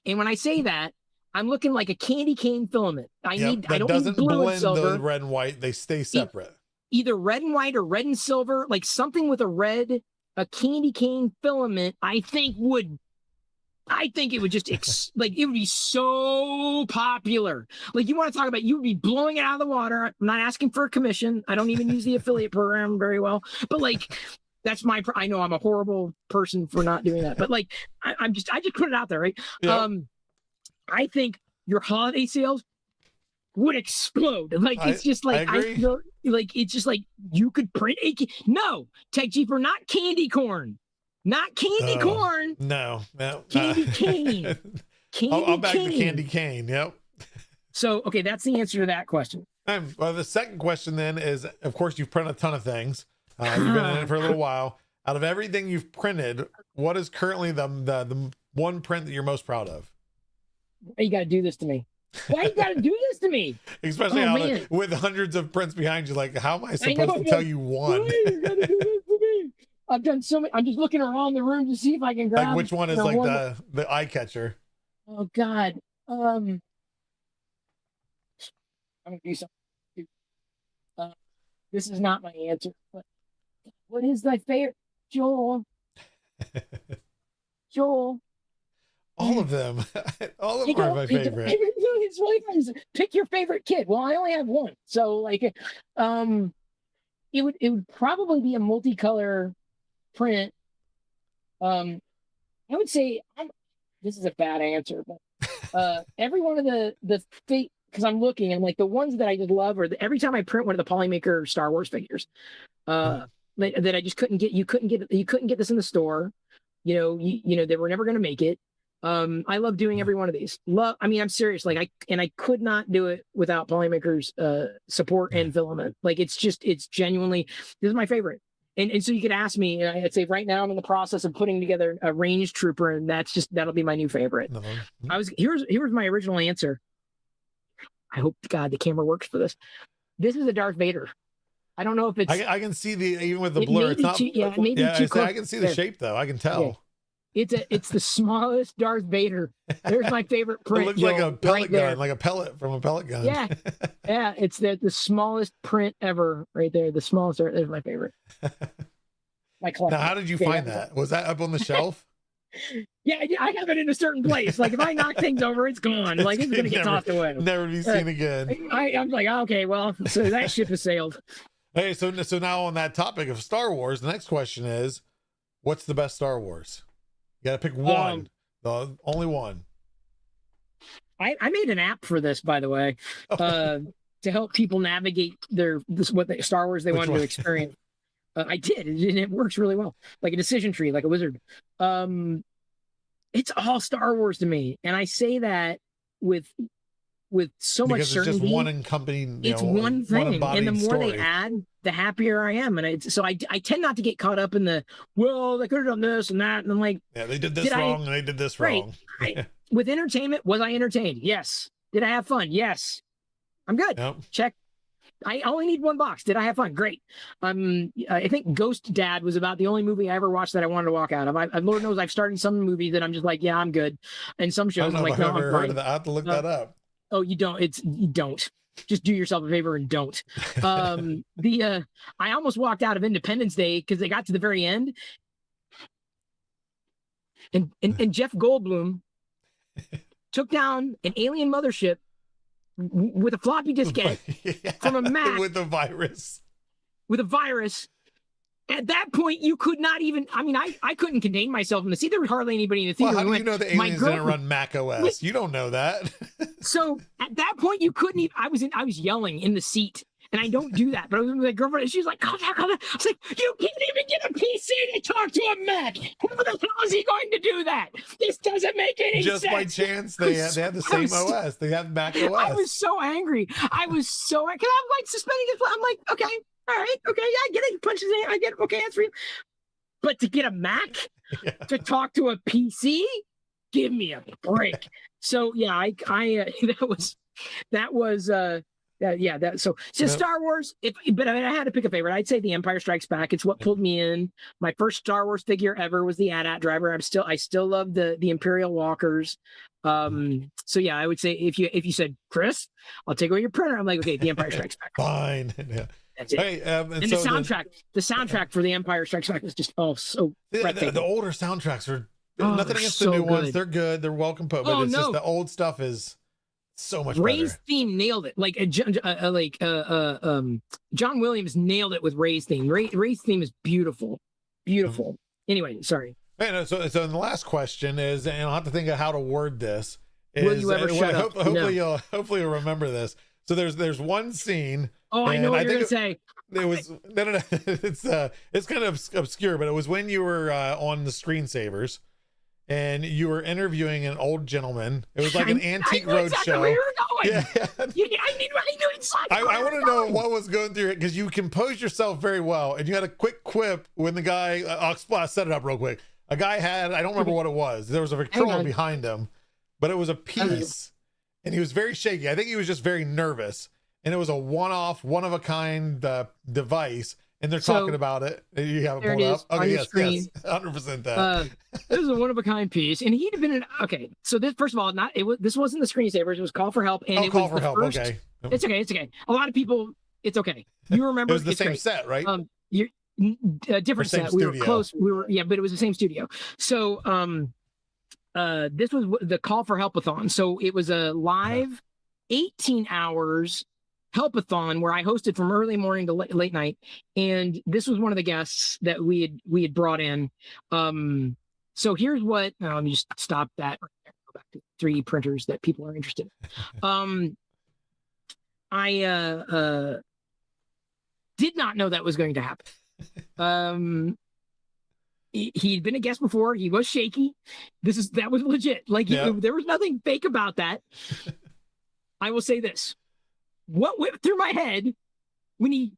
and when I say that, I'm looking like a candy cane filament. I don't doesn't need blue blend and silver. the red and white. They stay separate. either red and white or red and silver, like something with a candy cane filament, I think it would just like it would be so popular. Like you want to talk about, you would be blowing it out of the water. I'm not asking for a commission. I don't even use the affiliate program very well, but like that's I know I'm a horrible person for not doing that, but like I just put it out there, right? Yep. I think your holiday sales would explode. Like it's just like I feel like it's just like you could print no TechTV for not candy corn. Not candy corn. No. Candy cane. I'll back the candy cane. Yep. So, okay, that's the answer to that question. Well, the second question then is, of course, you've printed a ton of things. You've been in it for a little while. Out of everything you've printed, what is currently the one print that you're most proud of? Why you got to do this to me? Why you got to do this to me? Especially with hundreds of prints behind you. Like, how am I supposed to tell you one? Why you got to do this to me? I've done so many. I'm just looking around the room to see if I can grab. Like which one is like the eye catcher? Oh God. I'm gonna do something. This is not my answer. But what is my favorite, Joel? Joel. All of them. All of them are my favorite. It's really fun. Pick your favorite kid. Well, I only have one, so like, it would probably be a multicolor print. I would say this is a bad answer, but every one of the fake, because I'm looking and like the ones that I just love are every time I print one of the Polymaker Star Wars figures that I just couldn't get. You couldn't get this in the store. You know they were never going to make it. I love doing every one of these. I'm serious. Like I could not do it without Polymaker's support and filament. Like it's genuinely, this is my favorite. And so you could ask me, and I'd say right now I'm in the process of putting together a range trooper, and that'll be my new favorite. Here's my original answer. I hope to God the camera works for this. This is a Darth Vader. I don't know if it's. I can see even with the blur. It's not. I can see the shape though. I can tell. Yeah. It's the smallest Darth Vader. There's my favorite print. It looks like a pellet gun, like a pellet from a pellet gun. Yeah. It's the smallest print ever, right there. The smallest. There's my favorite. My collection. Now, how did you find that? Was that up on the shelf? Yeah, I have it in a certain place. Like if I knock things over, it's gone. Like it's gonna get tossed away. Never be seen again. I'm like, okay, well, so that ship has sailed. Hey, so now on that topic of Star Wars, the next question is, what's the best Star Wars? You got to pick one, the only one. I made an app for this, by the way, to help people navigate Star Wars they wanted to experience. I did, and it works really well, like a decision tree, like a wizard. It's all Star Wars to me, and I say that with so much certainty. It's just one accompanying. It's one thing, and the more story they add, the happier I am. And I tend not to get caught up in the they could have done this and that, and I'm like, yeah, they did this wrong, and they did this wrong. With entertainment, was I entertained? Yes. Did I have fun? Yes. I'm good. Yep. Check. I only need one box. Did I have fun? Great. I think Ghost Dad was about the only movie I ever watched that I wanted to walk out of. Lord knows I've started some movies that I'm just like, yeah, I'm good. And some shows I'm like, no, I'm fine. I have to look that up. Oh, you don't. You don't. Just do yourself a favor and don't. I almost walked out of Independence Day because they got to the very end, and Jeff Goldblum took down an alien mothership with a floppy diskette from a Mac with a virus. At that point, you could not even. I mean, I couldn't contain myself in the seat. There was hardly anybody in the theater. Well, how do you know the aliens didn't run Mac OS? You don't know that. So at that point, you couldn't even. I was yelling in the seat, and I don't do that. But I was with my girlfriend, and she's like, "Calm down, calm down." I was like, "You can't even get a PC to talk to a Mac. How the hell is he going to do that? This doesn't make any sense." Just by chance, they have the same OS. They have Mac OS. I was so angry. Because I'm like suspending his. I'm like, okay. All right, okay, yeah, I get it. Punches in, I get it. Okay, that's real. But to get a Mac to talk to a PC, give me a break. So yeah, So Star Wars. But I had to pick a favorite. I'd say The Empire Strikes Back. It's what pulled me in. My first Star Wars figure ever was the AT-AT driver. I still love the Imperial walkers. So yeah, I would say if you said, Chris, I'll take away your printer, I'm like, okay, The Empire Strikes Back. Fine. Yeah. That's it. Hey, and the soundtrack for The Empire Strikes Back was just so the older soundtracks are nothing against so the new ones. good. They're good. They're well composed, but it's just the old stuff is so much Ray's better. theme nailed it. John Williams nailed it with Ray's theme. Ray's theme is beautiful. Anyway, sorry. Hey, so the last question is, and I'll have to think of how to word this. Will you ever shut up? Hopefully you'll remember this. So there's one scene. Oh, I know what you're gonna say. It was no. It's kind of obscure, but it was when you were on the screensavers, and you were interviewing an old gentleman. It was like an antique roadshow. Where you were going. Yeah. I knew exactly. I want to know what was going through it, because you composed yourself very well, and you had a quick quip when the guy. I'll set it up real quick. A guy had, I don't remember what it was. There was a Victrola behind him, but it was a piece, and he was very shaky. I think he was just very nervous, and it was a one-off, one-of-a-kind device, and they're talking about it. You have it pulled up? Okay, yes, 100% that. This is a one-of-a-kind piece, and he'd have been okay. So this, first of all, this wasn't the screensavers. It was Call for Help, and Call for Help. Okay, it's okay. A lot of people, it's okay. You remember? It was the same set, right? You're different set. We were close. But it was the same studio. So this was the Call for Helpathon. So it was a live 18 hours helpathon where I hosted from early morning to late night, and this was one of the guests that we had brought in. So here's what. Let me just stop that right there. Go back to 3D printers that people are interested in. I did not know that was going to happen. He'd been a guest before. He was shaky. That was legit. There was nothing fake about that. I will say this: what went through my head when he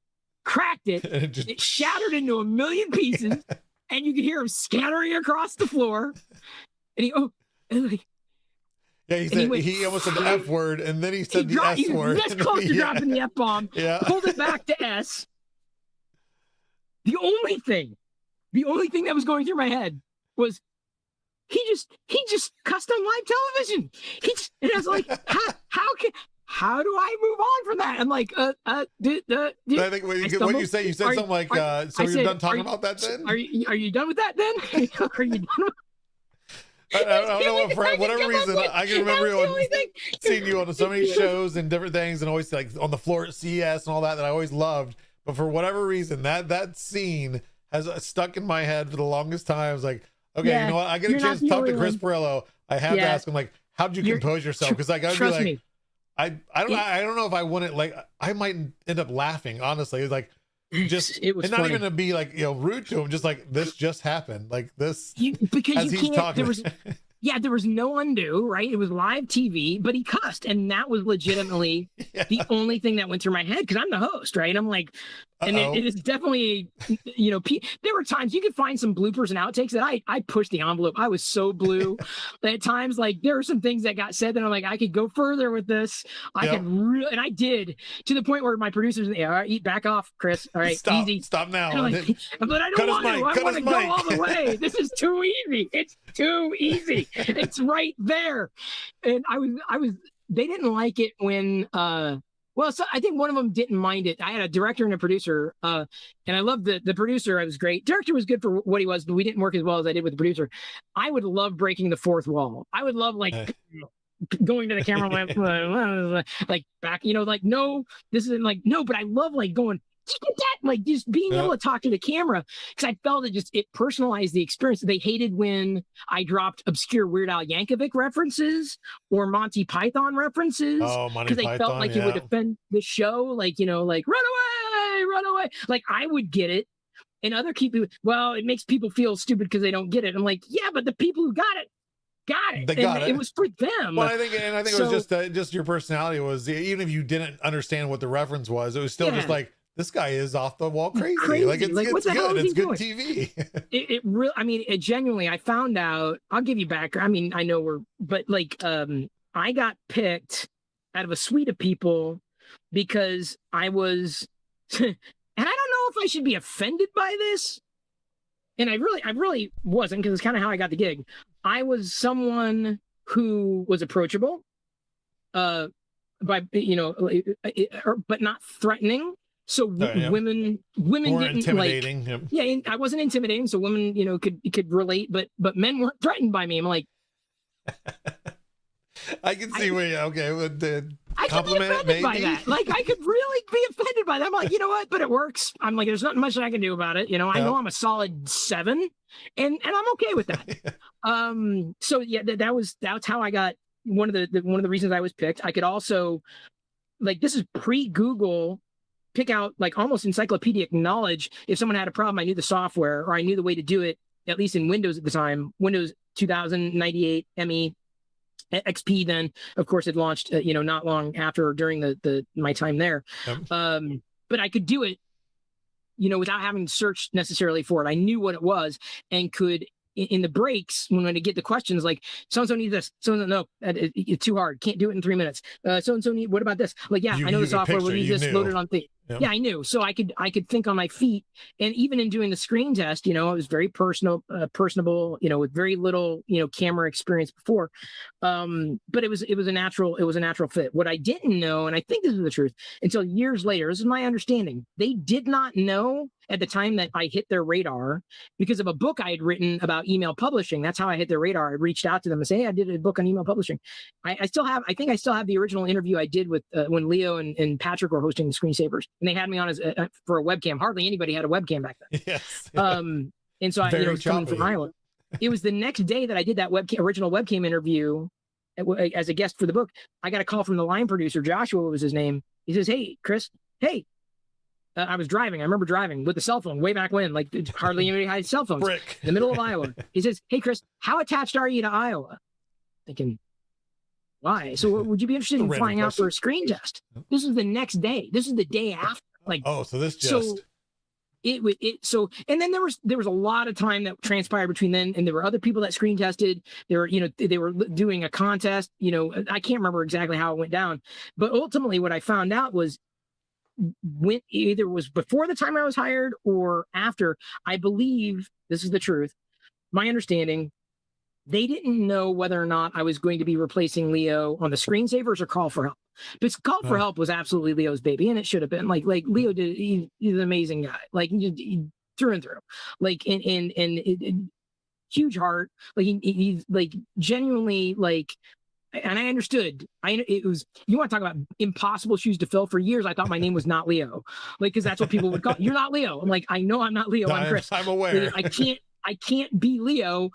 cracked it, it shattered into a million pieces, and you could hear him scattering across the floor. And he said he almost said the F word, and then he said the S word. This close to dropping the F bomb. Yeah. Pulled it back to S. The only thing that was going through my head was he just cussed on live television. And I was like, how do I move on from that? I'm like, I think what you said something like, so you're done talking about that then? Are you done with that then? Are you done with I don't know, for whatever reason, I can remember seeing you on so many shows and different things, and always like on the floor at CES and all that I always loved. But for whatever reason, that scene has stuck in my head for the longest time. I was like, okay, you know what? I get a chance to talk to Chris Pirillo. I have to ask him, like, how'd you compose yourself? Because like, I'd be like, me. I don't know if I wouldn't, like, I might end up laughing. Honestly, it's like, it was not even to be like, rude to him, just like, this just happened, like this, because you can't. There was no undo, right? It was live TV, but he cussed, and that was legitimately the only thing that went through my head, because I'm the host, right? I'm like, and it is definitely, there were times you could find some bloopers and outtakes that I pushed the envelope. I was so blue that at times, like, there were some things that got said that I'm like, I could go further with this. I could really, and I did, to the point where my producers, all right, back off, Chris. All right, easy. Stop now. But I don't want to. I want to go all the way. This is too easy. It's too easy. It's right there. And they didn't like it when so I think one of them didn't mind it. I had a director and a producer, and I loved the producer. It was great. Director was good for what he was, but we didn't work as well as I did with the producer. I would love breaking the fourth wall. I would love going to the camera like back, like, no, this isn't like, no, but I love like going, like just being able to talk to the camera, because I felt it personalized the experience. They hated when I dropped obscure Weird Al Yankovic references or Monty Python references, because they felt like it would offend the show, like, like run away. Like, I would get it, and other people, well, it makes people feel stupid because they don't get it. I'm like, yeah, but the people who got it. They got it. It was for them. Well, I think it was just your personality was, even if you didn't understand what the reference was, it was still just like, this guy is off the wall crazy. Like, it's good. It's good TV. it really, it genuinely, I found out, I'll give you back. I know but like, I got picked out of a suite of people because I was, and I don't know if I should be offended by this. And I really wasn't, because it's kind of how I got the gig. I was someone who was approachable, but not threatening. So women More didn't intimidating. like, yeah, I wasn't intimidating. So women, could relate, but men weren't threatened by me. I'm like, I can see where with the I could be offended by that. Like, I could really be offended by that. I'm like, you know what? But it works. I'm like, there's nothing much I can do about it. I know I'm a solid 7, and I'm okay with that. So yeah, that's how I got one of the reasons I was picked. I could also, like, this is pre-Google, pick out like almost encyclopedic knowledge. If someone had a problem, I knew the software, or I knew the way to do it, at least in Windows at the time. Windows 2098 ME. XP then, of course, had launched, not long after or during my time there. But I could do it, without having to search necessarily for it. I knew what it was and could, in the breaks, when I get the questions like, so-and-so needs this, so-and-so, no, it's too hard, can't do it in 3 minutes. So-and-so need, what about this? Like, yeah, I know the software will need this loaded on thing. Yeah, I knew. So I could think on my feet. And even in doing the screen test, it was very personable, with very little, camera experience before. But it was a natural fit. What I didn't know, and I think this is the truth, until years later, this is my understanding, they did not know at the time that I hit their radar because of a book I had written about email publishing. That's how I hit their radar. I reached out to them and say, hey, I did a book on email publishing. I think I still have the original interview I did with when Leo and Patrick were hosting the Screensavers, and they had me on as for a webcam. Hardly anybody had a webcam back then. Yes. And so I was coming from Iowa. It was the next day that I did that original webcam interview as a guest for the book. I got a call from the line producer, Joshua was his name. He says, hey, Chris, hey. I was driving. I remember driving with a cell phone way back when, like hardly anybody had cell phones. In the middle of Iowa. He says, hey, Chris, how attached are you to Iowa? Thinking, why? So would you be interested in flying out for a screen test? This is the next day. This is the day after. Like, so this just... So and then there was a lot of time that transpired between then, and there were other people that screen tested. They were doing a contest. I can't remember exactly how it went down, but ultimately what I found out was, when either was before the time I was hired or after, I believe this is the truth. My understanding, they didn't know whether or not I was going to be replacing Leo on the Screensavers or Call for Help. Because Call for Help was absolutely Leo's baby, and it should have been. Like Leo did. He's an amazing guy. Like he through and through. Like and huge heart. Like he's like genuinely like. And I understood. It was, you want to talk about impossible shoes to fill. For years, I thought my name was not Leo, like, because that's what people would call. You're not Leo. I'm like, I know I'm not Leo. I'm Chris. I'm aware. I can't be Leo.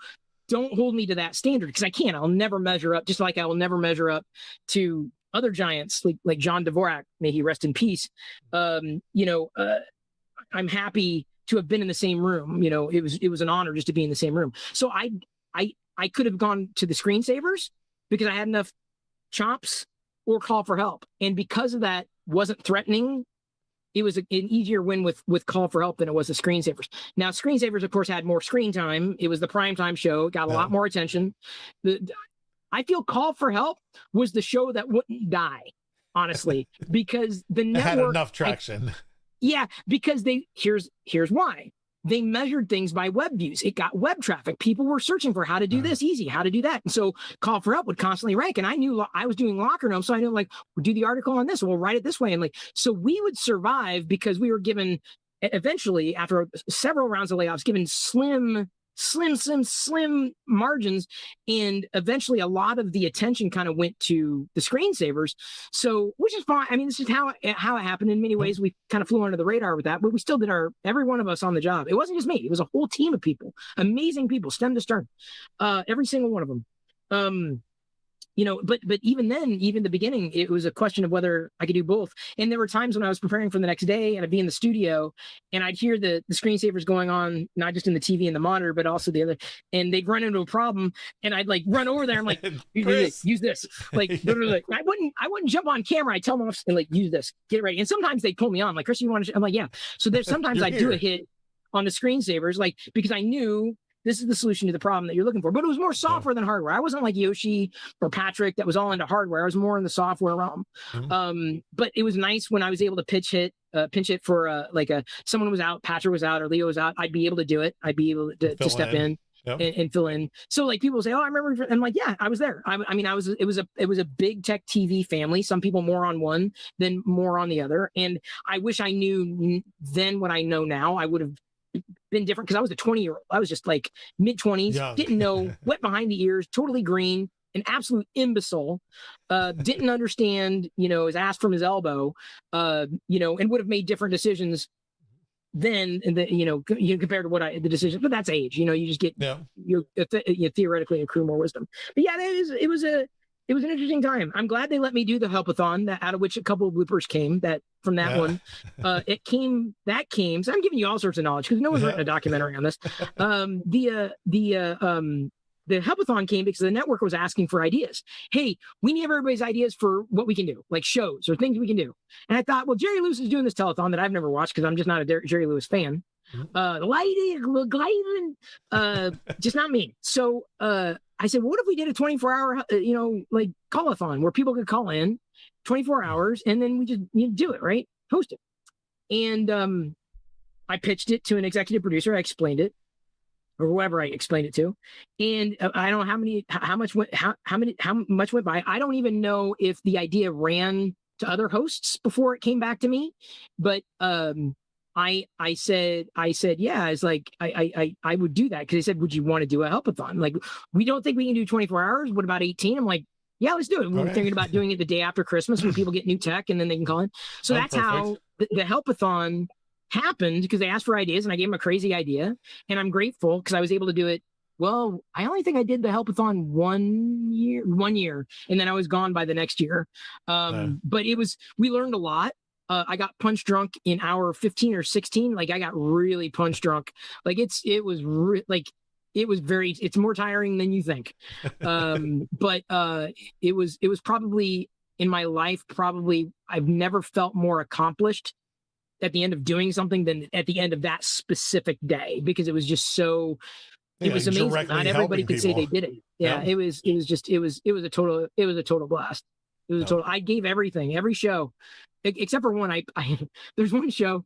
Don't hold me to that standard, because I can't. I'll never measure up. Just like I will never measure up to other giants like John Dvorak. May he rest in peace. I'm happy to have been in the same room. It was an honor just to be in the same room. So I could have gone to the Screensavers, because I had enough chops, or Call for Help. And because of that, wasn't threatening. It was an easier win with Call for Help than it was the Screensavers. Now, Screensavers, of course, had more screen time. It was the primetime show. It got a lot more attention. I feel Call for Help was the show that wouldn't die, honestly, because the network had enough traction. Because here's why. They measured things by web views. It got web traffic. People were searching for how to do this easy, how to do that. And so Call for Help would constantly rank. And I knew I was doing LockerGnome, so I knew, like, we'll do the article on this, we'll write it this way. And like, so we would survive because we were given, eventually, after several rounds of layoffs, given slim margins, and eventually a lot of the attention kind of went to the Screensavers. So, which is fine. I mean, this is how it happened. In many ways, we kind of flew under the radar with that, but we still did every one of us on the job. It wasn't just me. It was a whole team of people, amazing people, stem to stern, every single one of them. But even then, even the beginning, it was a question of whether I could do both. And there were times when I was preparing for the next day, and I'd be in the studio, and I'd hear the Screensavers going on, not just in the TV and the monitor, but also the other, and they'd run into a problem, and I'd like run over there and like, use this. Like, I wouldn't jump on camera. I'd tell them off and like, use this, get it ready. And sometimes they'd pull me on, like, Chris, you want to, I'm like, yeah. So there's sometimes I'd do a hit on the Screensavers, like, because I knew this is the solution to the problem that you're looking for. But it was more software than hardware. I wasn't like Yoshi or Patrick that was all into hardware. I was more in the software realm. But it was nice when I was able to pinch hit for someone was out, Patrick was out, or Leo was out. I'd be able to do it. I'd be able to step in and fill in. So like people say, "Oh, I remember." I'm like, "Yeah, I was there." I mean, it was a big Tech TV family. Some people more on one than more on the other. And I wish I knew then what I know now. I would have been different because I was a 20-year-old. I was just like mid-20s, didn't know, wet behind the ears, totally green, an absolute imbecile. Didn't understand, his ass from his elbow, and would have made different decisions then, and compared to the decision, but that's age. You just get you theoretically accrue more wisdom. But yeah, it was an interesting time. I'm glad they let me do the helpathon, out of which a couple of bloopers came. That from that one, it came. So I'm giving you all sorts of knowledge because no one's written a documentary on this. The helpathon came because the network was asking for ideas. Hey, we need everybody's ideas for what we can do, like shows or things we can do. And I thought, well, Jerry Lewis is doing this telethon that I've never watched because I'm just not a Jerry Lewis fan. Gliding, just not me. So I said, well, what if we did a 24-hour, like call-a-thon where people could call in 24 hours and then we just do it, right? Host it. And I pitched it to an executive producer. I explained it. Or whoever I explained it to, and I don't know how much went by. I don't even know if the idea ran to other hosts before it came back to me, but I said yeah, it's like I would do that because they said, would you want to do a helpathon? Like, we don't think we can do 24 hours. What about 18? I'm like, yeah, let's do it. We were thinking about doing it the day after Christmas when people get new tech and then they can call in. So that's perfect. How the helpathon happened, because they asked for ideas and I gave them a crazy idea, and I'm grateful because I was able to do it. Well, I only think I did the helpathon one year, and then I was gone by the next year. But we learned a lot. I got punch drunk in hour 15 or 16. Like, I got really punch drunk. Like, it's more tiring than you think. But it was probably in my life, I've never felt more accomplished at the end of doing something than at the end of that specific day, because it was just so, it was amazing. Not everybody could say they did it. Yeah. It was a total blast. It was a total, I gave everything, every show, except for one. There's one show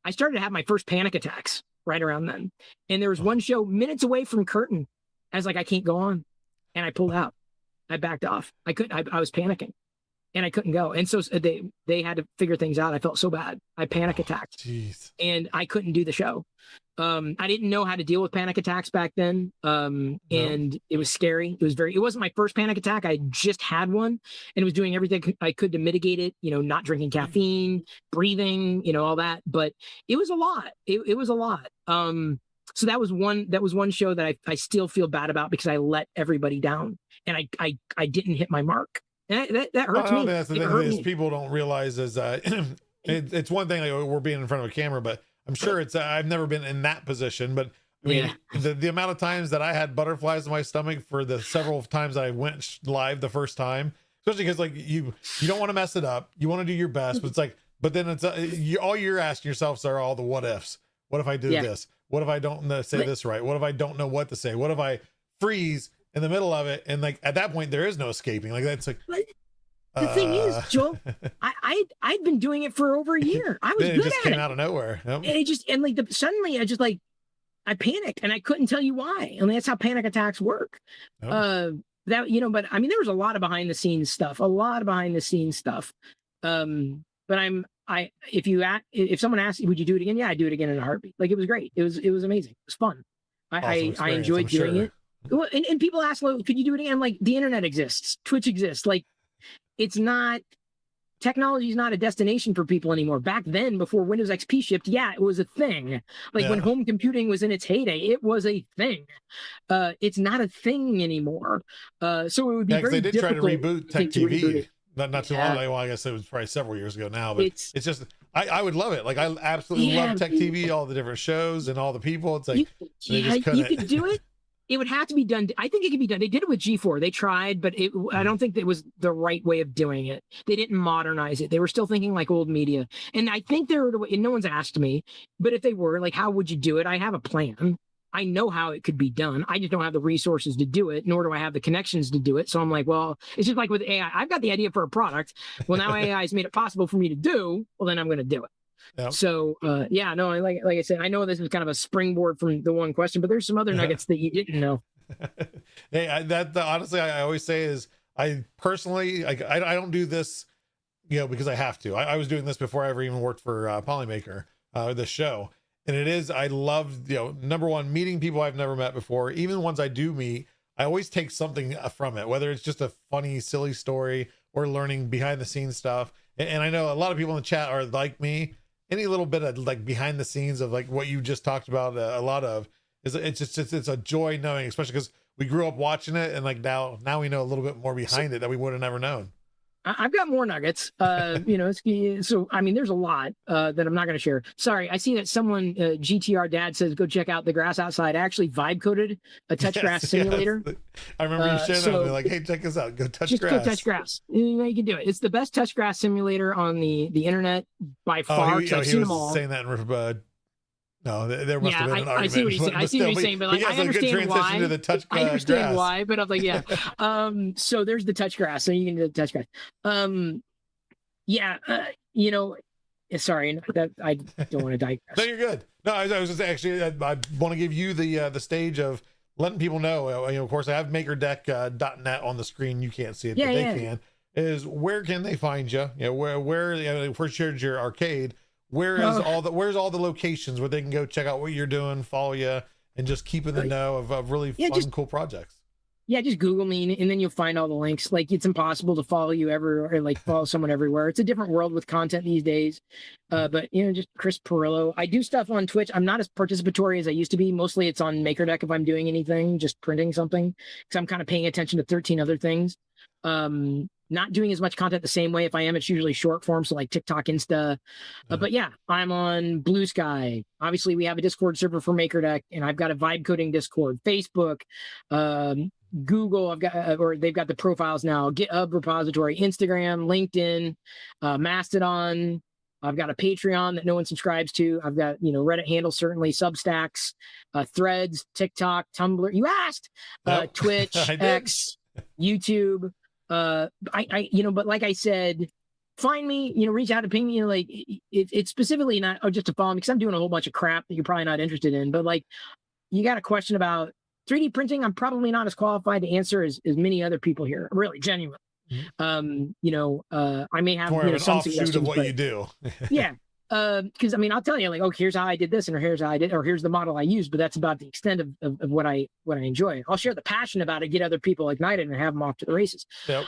I started to have my first panic attacks right around then. And there was one show minutes away from curtain. I was like, I can't go on. And I pulled out. I backed off. I was panicking. And I couldn't go. And so they had to figure things out. I felt so bad. I panic attacked. Jeez. And I couldn't do the show. I didn't know how to deal with panic attacks back then. And it was scary. It wasn't my first panic attack. I just had one, and it was doing everything I could to mitigate it, not drinking caffeine, breathing, all that. But it was a lot. It was a lot. So that was one show that I still feel bad about because I let everybody down and I didn't hit my mark. And that hurts me. That's the thing is, people don't realize is it's one thing like we're being in front of a camera, but I'm sure it's I've never been in that position. But I mean, the amount of times that I had butterflies in my stomach for the several times that I went live the first time, especially because like you don't want to mess it up, you want to do your best, but it's like, but then it's all you're asking yourself are all the what ifs. What if I do this? What if I don't say this right? What if I don't know what to say? What if I freeze in the middle of it? And like at that point there is no escaping. Like that's like the thing is, Joel, I'd been doing it for over a year. I was good at it. It just came out of nowhere. Yep. And suddenly I panicked and I couldn't tell you why. I mean, that's how panic attacks work. Yep. But I mean, there was a lot of behind the scenes stuff. But if someone asked, would you do it again? Yeah, I'd do it again in a heartbeat. Like, it was great. It was amazing. It was fun. I enjoyed doing it. Well, and people ask, well, could you do it again? I'm like, the internet exists. Twitch exists. Like, technology is not a destination for people anymore. Back then, before Windows XP shipped, it was a thing. Like when home computing was in its heyday, it was a thing. It's not a thing anymore. So it would be very difficult. They did try to reboot TechTV. Not too long ago. Well, I guess it was probably several years ago now, but it's just, I would love it. Like, I absolutely love TechTV, all the different shows and all the people. It's like, you could do it. It would have to be done. I think it could be done. They did it with G4. They tried, but I don't think it was the right way of doing it. They didn't modernize it. They were still thinking like old media. And I think and no one's asked me, but if they were, like, how would you do it? I have a plan. I know how it could be done. I just don't have the resources to do it, nor do I have the connections to do it. So I'm like, well, it's just like with AI. I've got the idea for a product. Well, now AI has made it possible for me to do. Well, then I'm going to do it. Yep. So yeah, no, like I said, I know this is kind of a springboard from the one question, but there's some other nuggets that you didn't know. Hey, honestly, I always say is, I personally, like, I don't do this, because I have to. I was doing this before I ever even worked for Polymaker, the show. And it is, I love, number one, meeting people I've never met before. Even ones I do meet, I always take something from it, whether it's just a funny, silly story or learning behind the scenes stuff. And I know a lot of people in the chat are like me. Any little bit of like behind the scenes of like what you just talked about, a lot of, is it's a joy knowing, especially because we grew up watching it, and like now we know a little bit more behind it that we would have never known. I've got more nuggets. So I mean, there's a lot that I'm not going to share. Sorry, I see that someone, GTR Dad says, go check out the grass outside. I actually vibe coded a touch grass simulator. Yes. I remember you sharing that with me, like, hey, check this out. Go touch grass. Go touch grass. You can do it. It's the best touch grass simulator on the internet by far. I've seen them all. Saying that in no, there must have been an argument. I see what he's saying. I see what he's saying, but like, I understand why. To the touch I understand grass. why, but I'm like, yeah. So there's the touch grass. So you can do the touch grass. Sorry, that I don't want to digress. No, you're good. No, I was just actually, I want to give you the stage of letting people know. Of course, I have MakerDeck.net on the screen. You can't see it, but they can. Is where can they find you? Where first shared your arcade. Where's all the locations where they can go check out what you're doing, follow you, and just keep in the know of really fun, cool projects? Yeah, just Google me, and then you'll find all the links. Like, it's impossible to follow you everywhere, or like follow someone everywhere. It's a different world with content these days. But just Chris Pirillo. I do stuff on Twitch. I'm not as participatory as I used to be. Mostly it's on MakerDeck if I'm doing anything, just printing something, because I'm kind of paying attention to 13 other things. Not doing as much content the same way. If I am, it's usually short form, so like TikTok, Insta. But yeah, I'm on Blue Sky. Obviously, we have a Discord server for MakerDeck, and I've got a vibe coding Discord. Facebook, Google, they've got the profiles now. GitHub repository, Instagram, LinkedIn, Mastodon. I've got a Patreon that no one subscribes to. I've got, Reddit handle, certainly, Substacks, Threads, TikTok, Tumblr. You asked. Twitch, X, YouTube. But like I said, find me, reach out to ping me, like it's specifically not just to follow me, because I'm doing a whole bunch of crap that you're probably not interested in. But like, you got a question about 3D printing, I'm probably not as qualified to answer as many other people here. Really, genuinely. I may have more of an some offshoot of what you do. Yeah. Because I'll tell you, like, oh, here's how I did this, and here's how I did, or here's the model I used, but that's about the extent of what I enjoy. I'll share the passion about it, get other people ignited, and have them off to the races. Yep.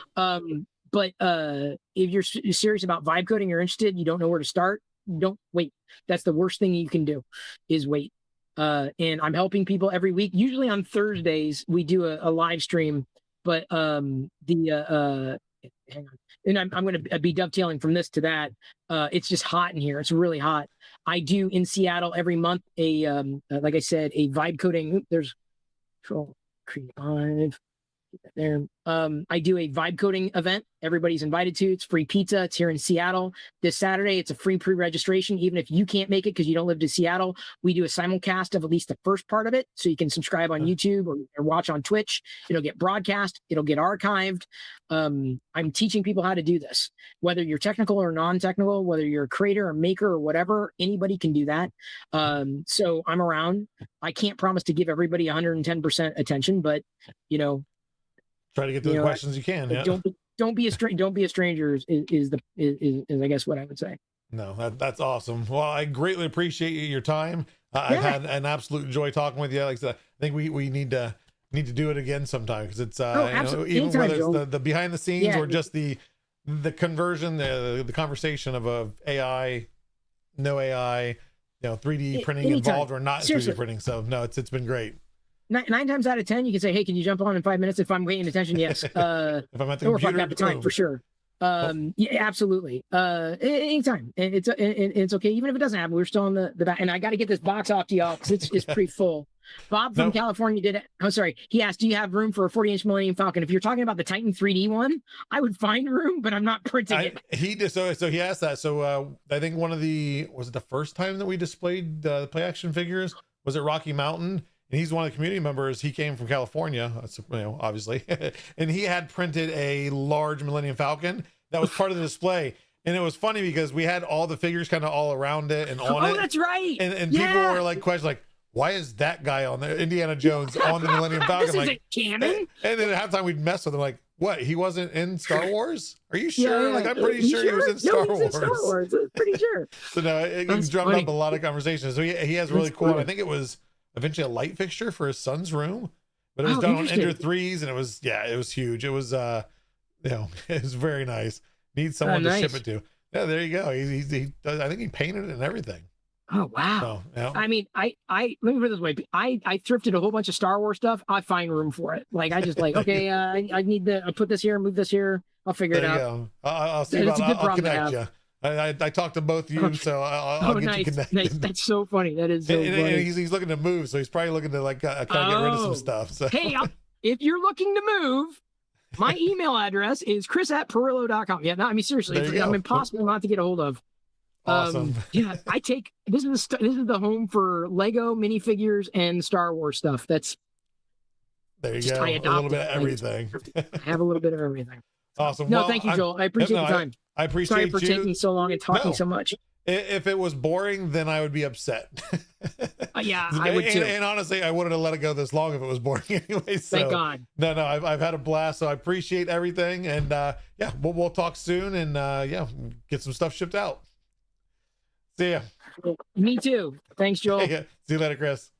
But if you're serious about vibe coding, you're interested, you don't know where to start, don't wait. That's the worst thing you can do, is wait. And I'm helping people every week. Usually on Thursdays we do a live stream, but hang on. And I'm going to be dovetailing from this to that. It's just hot in here. It's really hot. I do in Seattle every month like I said, a vibe coding. There's Control Create Live. There. I do a vibe coding event. Everybody's invited to. It's free pizza. It's here in Seattle this Saturday. It's a free pre-registration. Even if you can't make it because you don't live to Seattle, we do a simulcast of at least the first part of it. So you can subscribe on YouTube or watch on Twitch. It'll get broadcast. It'll get archived. I'm teaching people how to do this. Whether you're technical or non-technical, whether you're a creator or maker or whatever, anybody can do that. So I'm around. I can't promise to give everybody 110% attention, but try to get to the questions you can. Yeah. Don't be a stranger is I guess what I would say. No, that's awesome. Well, I greatly appreciate your time. I've had an absolute joy talking with you. Like I said, I think we need to do it again sometime, because it's even whether it's the behind the scenes or just the conversion, the conversation of AI, no AI, 3D printing involved or not. Seriously. 3D printing. So no, it's been great. 9 times out of 10, you can say, "Hey, can you jump on in 5 minutes?" If I'm paying attention, yes. If I'm at the or computer, if I've got the time, for sure. Yeah, absolutely. Anytime. It's okay. Even if it doesn't happen, we're still on the back. And I got to get this box off to y'all, because it's pretty full. Bob from California did it. Oh, sorry. He asked, "Do you have room for a 40-inch Millennium Falcon?" If you're talking about the Titan 3D one, I would find room, but I'm not printing it. He did. So he asked that. So I think was it the first time that we displayed the play action figures? Was it Rocky Mountain? And he's one of the community members. He came from California, obviously, and he had printed a large Millennium Falcon that was part of the display. And it was funny because we had all the figures kind of all around it and on it. Oh, that's right. And people were like questioning, like, why is that guy on there, Indiana Jones, on the Millennium Falcon? This isn't canon. And then at halftime we'd mess with him, like, what? He wasn't in Star Wars? Are you sure? Yeah. Like, I'm pretty sure he was in Star Wars. In Star Wars. I'm pretty sure. So no, it drummed up a lot of conversations. So he has really cool. I think it was eventually a light fixture for his son's room, but it was done on Ender 3s, and it was huge. It was it was very nice. Need someone to ship it to. Yeah, there you go. He does, I think he painted it and everything. Oh wow! So, I mean, I let me put it this way: I thrifted a whole bunch of Star Wars stuff. I find room for it. Like I just okay, I need to put this here, move this here. I'll figure it out. Go. I'll see. I'll connect you. I talked to both of you, so I'll get you connected. Nice. That's so funny. That is so funny. And he's looking to move, so he's probably looking to kind of get rid of some stuff. So. Hey, if you're looking to move, my email address is chris@pirillo.com. Yeah, no, I mean seriously, I'm impossible not to get a hold of. Awesome. Yeah, this is the home for Lego minifigures and Star Wars stuff. There you go. A little bit of everything. I have a little bit of everything. Awesome. No, thank you, Joel. I appreciate the time. I appreciate Sorry for taking so long and talking so much. If it was boring, then I would be upset. Yeah, I would too. And honestly, I wouldn't have let it go this long if it was boring anyway. So. Thank God. No, I've had a blast. So I appreciate everything. And we'll talk soon and get some stuff shipped out. See ya. Me too. Thanks, Joel. See you later, Chris.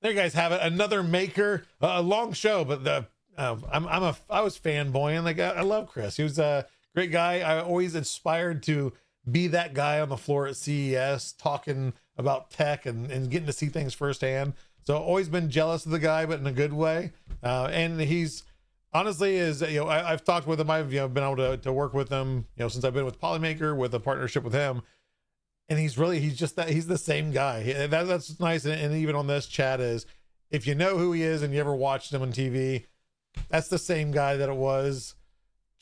There you guys have it. Another Maker, a long show, but I was fanboying. Like I love Chris. He was a great guy. I always inspired to be that guy on the floor at CES talking about tech and getting to see things firsthand. So always been jealous of the guy, but in a good way. And he's honestly I've talked with him. I've been able to work with him, since I've been with Polymaker, with a partnership with him. And he's the same guy. That's nice. And even on this chat is, if you know who he is and you ever watched him on TV, that's the same guy that it was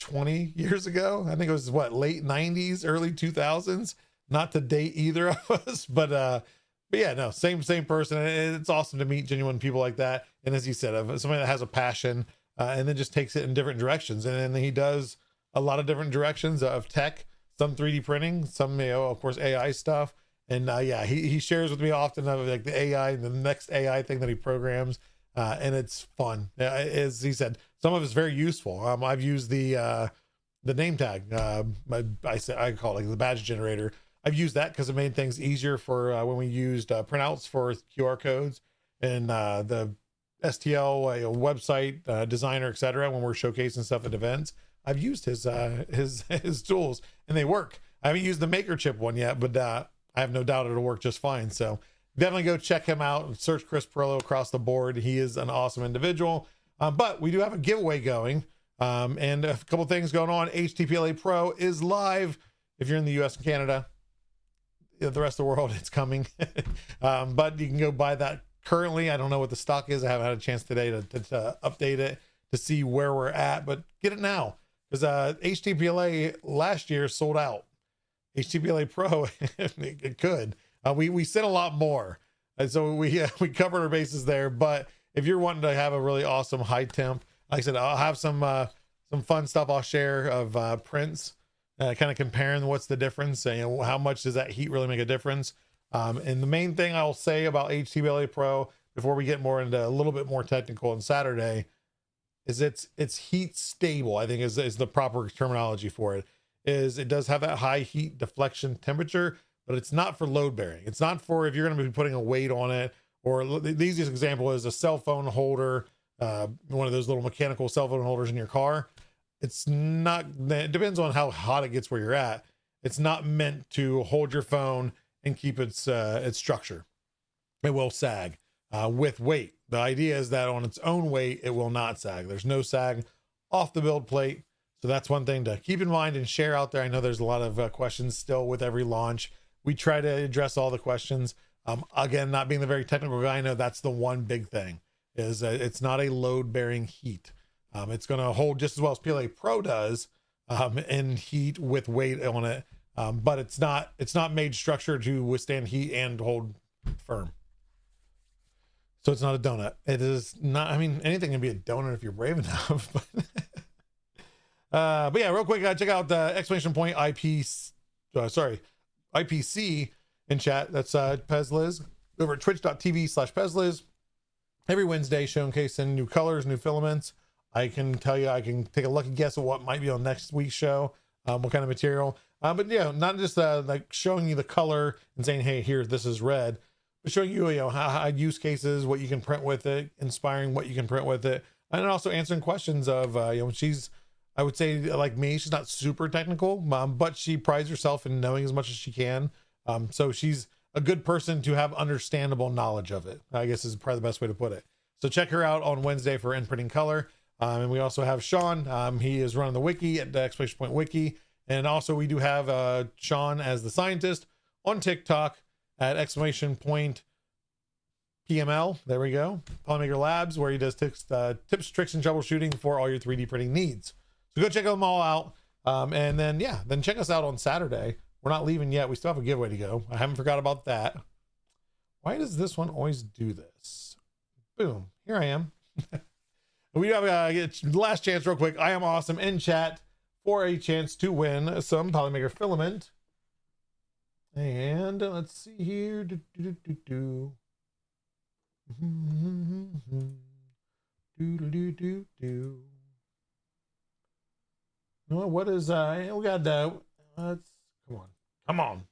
20 years ago. I think it was late 90s, early 2000s. Not to date either of us, but yeah, no, same person. And it's awesome to meet genuine people like that. And as you said, somebody that has a passion and then just takes it in different directions. And then he does a lot of different directions of tech, some 3D printing, some, of course, AI stuff. And he shares with me often of like the AI and the next AI thing that he programs. And it's fun. As he said, some of it's very useful. I've used the name tag. I call it like the badge generator. I've used that because it made things easier for when we used printouts for QR codes and the STL website designer, etc. When we're showcasing stuff at events, I've used his tools and they work. I haven't used the Maker Chip one yet, but I have no doubt it'll work just fine. So definitely go check him out and search Chris Pirillo across the board. He is an awesome individual. But we do have a giveaway going and a couple things going on. HTPLA Pro is live. If you're in the US and Canada, the rest of the world, it's coming. But you can go buy that currently. I don't know what the stock is. I haven't had a chance today to update it to see where we're at, but get it now because HTPLA last year sold out. HTPLA Pro, it could. We sent a lot more, and so we covered our bases there. But if you're wanting to have a really awesome high temp, like I said, I'll have some fun stuff I'll share of prints, kind of comparing what's the difference, and how much does that heat really make a difference. And the main thing I'll say about HTPLA Pro before we get more into a little bit more technical on Saturday is it's heat stable. I think is the proper terminology for it. Is it does have that high heat deflection temperature, but it's not for load bearing. It's not for if you're going to be putting a weight on it, or the easiest example is a cell phone holder, one of those little mechanical cell phone holders in your car. It's not, it depends on how hot it gets where you're at. It's not meant to hold your phone and keep its structure. It will sag with weight. The idea is that on its own weight, it will not sag. There's no sag off the build plate. So that's one thing to keep in mind and share out there. I know there's a lot of questions still with every launch. We try to address all the questions. Again, not being the very technical guy, I know that's the one big thing is it's not a load bearing heat. It's going to hold just as well as PLA Pro does in heat with weight on it. But it's not made structure to withstand heat and hold firm. So it's not a donut. It is not, I mean, anything can be a donut if you're brave enough. But But yeah, real quick, check out the exclamation point IPC in chat. That's Pezliz over at twitch.tv/Pezliz. Every Wednesday, showcasing new colors, new filaments. I can tell you, I can take a lucky guess of what might be on next week's show, what kind of material. But yeah, not just like showing you the color and saying, hey, here, this is red, but showing you, how use cases, what you can print with it, inspiring what you can print with it, and also answering questions of, she's, I would say, like me, she's not super technical, but she prides herself in knowing as much as she can. So she's a good person to have understandable knowledge of it, I guess is probably the best way to put it. So check her out on Wednesday for Imprinting Color. And we also have Sean. He is running the wiki at the exclamation point wiki. And also we do have Sean as the scientist on TikTok at exclamation point PML. There we go. Polymaker Labs, where he does tips, tricks, and troubleshooting for all your 3D printing needs. So go check them all out. And then, yeah, then check us out on Saturday. We're not leaving yet. We still have a giveaway to go. I haven't forgot about that. Why does this one always do this? Boom. Here I am. We have last chance real quick. I am awesome in chat for a chance to win some Polymaker filament. And let's see here. What is we got let's come on.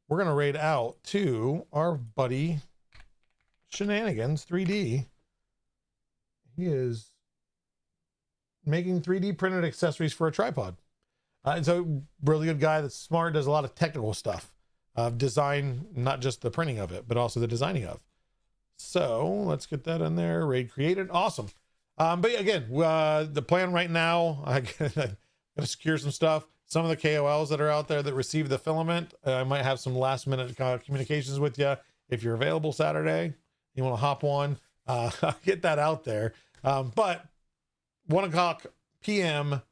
We're gonna raid out to our buddy Shenanigans 3D. He is making 3D printed accessories for a tripod. And so really good guy that's smart, does a lot of technical stuff of design, not just the printing of it, but also the designing of. So let's get that in there. Raid created. Awesome. But again, the plan right now, I gotta secure some stuff. Some of the KOLs that are out there that receive the filament, I might have some last minute communications with you. If you're available Saturday, you want to hop on, get that out there. But 1 o'clock p.m.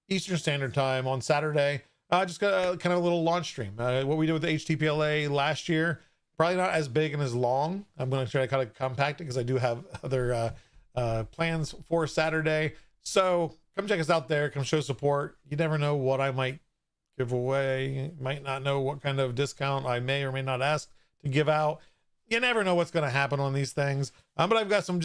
Eastern Standard Time on Saturday, just got kind of a little launch stream. What we did with the HTPLA last year, probably not as big and as long. I'm going to try to kind of compact it because I do have other plans for Saturday. So come check us out there. Come show support. You never know what I might give away. You might not know what kind of discount I may or may not ask to give out. You never know what's going to happen on these things. But I've got some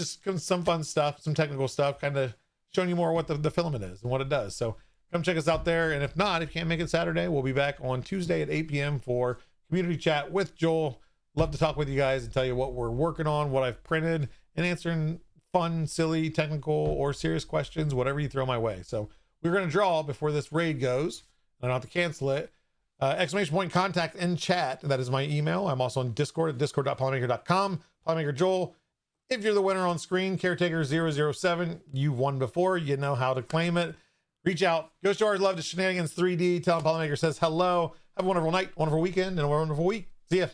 fun stuff, some technical stuff, kind of showing you more what the filament is and what it does. So come check us out there. And if not, if you can't make it Saturday, we'll be back on Tuesday at 8 p.m. for community chat with Joel. Love to talk with you guys and tell you what we're working on, what I've printed, and answering fun, silly, technical, or serious questions, whatever you throw my way. So we're going to draw before this raid goes. I don't have to cancel it. Exclamation point contact in chat. That is my email. I'm also on Discord at discord.polymaker.com. Polymaker Joel. If you're the winner on screen, Caretaker 007, you've won before. You know how to claim it. Reach out. Go show our love to Shenanigans 3D. Tell them Polymaker says hello. Have a wonderful night, wonderful weekend, and a wonderful week. See ya.